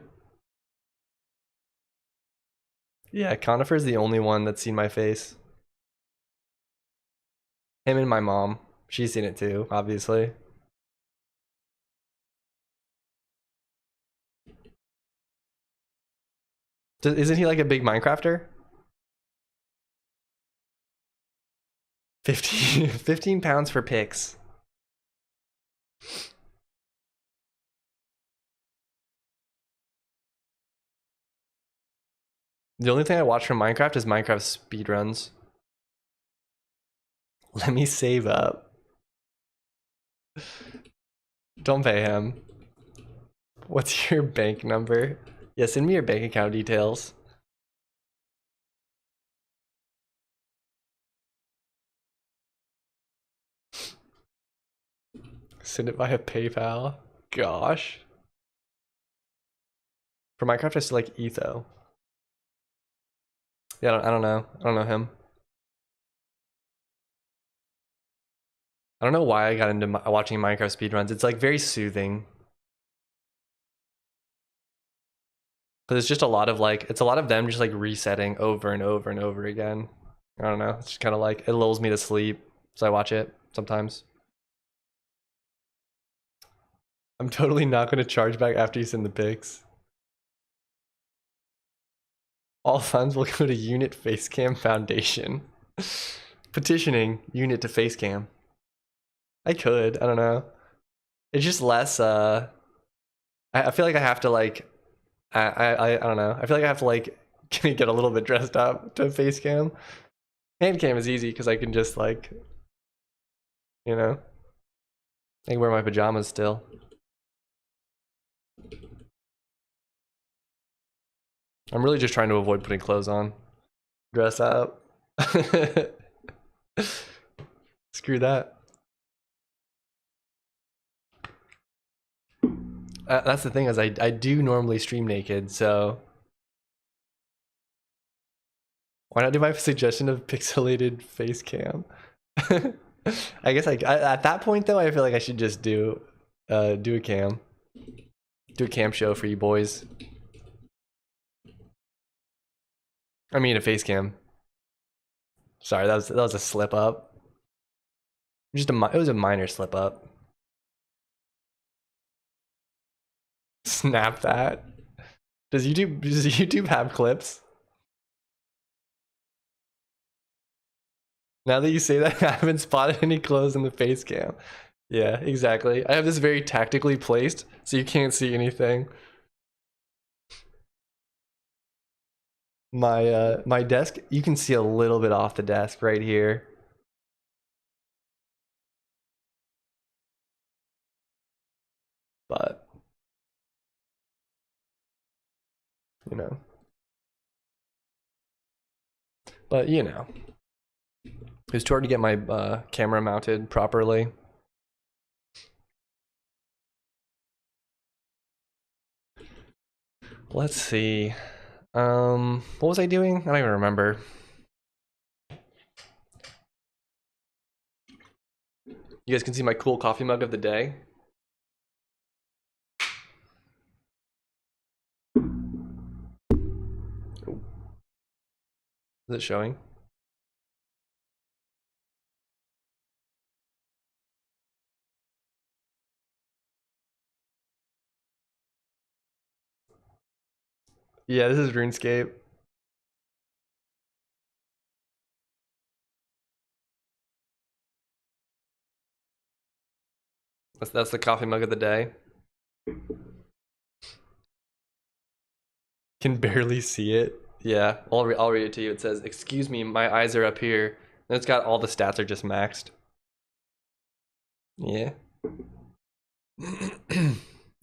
Yeah, Conifer's the only one that's seen my face. Him and my mom. She's seen it too, obviously. Isn't he like a big Minecrafter? 15 pounds for pics. The only thing I watch from Minecraft is Minecraft speedruns. Let me save up. Don't pay him. What's your bank number? Yeah, send me your bank account details. Send it via PayPal. Gosh. For Minecraft, I still like Etho. Yeah, I don't know. I don't know him. I don't know why I got into watching Minecraft speedruns. It's like very soothing. Because it's just a lot of like, it's a lot of them just like resetting over and over and over again. I don't know. It's just kind of like, it lulls me to sleep. So I watch it sometimes. I'm totally not going to charge back after you send the pics. All funds will go to Unit Facecam Foundation. Petitioning Unit to Facecam. I could, I don't know. It's just less, I feel like I have to like, I don't know. I feel like I have to like get a little bit dressed up to Facecam. Hand cam is easy because I can just like, you know, I can wear my pajamas still. I'm really just trying to avoid putting clothes on. Dress up. Screw that. That's the thing is I do normally stream naked, so why not do my suggestion of pixelated face cam? I guess at that point though, I feel like I should just do a cam. Do a cam show for you boys. I mean a face cam. Sorry, that was a slip up. Just it was a minor slip up. Snap that. Does YouTube have clips? Now that you say that, I haven't spotted any clothes in the face cam. Yeah, exactly. I have this very tactically placed, so you can't see anything. My desk, you can see a little bit off the desk right here. But you know. But you know. It was too hard to get my camera mounted properly. Let's see. What was I doing? I don't even remember. You guys can see my cool coffee mug of the day. Is it showing? Yeah, this is RuneScape. That's the coffee mug of the day. Can barely see it. Yeah, I'll read it to you. It says, "Excuse me, my eyes are up here." And it's got all the stats are just maxed. Yeah.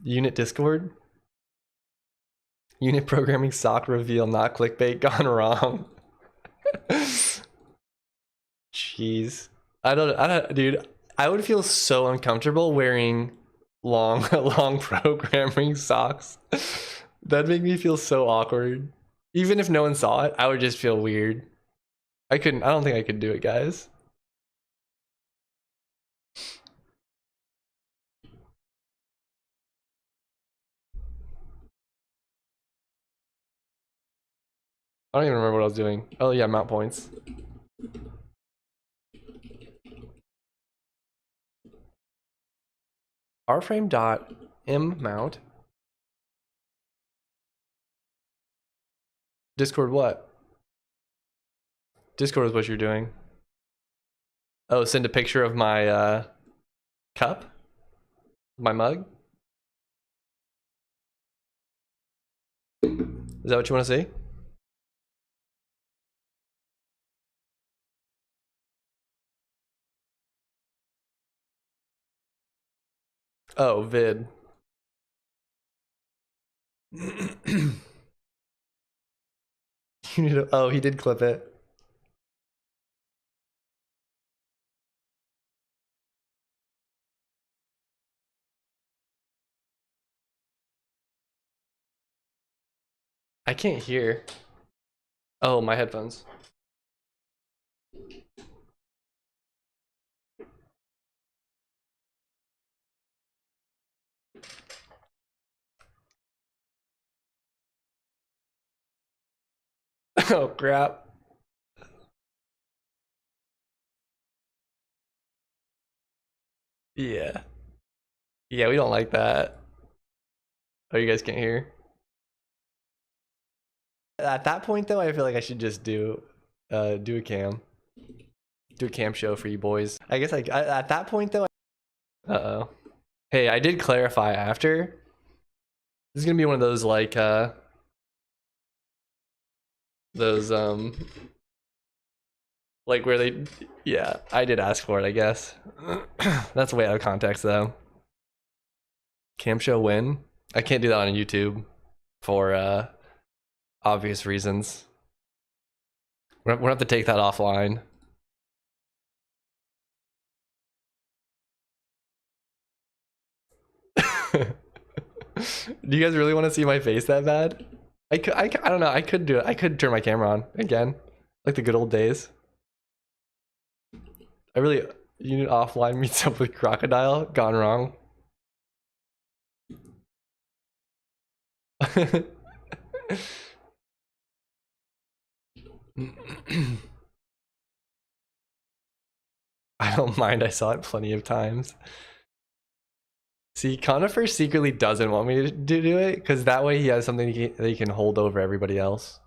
Unit Discord. Unit programming sock reveal, not clickbait, gone wrong. Jeez. I don't, dude. I would feel so uncomfortable wearing long programming socks. That'd make me feel so awkward. Even if no one saw it, I would just feel weird. I don't think I could do it, guys. I don't even remember what I was doing. Oh yeah, mount points. rframe.m mount. Discord what? Discord is what you're doing. Oh, send a picture of my cup? My mug? Is that what you want to see? Oh, vid. Oh, he did clip it. I can't hear. Oh, my headphones. Oh, crap. Yeah. Yeah, we don't like that. Oh, you guys can't hear? At that point, though, I feel like I should just do a cam. Do a cam show for you boys. I guess at that point, though. Uh-oh. Hey, I did clarify after. This is gonna be one of those like those like where they, yeah, I did ask for it, I guess. That's way out of context though. Cam show win? I can't do that on YouTube for obvious reasons. We're gonna have to take that offline. Do you guys really want to see my face that bad? I don't know. I could do it. I could turn my camera on again, like the good old days. I really, unit offline meets up with crocodile. Gone wrong. I don't mind. I saw it plenty of times. See, Conifer secretly doesn't want me to do it because that way he has something that he can hold over everybody else.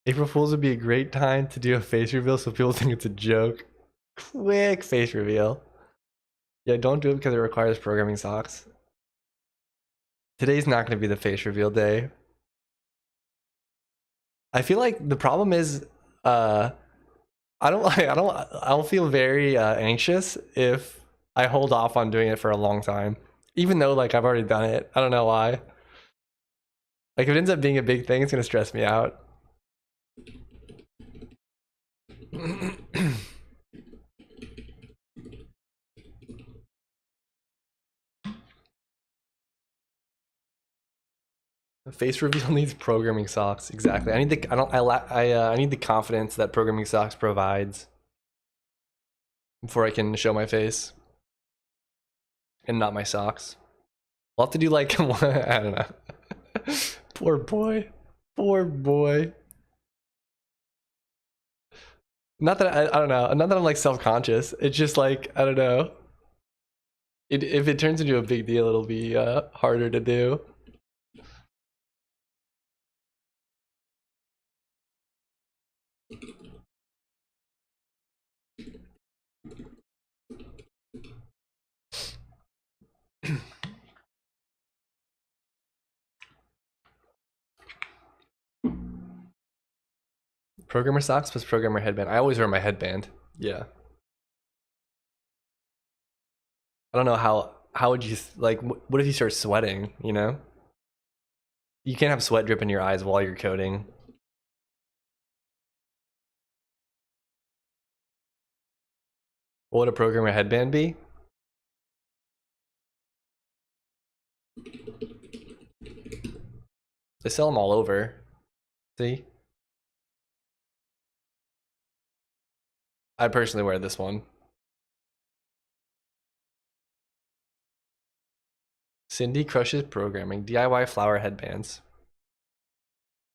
April Fools would be a great time to do a face reveal so people think it's a joke. Quick face reveal. Yeah, don't do it because it requires programming socks. Today's not going to be the face reveal day. I feel like the problem is, I'll feel very anxious if I hold off on doing it for a long time, even though like I've already done it. I don't know why. Like if it ends up being a big thing, it's gonna stress me out. Face reveal needs programming socks. Exactly. I need the I need the confidence that programming socks provides before I can show my face and not my socks. We'll have to do like I don't know. Poor boy. Poor boy. Not that I don't know. Not that I'm like self-conscious. It's just like I don't know. If it turns into a big deal, it'll be harder to do. Programmer socks plus programmer headband. I always wear my headband. Yeah. I don't know how would you like what if you start sweating, you know? You can't have sweat drip in your eyes while you're coding. What would a programmer headband be? They sell them all over. See? I personally wear this one. Cindy crushes programming. DIY flower headbands.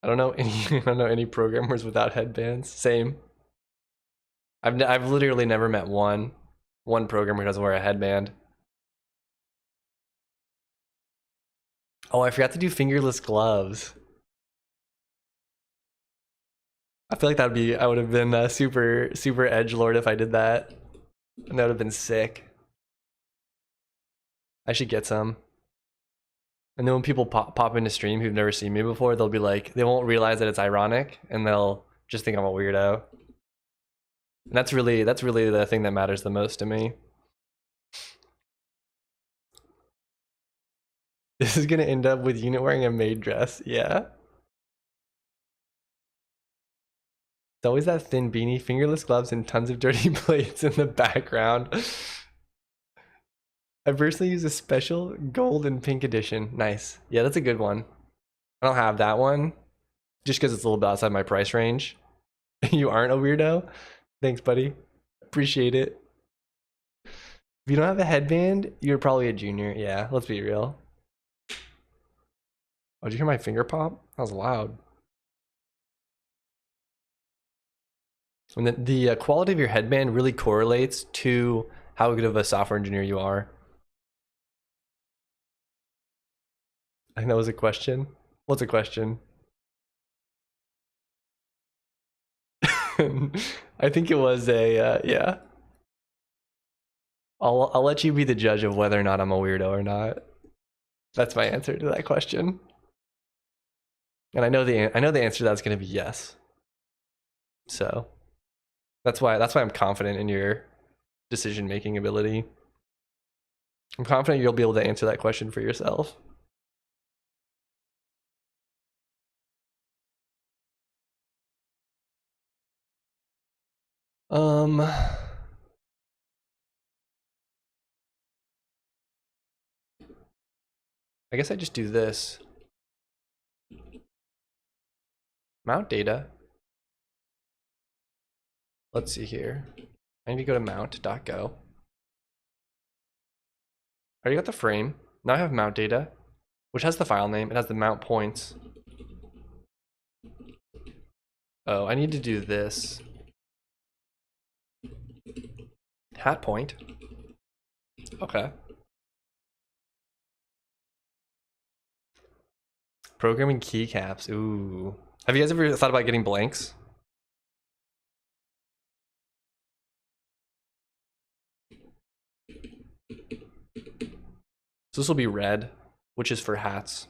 I don't know any I don't know any programmers without headbands. Same. I've literally never met one programmer who doesn't wear a headband. Oh, I forgot to do fingerless gloves. I feel like that'd be I would have been super edgelord if I did that. And that would have been sick. I should get some. And then when people pop into stream who've never seen me before, they'll be like, they won't realize that it's ironic, and they'll just think I'm a weirdo. And that's really the thing that matters the most to me. This is gonna end up with Unit wearing a maid dress. Yeah. It's always that thin beanie, fingerless gloves, and tons of dirty plates in the background. I personally use a special gold and pink edition. Nice. Yeah, that's a good one. I don't have that one just because it's a little bit outside my price range. You aren't a weirdo? Thanks, buddy. Appreciate it. If you don't have a headband, you're probably a junior. Yeah, let's be real. Oh, did you hear my finger pop? That was loud. And the quality of your headband really correlates to how good of a software engineer you are. I think that was a question. What's a question? I think it was a yeah. I'll let you be the judge of whether or not I'm a weirdo or not. That's my answer to that question. And I know the answer to that's going to be yes. So that's why I'm confident in your decision making ability. I'm confident you'll be able to answer that question for yourself. I guess I just do this. Mount data. Let's see here. I need to go to mount.go. I already got the frame. Now I have mount data, which has the file name. It has the mount points. Oh, I need to do this. Hat point. Okay. Programming keycaps. Ooh. Have you guys ever thought about getting blanks? So this will be red, which is for hats.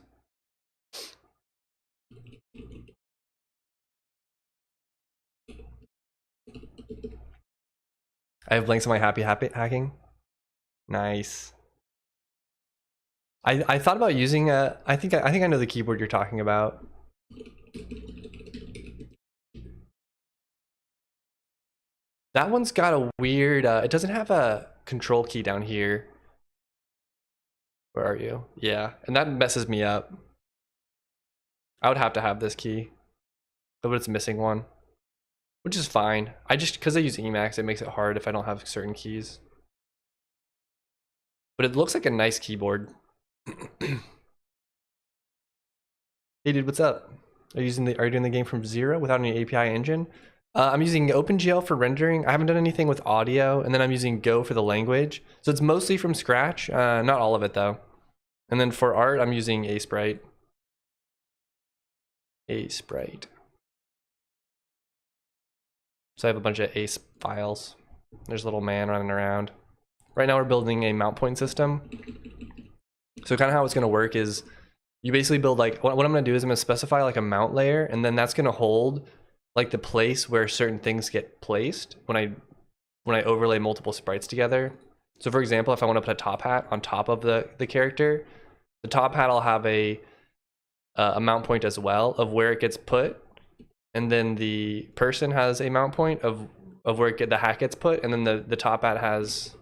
I have blanks on my happy hacking. Nice. I thought about using a. I think I know the keyboard you're talking about. That one's got a weird. It doesn't have a control key down here. Where are you? Yeah, and that messes me up. I would have to have this key, but it's missing one, which is fine. Because I use Emacs, it makes it hard if I don't have certain keys. But it looks like a nice keyboard. Hey dude, what's up? Are you doing the game from zero without any API engine? I'm using OpenGL for rendering. I haven't done anything with audio, and then I'm using Go for the language. So it's mostly from scratch, not all of it though. And then for art, I'm using Asprite. So I have a bunch of Ace files. There's a little man running around. Right now we're building a mount point system. So kind of how it's gonna work is you basically build like, what I'm gonna do is I'm gonna specify like a mount layer, and then that's gonna hold like the place where certain things get placed when I overlay multiple sprites together. So for example, if I wanna put a top hat on top of the character, the top hat will have a mount point as well of where it gets put. And then the person has a mount point of where the hat gets put, and then the top hat has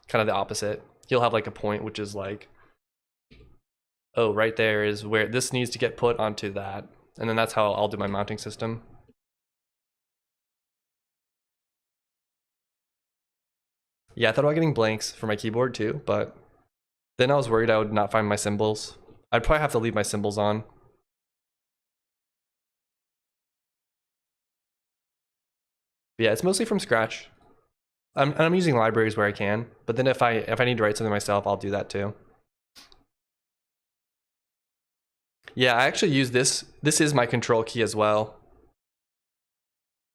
kind of the opposite. He'll have like a point which is like, oh, right there is where this needs to get put onto that. And then that's how I'll do my mounting system. Yeah, I thought about getting blanks for my keyboard too, but then I was worried I would not find my symbols. I'd probably have to leave my symbols on. But yeah, it's mostly from scratch. I'm using libraries where I can, but then if I need to write something myself, I'll do that too. Yeah, I actually use this. This is my control key as well.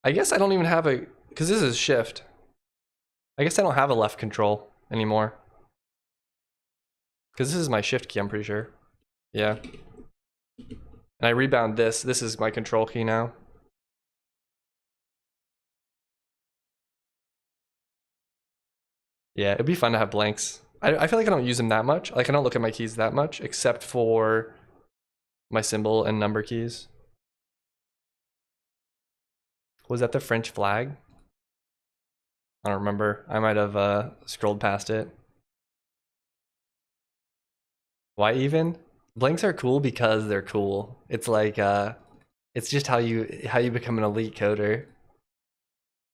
I guess I don't even have a, because this is shift. I guess I don't have a left control anymore. Because this is my shift key, I'm pretty sure. Yeah. And I rebound this. This is my control key now. Yeah, it'd be fun to have blanks. I feel like I don't use them that much. Like I don't look at my keys that much, except for my symbol and number keys. Was that the French flag? I don't remember. I might have scrolled past it. Why even? Blanks are cool because they're cool. It's like it's just how you become an elite coder.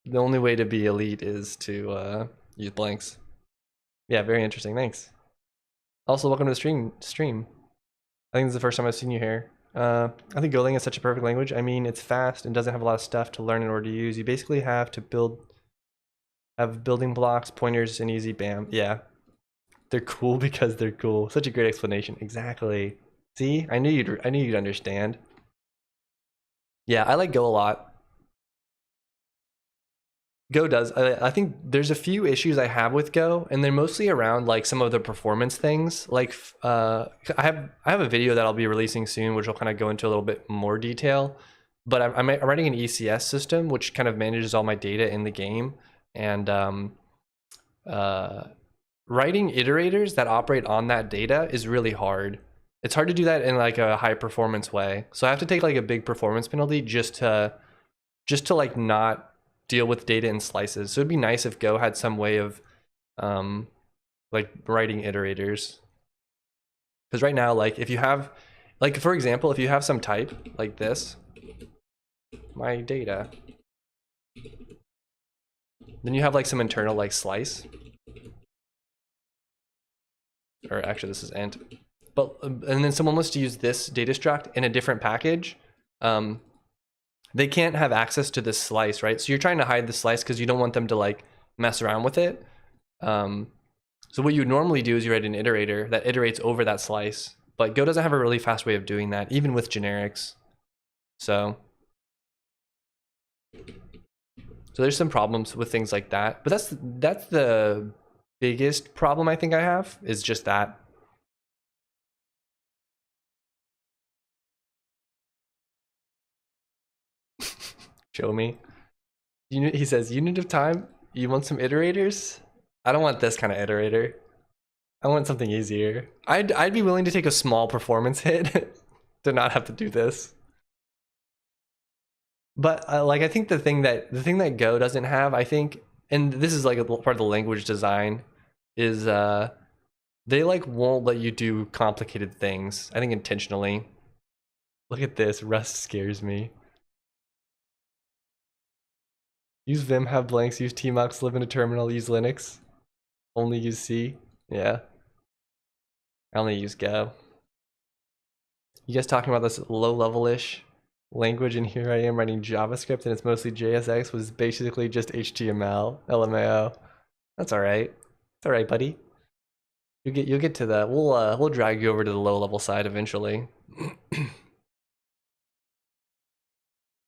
The only way to be elite is to use blanks. Yeah, very interesting. Thanks. Also, welcome to the stream. I think this is the first time I've seen you here. I think Golang is such a perfect language. I mean, it's fast and doesn't have a lot of stuff to learn in order to use. You basically have to have building blocks, pointers, and easy bam. Yeah. They're cool because they're cool. Such a great explanation. Exactly. See, I knew you'd understand. Yeah, I like Go a lot. Go does. I think there's a few issues I have with Go, and they're mostly around like some of the performance things. Like I have a video that I'll be releasing soon, which will kind of go into a little bit more detail. But I'm writing an ECS system, which kind of manages all my data in the game, and writing iterators that operate on that data is really hard. It's hard to do that in like a high performance way. So I have to take like a big performance penalty just to like not deal with data in slices. So it'd be nice if Go had some way of like writing iterators. Because right now, like if you have, like for example, if you have some type like this, my data, then you have like some internal like slice. Or actually this is int. But and then someone wants to use this data struct in a different package. They can't have access to this slice, right? So you're trying to hide the slice because you don't want them to like mess around with it. So what you would normally do is you write an iterator that iterates over that slice, but Go doesn't have a really fast way of doing that, even with generics. So there's some problems with things like that, but that's the biggest problem I think I have is just that. Show me. He says, unit of time, you want some iterators? I don't want this kind of iterator. I want something easier. I'd be willing to take a small performance hit to not have to do this. But like I think the thing that Go doesn't have, I think, and this is like a part of the language design, is they like won't let you do complicated things. I think intentionally. Look at this. Rust scares me. Use Vim, have blanks, use tmux, live in a terminal, use Linux. Only use C. Yeah. I only use Go. You guys talking about this low level-ish language, and here I am writing JavaScript and it's mostly JSX, was basically just HTML. LMAO. That's alright. It's alright, buddy. You'll get to that. We'll drag you over to the low level side eventually.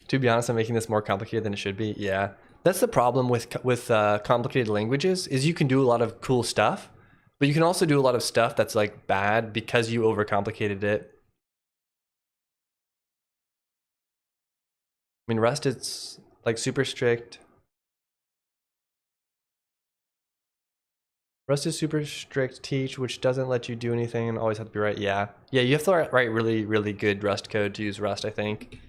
To be honest, I'm making this more complicated than it should be. Yeah. That's the problem with complicated languages, is you can do a lot of cool stuff, but you can also do a lot of stuff that's like bad because you overcomplicated it. I mean, Rust, it's like super strict. Rust is super strict teach, which doesn't let you do anything and always have to be right. Yeah. Yeah, you have to write really, really good Rust code to use Rust, I think.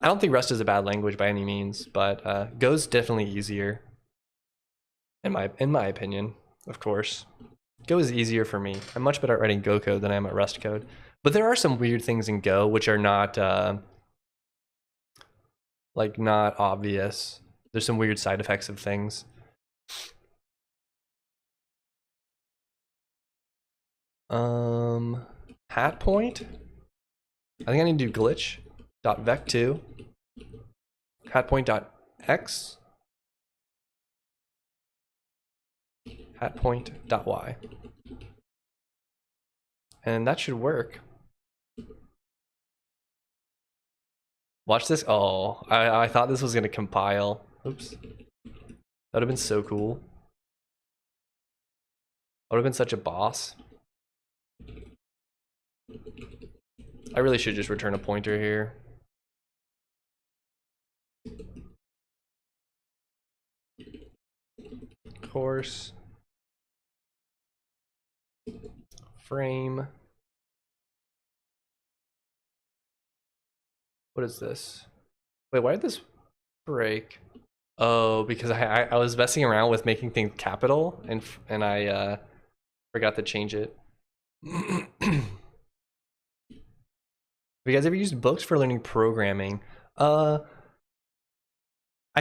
I don't think Rust is a bad language by any means, but Go's definitely easier. In my opinion, of course. Go is easier for me. I'm much better at writing Go code than I am at Rust code. But there are some weird things in Go which are not like not obvious. There's some weird side effects of things. Hat point. I think I need to do glitch.vec2 hatpoint.x hatpoint.y, and that should work. Watch this. Oh, I thought this was gonna compile. Oops. That would have been so cool. I would have been such a boss. I really should just return a pointer here. Course. Frame. What is this? Wait, why did this break? Oh, because I was messing around with making things capital and I forgot to change it. Have you guys ever used books for learning programming? I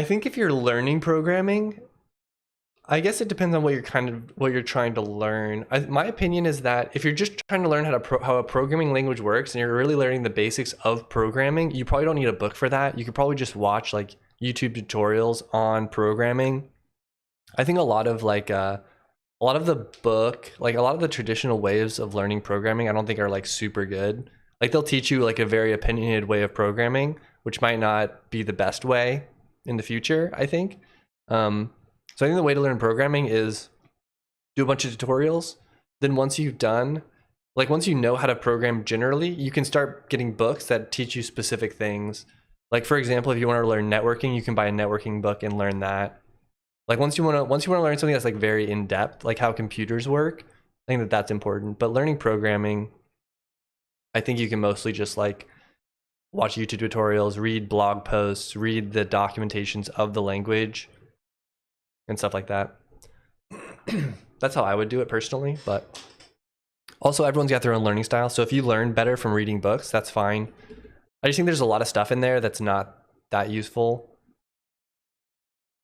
think if you're learning programming, I guess it depends on what you're trying to learn. My opinion is that if you're just trying to learn how a programming language works and you're really learning the basics of programming, you probably don't need a book for that. You could probably just watch like YouTube tutorials on programming. I think a lot of the traditional ways of learning programming, I don't think are like super good. Like they'll teach you like a very opinionated way of programming, which might not be the best way in the future, I think. So I think the way to learn programming is do a bunch of tutorials. Then once you've done, like once you know how to program generally, you can start getting books that teach you specific things. Like for example, if you want to learn networking, you can buy a networking book and learn that. Like once you want to learn something that's like very in depth, like how computers work, I think that's important. But learning programming, I think you can mostly just like watch YouTube tutorials, read blog posts, read the documentations of the language and stuff like that. That's how I would do it personally, but also everyone's got their own learning style. So if you learn better from reading books, that's fine. I just think there's a lot of stuff in there that's not that useful.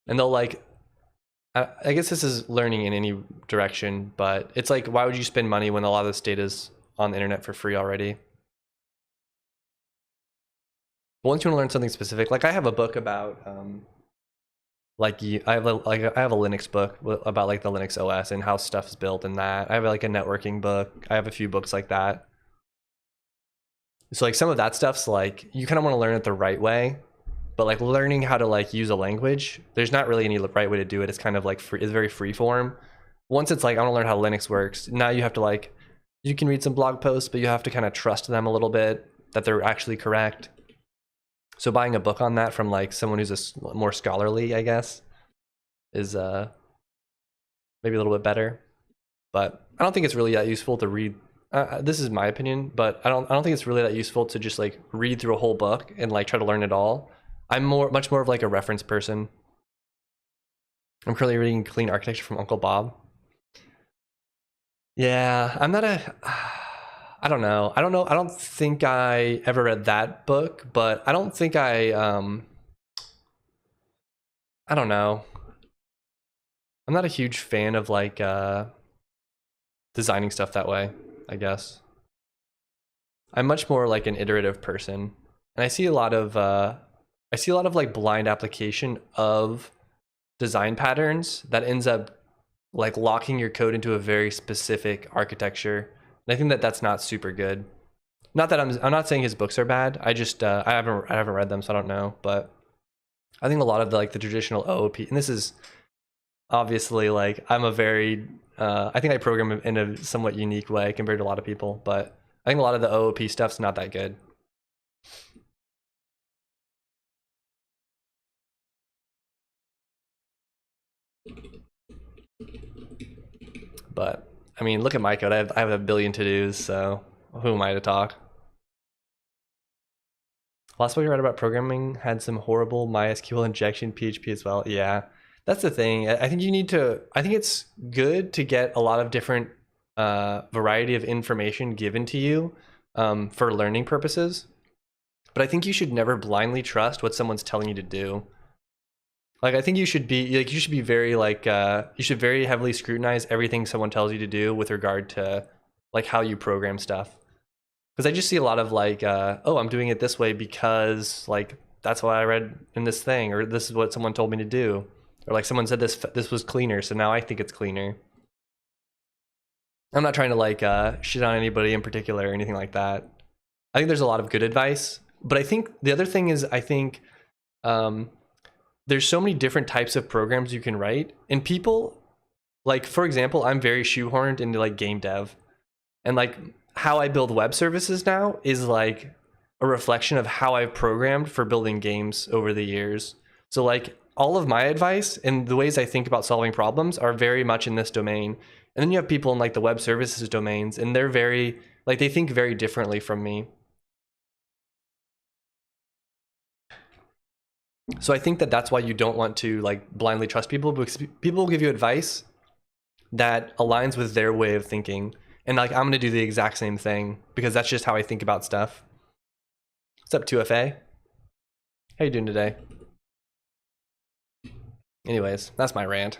And they'll like, I guess this is learning in any direction, but it's like, why would you spend money when a lot of this data is on the internet for free already? But once you want to learn something specific, like I have a book about, I have a Linux book about like the Linux OS and how stuff is built and that. I have like a networking book. I have a few books like that. So like some of that stuff's like, you kind of want to learn it the right way, but like learning how to like use a language, there's not really any right way to do it. It's kind of like it's very free form. Once it's like, I want to learn how Linux works. Now you have to like, you can read some blog posts, but you have to kind of trust them a little bit that they're actually correct. So buying a book on that from like someone who's more scholarly, I guess, is maybe a little bit better. But I don't think it's really that useful to read. This is my opinion, but I don't think it's really that useful to just like read through a whole book and like try to learn it all. I'm much more of like a reference person. I'm currently reading Clean Architecture from Uncle Bob. Yeah, I'm not a. I don't know. I don't know. I don't think I ever read that book, but I don't think I don't know. I'm not a huge fan of like designing stuff that way, I guess. I'm much more like an iterative person. And I see a lot of like blind application of design patterns that ends up like locking your code into a very specific architecture. And I think that that's not super good. Not that I'm not saying his books are bad. I just I haven't read them, so I don't know. But I think a lot of the, like the traditional OOP, and this is obviously like I'm a very I think I program in a somewhat unique way compared to a lot of people, but I think a lot of the OOP stuff's not that good. But I mean, look at my code. I have a billion to dos, so who am I to talk? Last book I read about programming had some horrible MySQL injection PHP as well. Yeah, that's the thing. I think you need to. I think it's good to get a lot of different variety of information given to you for learning purposes. But I think you should never blindly trust what someone's telling you to do. Like I think you should be very like you should very heavily scrutinize everything someone tells you to do with regard to like how you program stuff. Because I just see a lot of like oh, I'm doing it this way because like that's what I read in this thing, or this is what someone told me to do, or like someone said this was cleaner, so now I think it's cleaner. I'm not trying to like shit on anybody in particular or anything like that. I think there's a lot of good advice, but I think the other thing is I think um, there's so many different types of programs you can write, and people like, for example, I'm very shoehorned into like game dev, and like how I build web services now is like a reflection of how I've programmed for building games over the years. So like all of my advice and the ways I think about solving problems are very much in this domain. And then you have people in like the web services domains, and they're very like they think very differently from me. So I think that that's why you don't want to like blindly trust people, because people will give you advice that aligns with their way of thinking. And like I'm going to do the exact same thing because that's just how I think about stuff. What's up, 2FA? How you doing today? Anyways, that's my rant.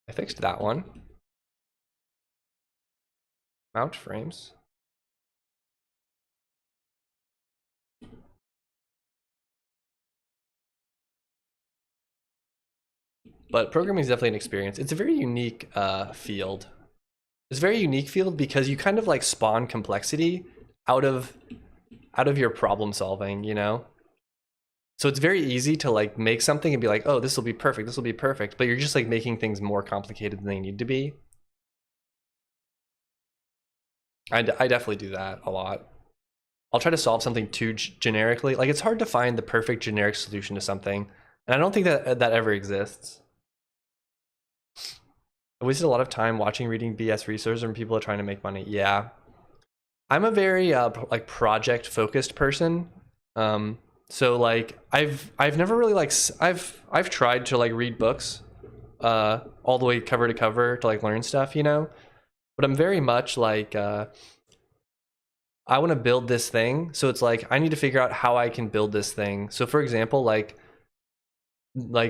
I fixed that one. Mount frames. But programming is definitely an experience. It's a very unique field. It's a very unique field because you kind of like spawn complexity out of your problem solving, you know? So it's very easy to like make something and be like, oh, this will be perfect, this will be perfect, but you're just like making things more complicated than they need to be. I definitely do that a lot. I'll try to solve something too generically. Like it's hard to find the perfect generic solution to something, and I don't think that that ever exists. I wasted a lot of time watching, reading BS resources from people trying to make money. Yeah, I'm a very like project focused person. So like I've never really like I've tried to like read books all the way cover to cover to like learn stuff, you know. But I'm very much like I want to build this thing, so it's like I need to figure out how I can build this thing. So for example, like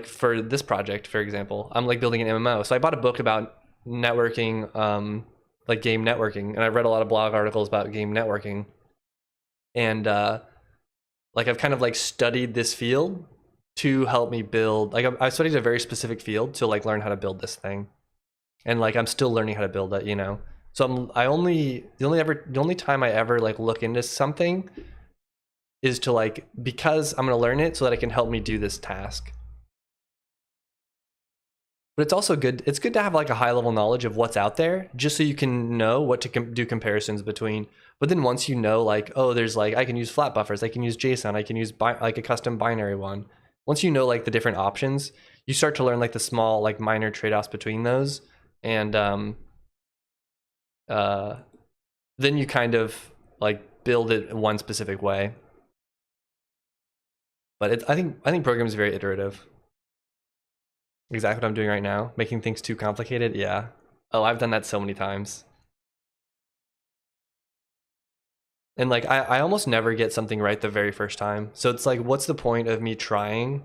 for this project, for example, I'm like building an MMO. So I bought a book about networking, like game networking, and I read a lot of blog articles about game networking. And like I've kind of like studied this field to help me build. Like I studied a very specific field to like learn how to build this thing, and like I'm still learning how to build it, you know. So the only time I ever like look into something is to like because I'm gonna learn it so that it can help me do this task. But it's also good. It's good to have like a high level knowledge of what's out there, just so you can know what to do comparisons between. But then once you know, like, oh, there's like I can use flat buffers, I can use JSON, I can use like a custom binary one. Once you know like the different options, you start to learn like the small like minor trade offs between those, and uh, then you kind of like build it one specific way. But I think programming is very iterative. Exactly what I'm doing right now. Making things too complicated. Yeah. Oh, I've done that so many times. And like I almost never get something right the very first time. So it's like, what's the point of me trying?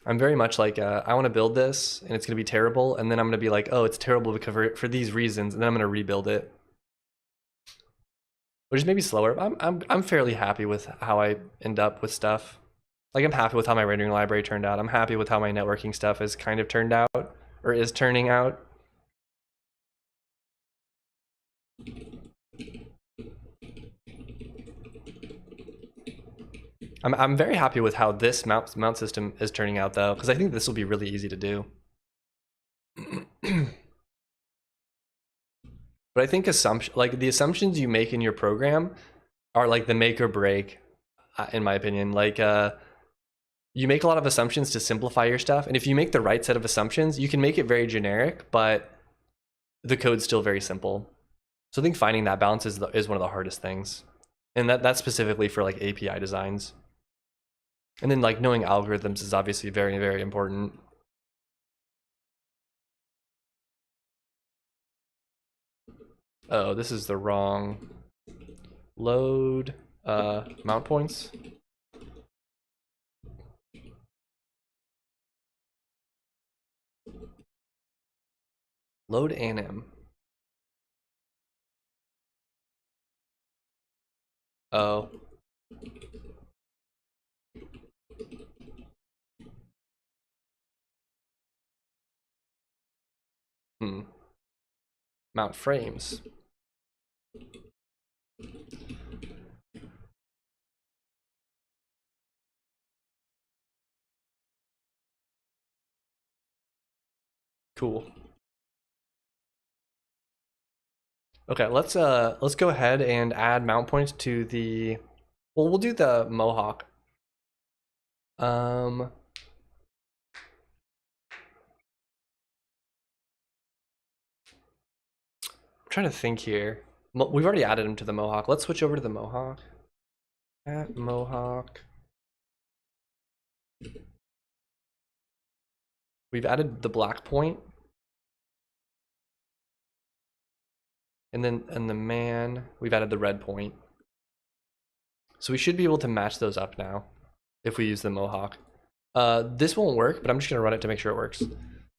I'm very much like, I want to build this and it's going to be terrible. And then I'm going to be like, oh, it's terrible because for these reasons. And then I'm going to rebuild it. Which is maybe slower. I'm fairly happy with how I end up with stuff. Like I'm happy with how my rendering library turned out. I'm happy with how my networking stuff is kind of turned out or is turning out. I'm very happy with how this mount system is turning out though, because I think this will be really easy to do. But I think the assumptions you make in your program are like the make or break, in my opinion. Like you make a lot of assumptions to simplify your stuff, and if you make the right set of assumptions, you can make it very generic, but the code's still very simple. So I think finding that balance is one of the hardest things, and that's specifically for like API designs. And then like knowing algorithms is obviously very, very important. Oh, this is the wrong load mount points. Load anim. Oh. Mount frames. Cool. Okay, let's go ahead and add mount points to the. Well, we'll do the Mohawk. I'm trying to think here. We've already added them to the Mohawk. Let's switch over to the Mohawk. At Mohawk. We've added the black point. And then the man, we've added the red point. So we should be able to match those up now if we use the Mohawk. This won't work, but I'm just gonna run it to make sure it works.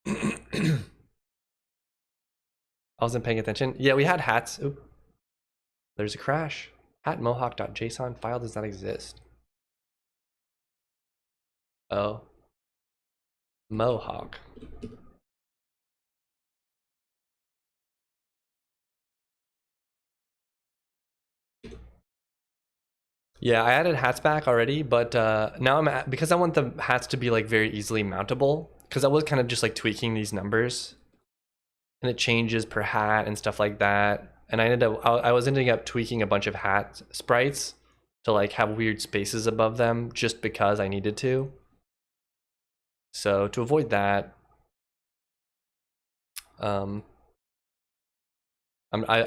I wasn't paying attention. Yeah, we had hats. Oop. There's a crash. Hat mohawk.json file does not exist. Oh. Mohawk. Yeah, I added hats back already, but now because I want the hats to be like very easily mountable, because I was kind of just like tweaking these numbers, and it changes per hat and stuff like that. And I was ending up tweaking a bunch of hat sprites to like have weird spaces above them just because I needed to. So to avoid that, I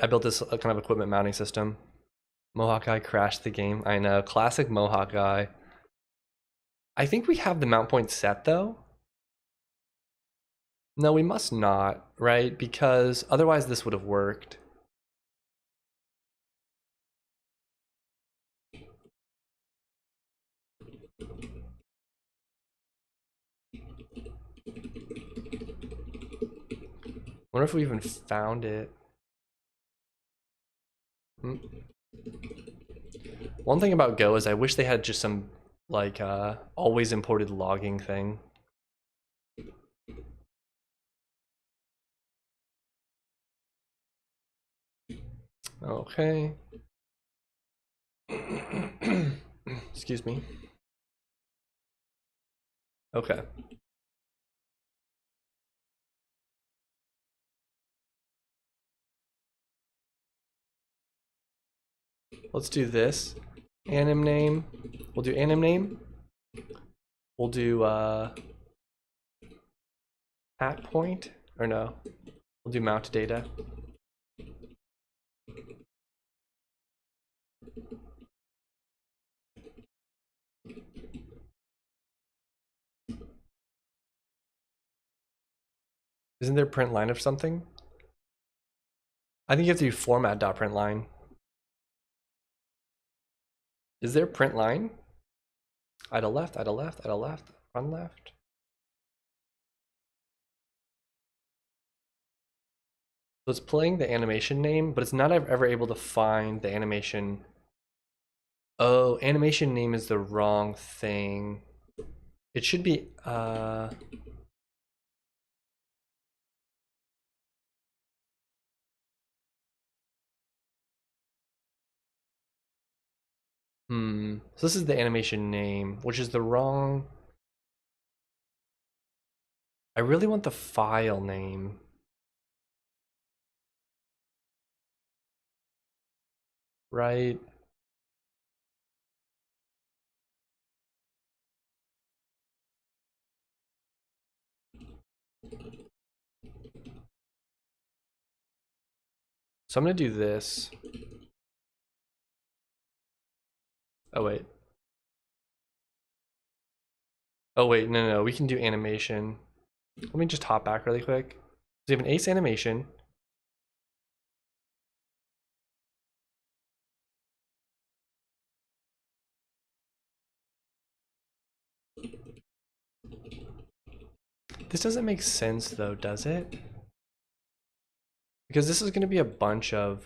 built this kind of equipment mounting system. Mohawk guy crashed the game. I know, classic Mohawk guy. I think we have the mount point set though. No, we must not, right? Because otherwise this would have worked. Wonder if we even found it. One thing about Go is I wish they had just some like always imported logging thing. Okay. Excuse me. Okay. Let's do this. Anim name. We'll do anim name. We'll do at point, or no. We'll do mount data. Isn't there print line of something? I think you have to do format.println. Is there print line? Ida left, Ida left, Ida left, run left. So it's playing the animation name, but it's not ever able to find the animation. Oh, animation name is the wrong thing. It should be, so this is the animation name, which is the wrong. I really want the file name. Right? So I'm gonna do this. Oh wait. Oh wait, no, we can do animation. Let me just hop back really quick. So you have an ace animation. This doesn't make sense though, does it? Because this is gonna be a bunch of,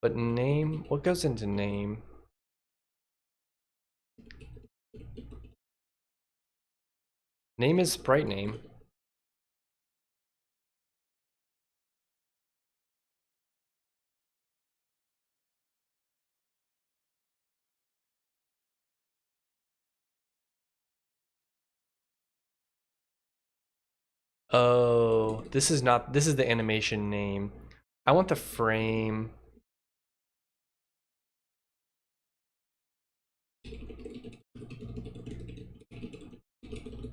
but name, what goes into name? Name is sprite name. Oh, this is not, this is the animation name. I want the frame.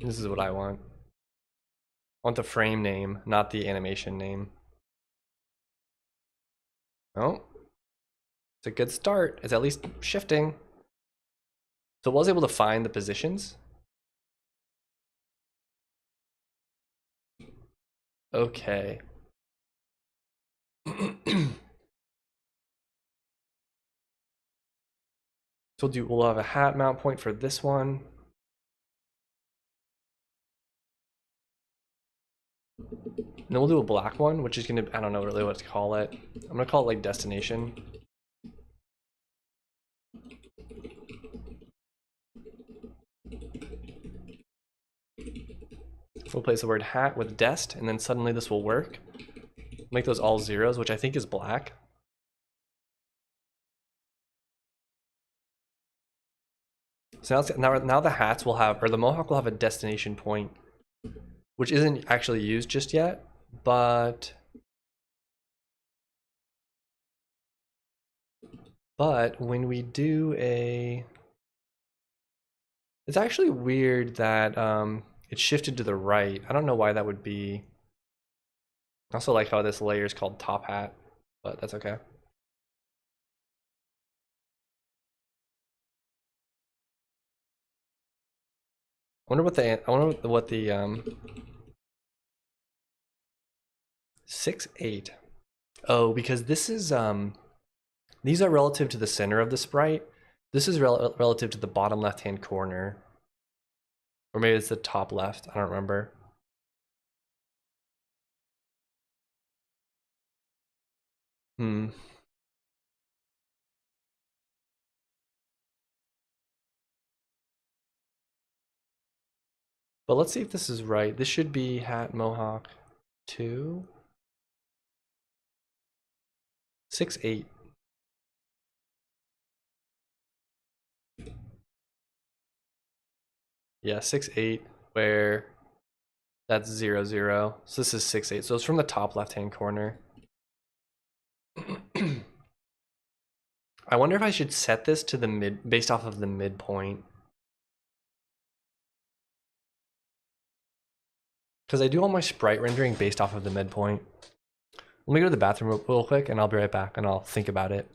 This is what I want. I want the frame name, not the animation name. Oh, it's a good start. It's at least shifting. So it was able to find the positions. Okay. So we'll have a hat mount point for this one. And then we'll do a black one, which is gonna, I don't know really what to call it. I'm gonna call it like destination. We'll place the word hat with dest, and then suddenly this will work. Make those all zeros, which I think is black. So now the hats will have, or the mohawk will have a destination point, which isn't actually used just yet, but when we do a, it's actually weird that it shifted to the right. I don't know why that would be. I also like how this layer is called top hat, but that's okay. I wonder what the 6-8. Oh, because this is these are relative to the center of the sprite. This is relative to the bottom left-hand corner. Or maybe it's the top left, I don't remember. But let's see if this is right. This should be hat mohawk 2. 6-8. Yeah, 6-8, where that's 0-0. So this is 6-8. So it's from the top left-hand corner. I wonder if I should set this to the mid, based off of the midpoint. Because I do all my sprite rendering based off of the midpoint. Let me go to the bathroom real quick and I'll be right back and I'll think about it.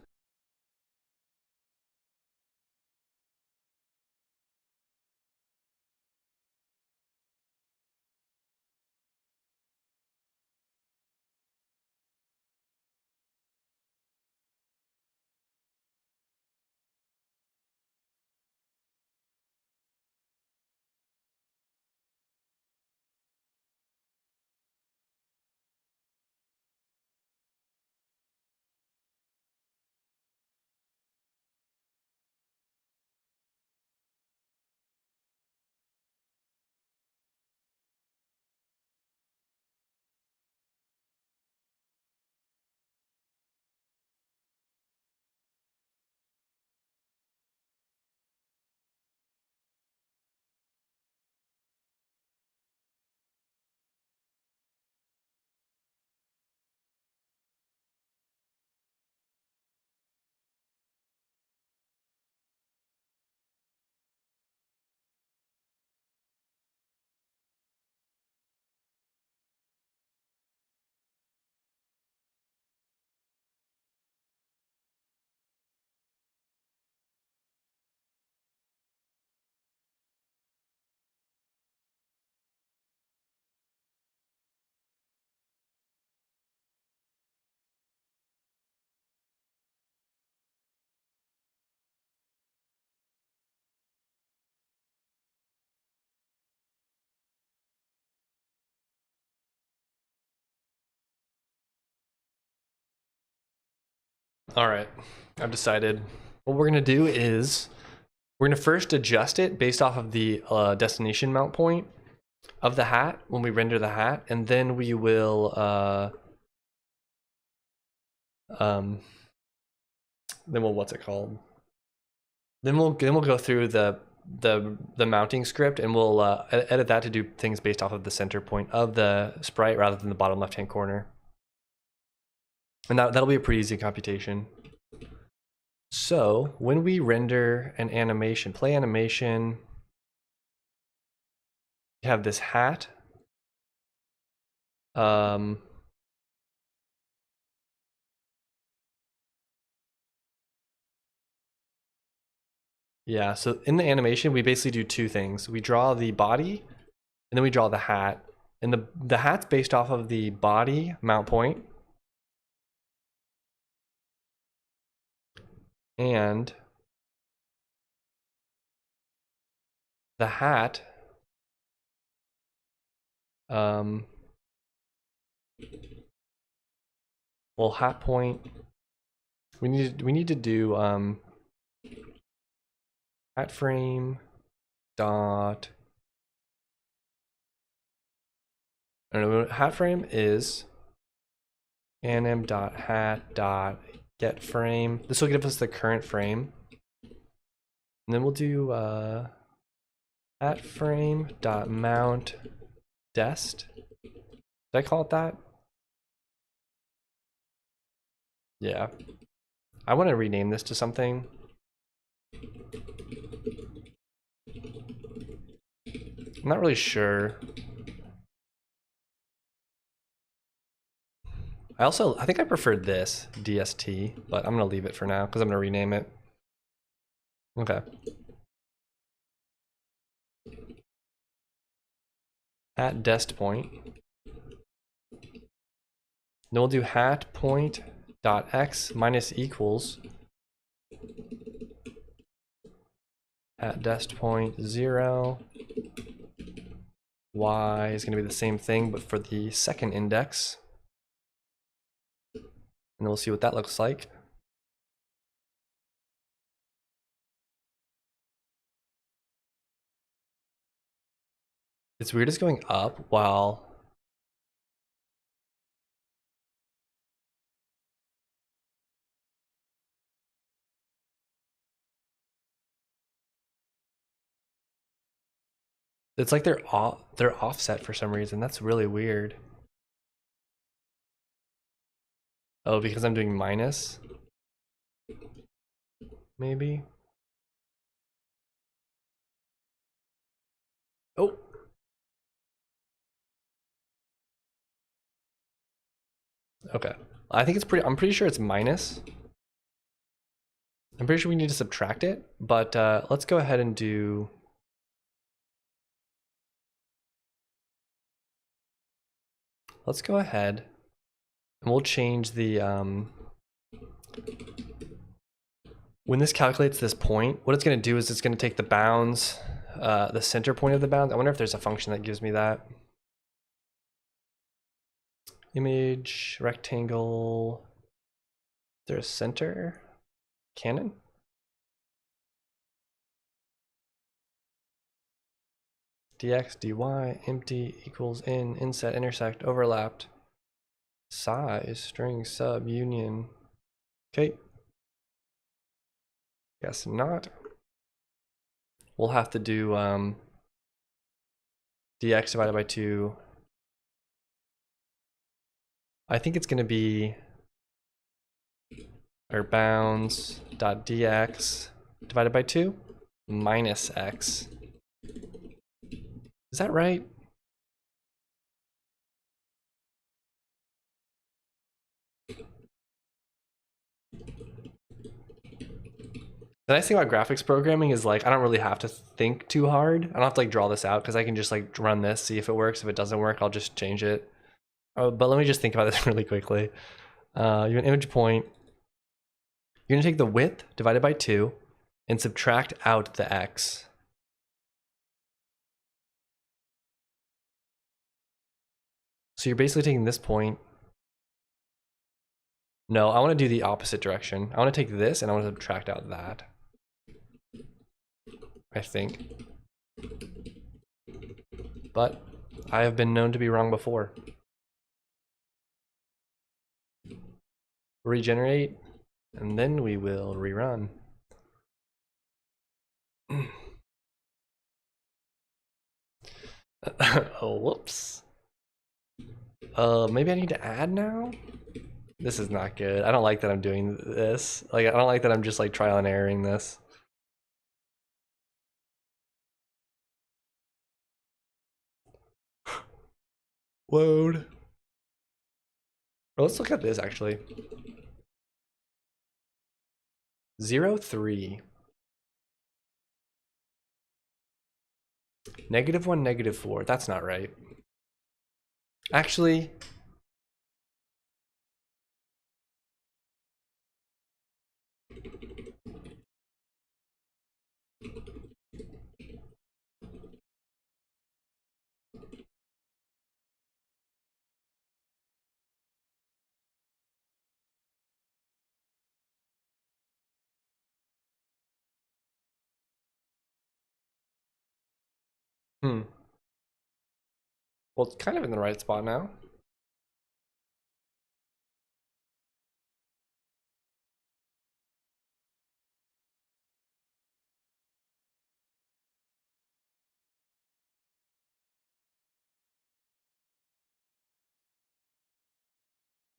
All right, I've decided. What we're gonna do is we're gonna first adjust it based off of the destination mount point of the hat when we render the hat, and then we will then we'll what's it called? Then we'll go through the mounting script, and we'll edit that to do things based off of the center point of the sprite rather than the bottom left hand corner. And that'll be a pretty easy computation. So when we render an animation, play animation, you have this hat. Yeah, so in the animation, we basically do two things. We draw the body, and then we draw the hat. And the hat's based off of the body mount point. And the hat well, hat point, we need to do hat frame dot, I don't know, hat frame is anim dot hat dot get frame. This will give us the current frame. And then we'll do hat frame dot mount dest. Did I call it that? Yeah. I want to rename this to something. I'm not really sure. I think I preferred this, DST, but I'm gonna leave it for now because I'm gonna rename it. Okay. At dest point. Then we'll do hat point dot x minus equals at dest point 0. Y is going to be the same thing, but for the second index. And then we'll see what that looks like. It's weird it's going up while it's like they're offset for some reason. That's really weird. Oh, because I'm doing minus? Maybe? Oh! Okay. I think I'm pretty sure it's minus. I'm pretty sure we need to subtract it, but let's go ahead and do... Let's go ahead and we'll change the... when this calculates this point, what it's going to do is it's going to take the bounds, the center point of the bounds. I wonder if there's a function that gives me that. Image, rectangle, there's center, canon. Dx, dy, empty equals inset, intersect, overlapped, size, string, sub, union. Okay. Guess not. We'll have to do dx divided by 2. I think it's going to be our bounds dot dx divided by 2 minus x. Is that right? The nice thing about graphics programming is like I don't really have to think too hard. I don't have to like draw this out because I can just like run this, see if it works. If it doesn't work, I'll just change it. Oh, but let me just think about this really quickly. You have an image point. You're gonna take the width divided by 2 and subtract out the x. So you're basically taking this point No, I want to do the opposite direction. I want to take this and I want to subtract out that. I think. But I have been known to be wrong before. Regenerate, and then we will rerun. Oh, whoops. Maybe I need to add now? This is not good. I don't like that I'm doing this. Like, I don't like that I'm just like trial and erroring this. Load. Well, let's look at this actually. 0, 3. -1, -4. That's not right. Actually, well, it's kind of in the right spot now.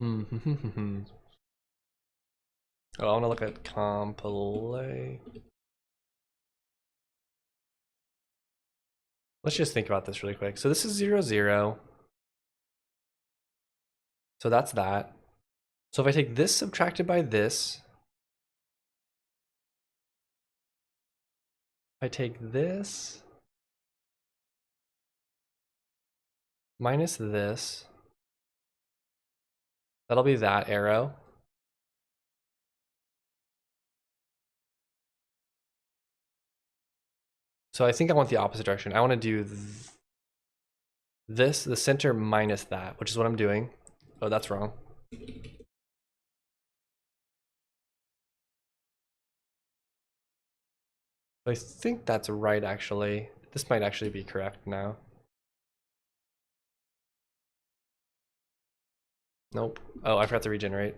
Oh, I want to look at compile. Let's just think about this really quick. So this is 0, 0. So that's that. So if I take this subtracted by this, if I take this minus this, that'll be that arrow. So I think I want the opposite direction. I want to do this, the center minus that, which is what I'm doing. Oh, that's wrong. I think that's right, actually. This might actually be correct now. Nope. Oh, I forgot to regenerate.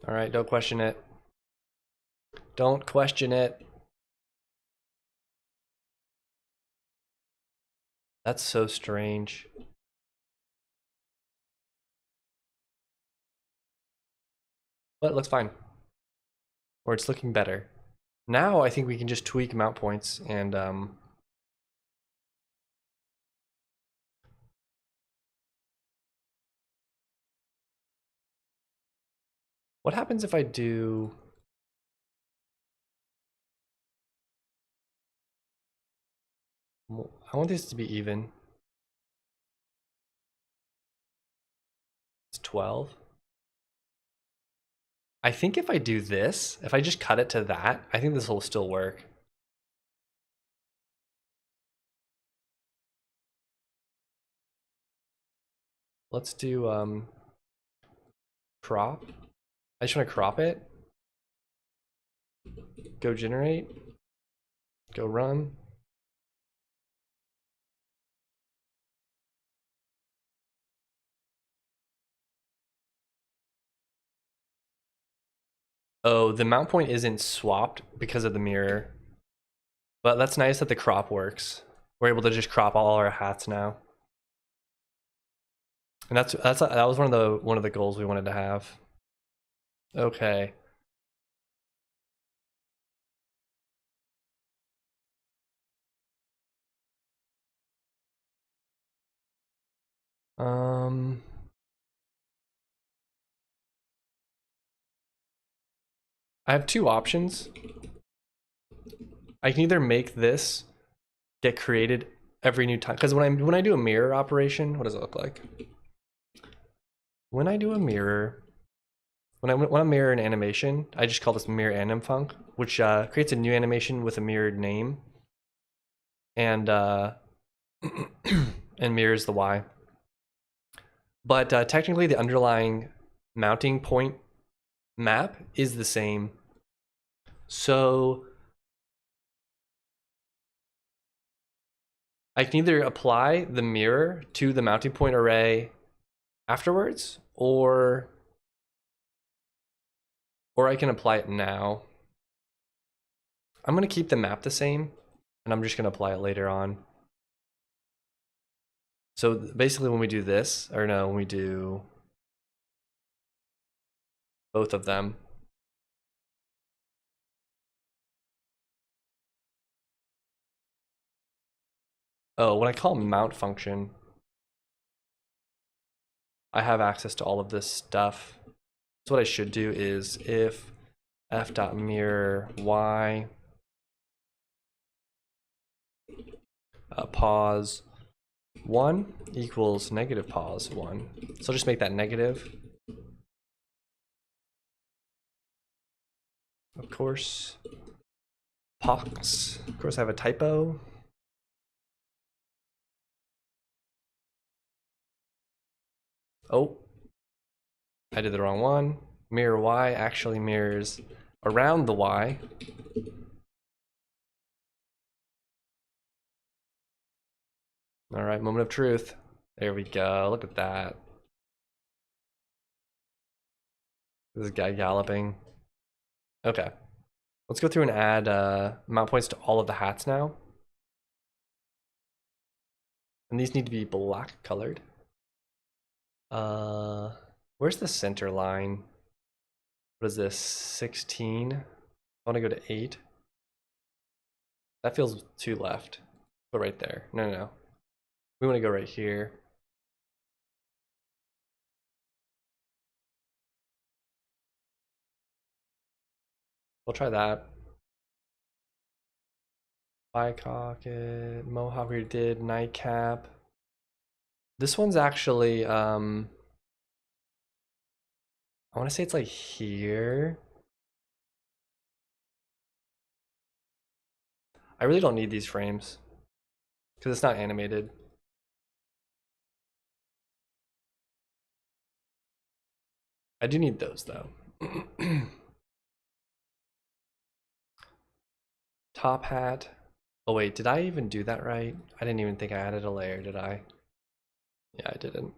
All right, don't question it. Don't question it. That's so strange. But it looks fine. Or it's looking better. Now I think we can just tweak mount points and what happens if I do I want this to be even. It's 12. I think if I do this, if I just cut it to that, I think this will still work. Let's do crop. I just want to crop it. Go generate. Go run. Oh, the mount point isn't swapped because of the mirror. But that's nice that the crop works. We're able to just crop all our hats now. And that was one of the goals we wanted to have. Okay. I have two options. I can either make this get created every new time, because when I do a mirror operation, what does it look like? When I do a mirror, when I want to mirror an animation, I just call this mirror anim func, which creates a new animation with a mirrored name. and and mirrors the Y. But technically the underlying mounting point map is the same. So I can either apply the mirror to the mounting point array afterwards, or I can apply it now. I'm gonna keep the map the same, and I'm just gonna apply it later on. So basically when we do this, or no, when we do both of them, oh, when I call mount function, I have access to all of this stuff. So what I should do is if f.mirror y pause 1 equals negative pause 1. So I'll just make that negative. Of course, pox. Of course, I have a typo. Oh, I did the wrong one. Mirror y actually mirrors around the y. All right, moment of truth. There we go. Look at that. This guy galloping. Okay. Let's go through and add mount points to all of the hats now. And these need to be black colored. Where's the center line? What is this, 16? I want to go to 8. That feels too left. Go right there. No, no, no. We want to go right here. We'll try that. Bicocket, Mohawk we did, Nightcap. This one's actually, I want to say it's like here. I really don't need these frames because it's not animated. I do need those though. Top hat. Oh wait, did I even do that right? I didn't even think I added a layer, did I? Yeah, I didn't.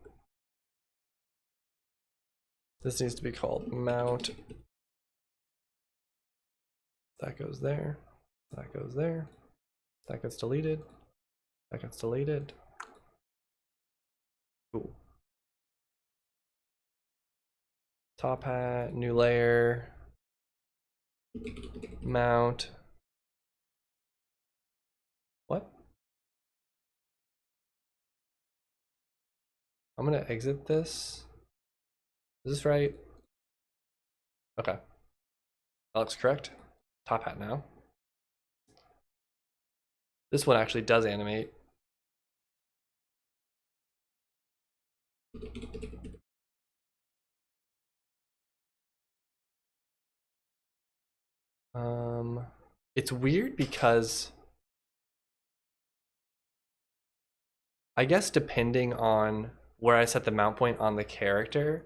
This needs to be called mount. That goes there. That goes there. That gets deleted. That gets deleted. Cool. Top hat, new layer. Mount. What? I'm gonna exit this. Is this right? Okay. That looks correct. Top hat now. This one actually does animate. It's weird because I guess depending on where I set the mount point on the character,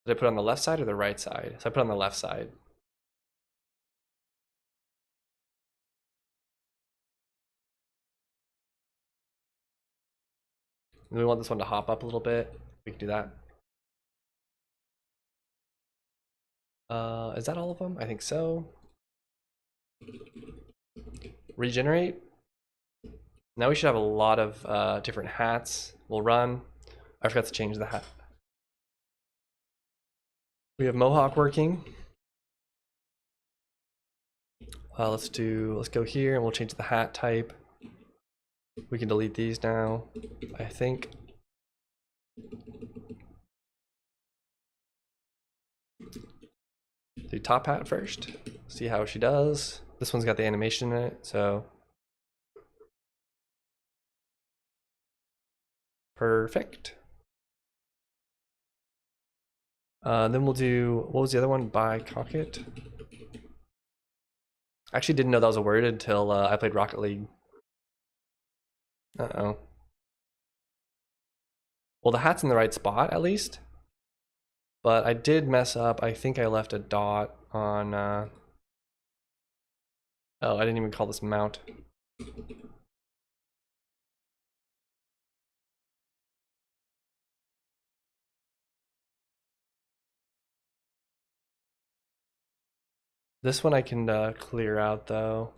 did I put it on the left side or the right side? So I put it on the left side. And we want this one to hop up a little bit. We can do that. Is that all of them? I think so. Regenerate. Now we should have a lot of different hats. We'll run. I forgot to change the hat. We have Mohawk working. Let's go here and we'll change the hat type. We can delete these now, I think. Do top hat first, see how she does. This one's got the animation in it, so. Perfect. Then we'll do, what was the other one? Bicocket. I actually didn't know that was a word until I played Rocket League. Uh-oh. Well, the hat's in the right spot, at least. But I did mess up. I think I left a dot on... Oh, I didn't even call this mount. This one I can clear out, though.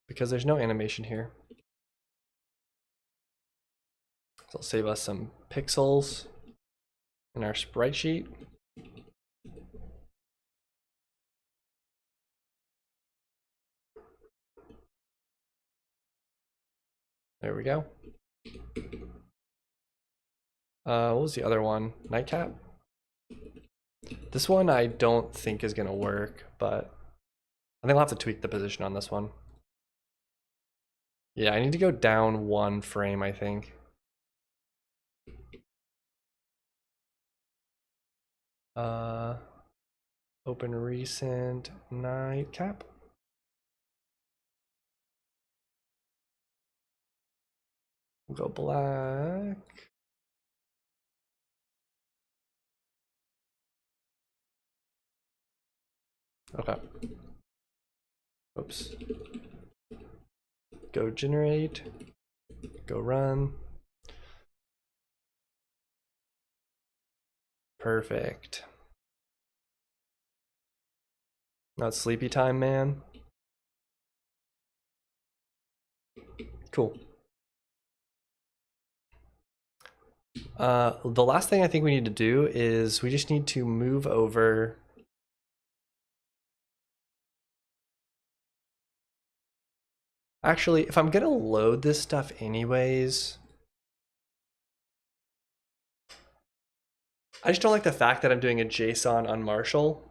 Because there's no animation here. So it'll save us some pixels in our sprite sheet. There we go. What was the other one? Nightcap? This one I don't think is gonna work, but I think I'll have to tweak the position on this one. Yeah, I need to go down one frame, I think. Open recent nightcap. We'll go black. Okay. Oops. Go generate. Go run. Perfect. Now it's sleepy time, man. Cool. The last thing I think we need to do is we just need to move over. Actually, if I'm gonna load this stuff anyways, I just don't like the fact that I'm doing a JSON on Marshall.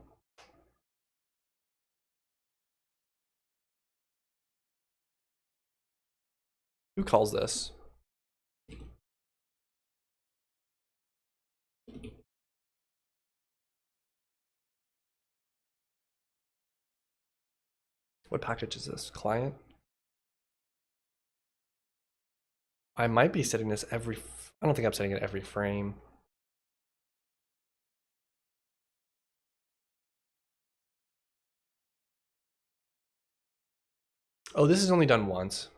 Who calls this? What package is this? Client? I might be setting this every... I don't think I'm setting it every frame. Oh, this is only done once,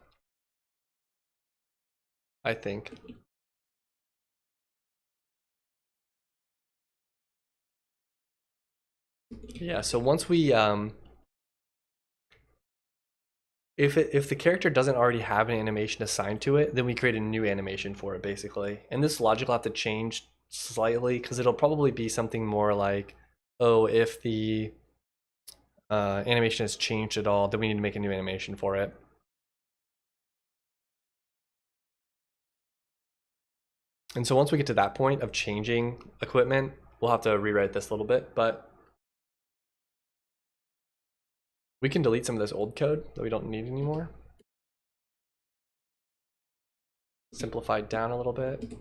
I think. Yeah, so once we if the character doesn't already have an animation assigned to it, then we create a new animation for it, basically. And this logic will have to change slightly because it'll probably be something more like, oh, if the animation has changed at all, then we need to make a new animation for it. And so once we get to that point of changing equipment, we'll have to rewrite this a little bit, but we can delete some of this old code that we don't need anymore. Simplify down a little bit.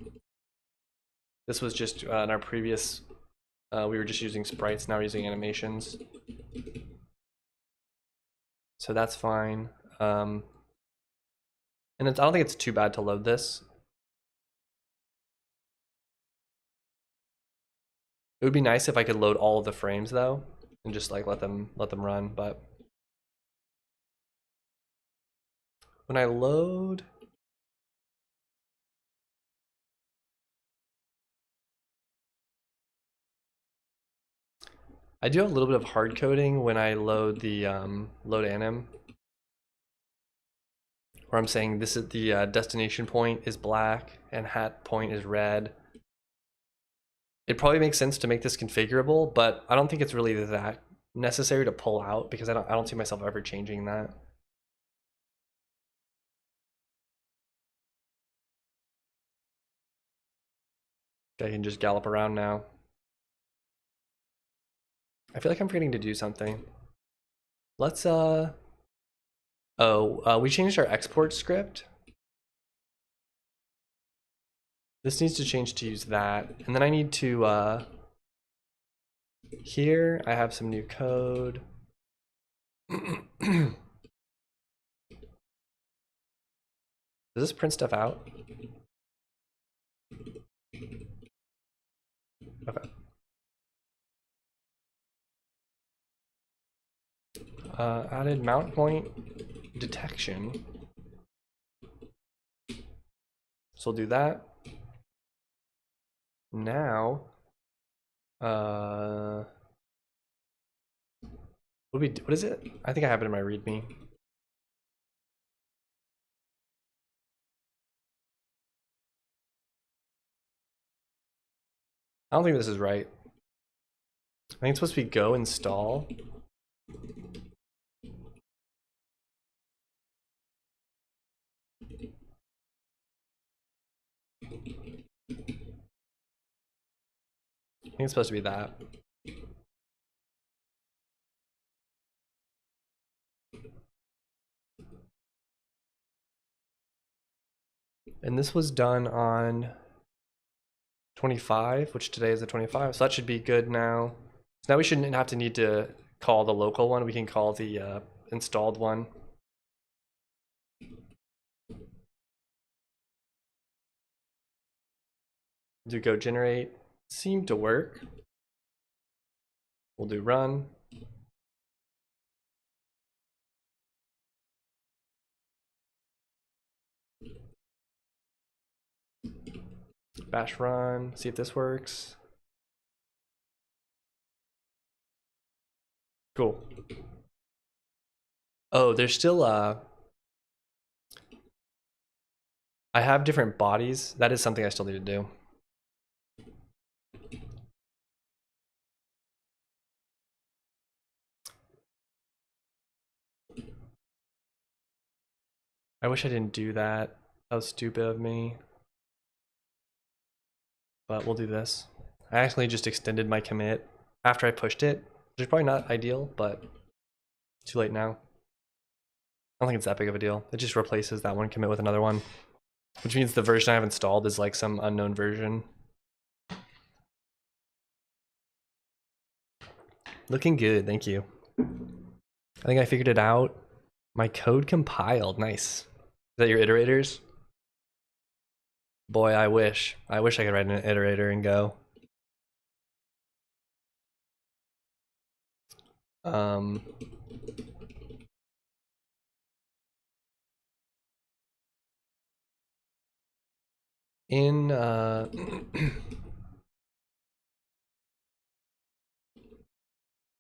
This was just in our previous, we were just using sprites, now we're using animations. So that's fine. And I don't think it's too bad to load this. It would be nice if I could load all of the frames though, and just like let them run, but when I load, I do have a little bit of hard coding when I load the load anim, where I'm saying this is the destination point is black and hat point is red. It probably makes sense to make this configurable, but I don't think it's really that necessary to pull out because I don't see myself ever changing that. I can just gallop around now. I feel like I'm forgetting to do something. Let's we changed our export script. This needs to change to use that, and then I need to Here I have some new code. Does this print stuff out? Okay. Added mount point detection. So we'll do that. Now, what is it? I think I have it in my README. I don't think this is right. I think it's supposed to be go install. I think it's supposed to be that. And this was done on 25, which today is the 25, so that should be good now. So now we shouldn't have to need to call the local one, we can call the installed one. Do go generate, seemed to work. We'll do run. Bash run, see if this works. Cool. Oh, there's still I have different bodies. That is something I still need to do. I wish I didn't do that. That was stupid of me. But we'll do this. I actually just extended my commit after I pushed it, which is probably not ideal, but too late now. I don't think it's that big of a deal. It just replaces that one commit with another one, which means the version I have installed is like some unknown version. Looking good, thank you. I think I figured it out. My code compiled, nice. Is that your iterators? Boy, I wish. I wish I could write an iterator and go. In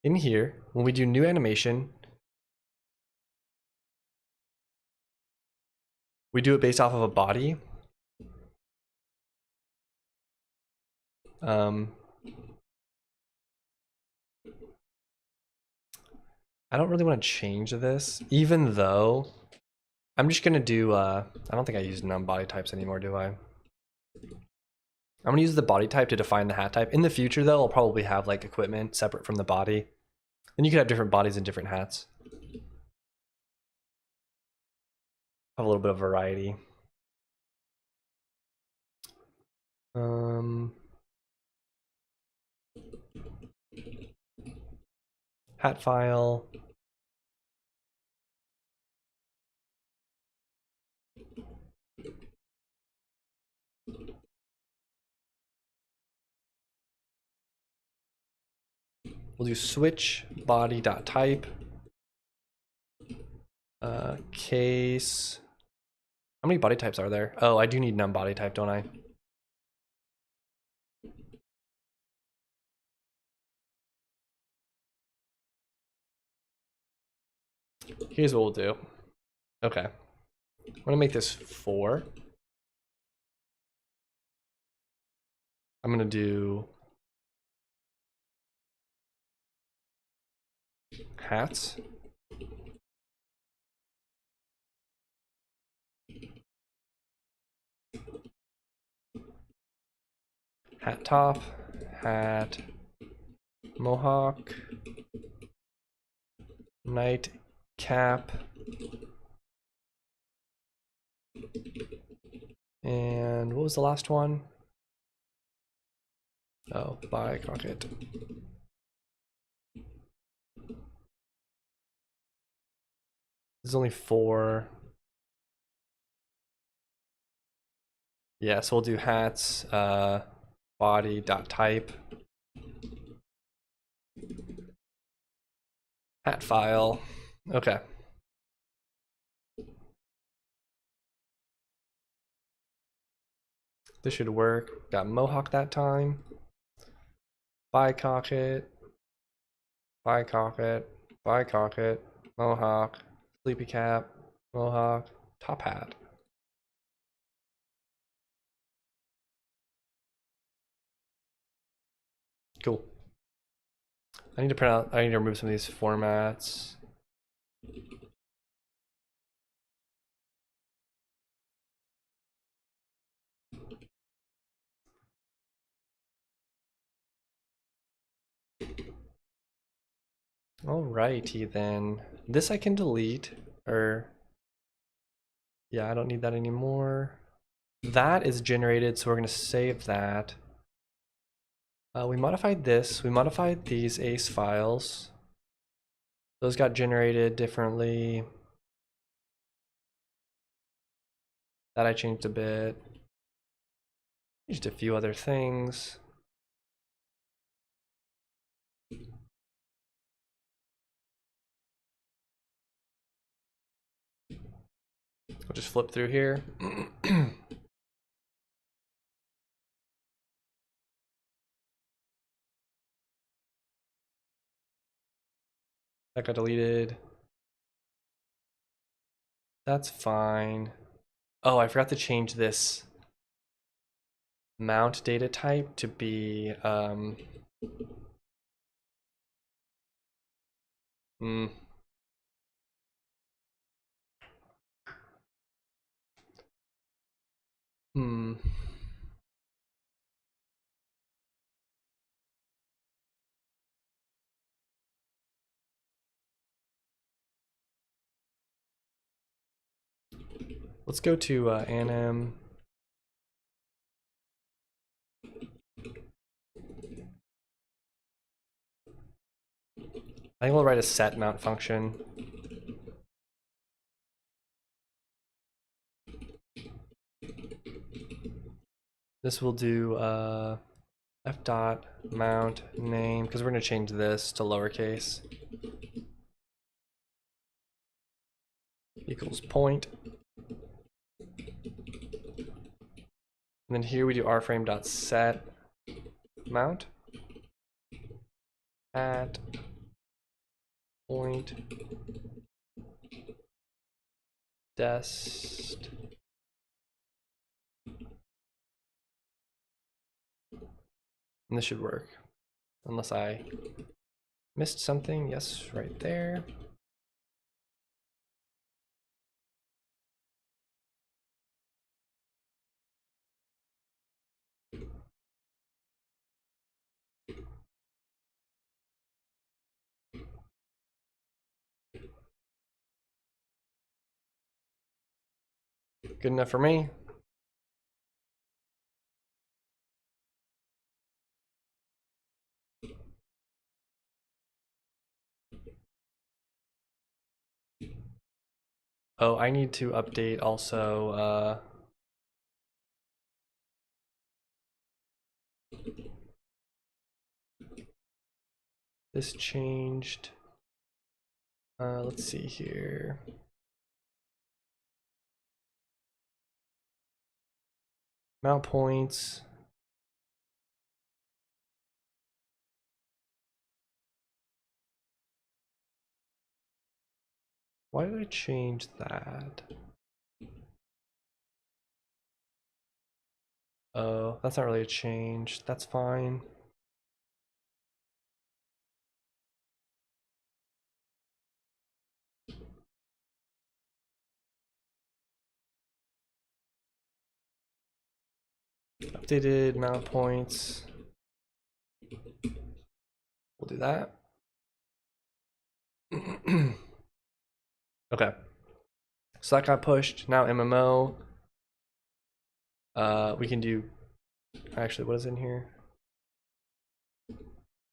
in here, when we do new animation, we do it based off of a body. I don't really want to change this, even though I'm just gonna do, I don't think I use num body types anymore, do I? I'm gonna use the body type to define the hat type. In the future though, I'll probably have like equipment separate from the body. Then you could have different bodies and different hats. Have a little bit of variety. Hat file. We'll do switch body.type. Case. How many body types are there? Oh, I do need num body type, don't I? Here's what we'll do. Okay. I'm gonna make this 4. I'm gonna do hats. Hat top, hat, mohawk, night cap, and what was the last one? Oh, by Crockett. This is only 4. Yeah, so we'll do hats body dot type hat file. Okay. This should work. Got Mohawk that time. Bicock it. Bicock it. Bicock it. Mohawk. Sleepy cap. Mohawk. Top hat. Cool. I need to remove some of these formats. Alrighty then. This I can delete, or yeah, I don't need that anymore. That is generated, so we're gonna save that. We modified this, we modified these ACE files. Those got generated differently. That I changed a bit. Changed a few other things. We'll just flip through here. That got deleted. That's fine. Oh, I forgot to change this mount data type to be hmm. Let's go to anim. I think we'll write a set mount function. This will do f dot mount name, because we're going to change this to lowercase, equals point. And then here we do rframe dot set mount at point dest. And this should work, unless I missed something. Yes, right there. Good enough for me. Oh, I need to update also this changed. Let's see here. Mount points. Why did I change that? Oh, that's not really a change. That's fine. Updated mount points. We'll do that. Okay. So that got pushed. Now MMO. We can do, actually, what is in here?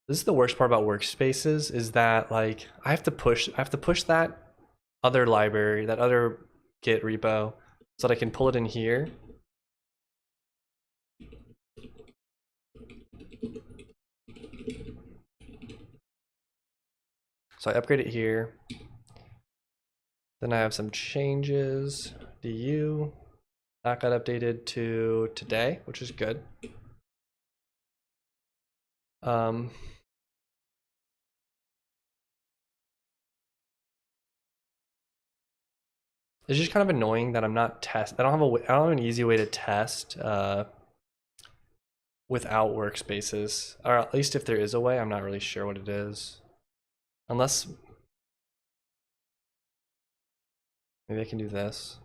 This is the worst part about workspaces, is that like I have to push that other library, that other Git repo, so that I can pull it in here. So I upgrade it here. Then I have some changes. DU. That got updated to today, which is good. It's just kind of annoying that I'm not I don't have an easy way to test without workspaces, or at least if there is a way, I'm not really sure what it is. Unless maybe I can do this.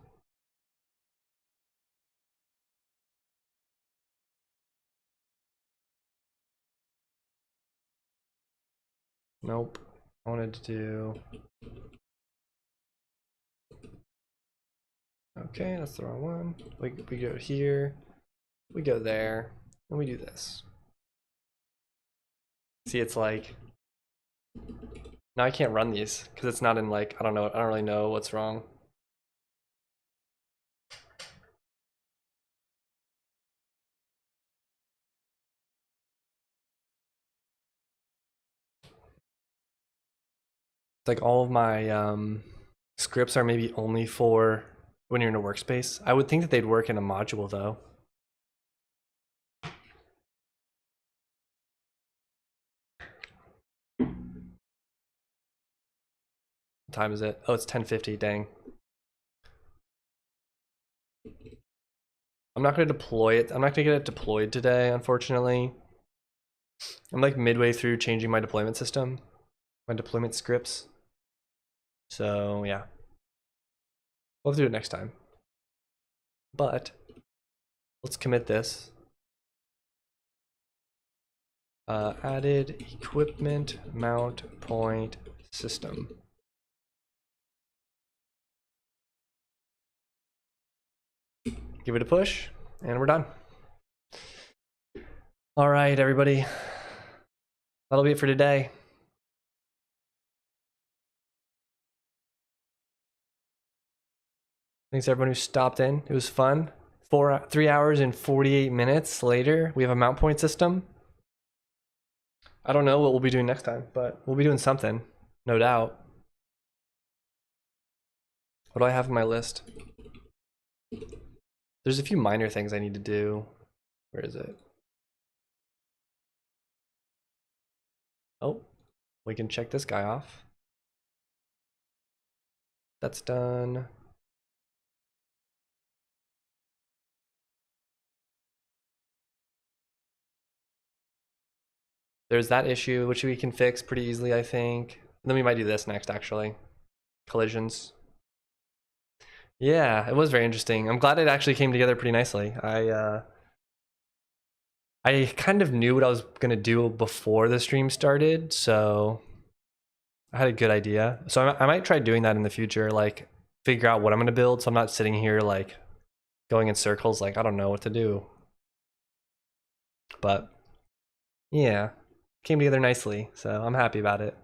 Nope. I wanted to do. Okay, that's the wrong one. We go here, we go there, and we do this. See, it's like now I can't run these because it's not in like I don't really know what's wrong. It's like all of my scripts are maybe only for when you're in a workspace. I would think that they'd work in a module though. What time is it? Oh, it's 10:50, dang. I'm not gonna deploy it. I'm not gonna get it deployed today, unfortunately. I'm like midway through changing my deployment system, my deployment scripts. So yeah, we'll have to do it next time. But let's commit this. Added equipment mount point system. Give it a push, and we're done. All right, everybody. That'll be it for today. Thanks everyone who stopped in. It was fun. 3 hours and 48 minutes later, we have a mount point system. I don't know what we'll be doing next time, but we'll be doing something, no doubt. What do I have on my list? There's a few minor things I need to do. Where is it? Oh, we can check this guy off. That's done. There's that issue, which we can fix pretty easily, I think. And then we might do this next, actually. Collisions. Yeah, it was very interesting. I'm glad it actually came together pretty nicely. I kind of knew what I was gonna do before the stream started, so I had a good idea. So I might try doing that in the future, like figure out what I'm gonna build, so I'm not sitting here like going in circles, like I don't know what to do. But yeah, came together nicely, so I'm happy about it.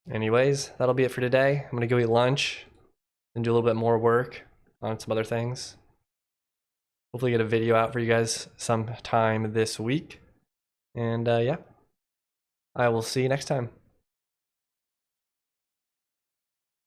Anyways, that'll be it for today. I'm gonna go eat lunch and do a little bit more work on some other things. Hopefully get a video out for you guys sometime this week. And yeah, I will see you next time.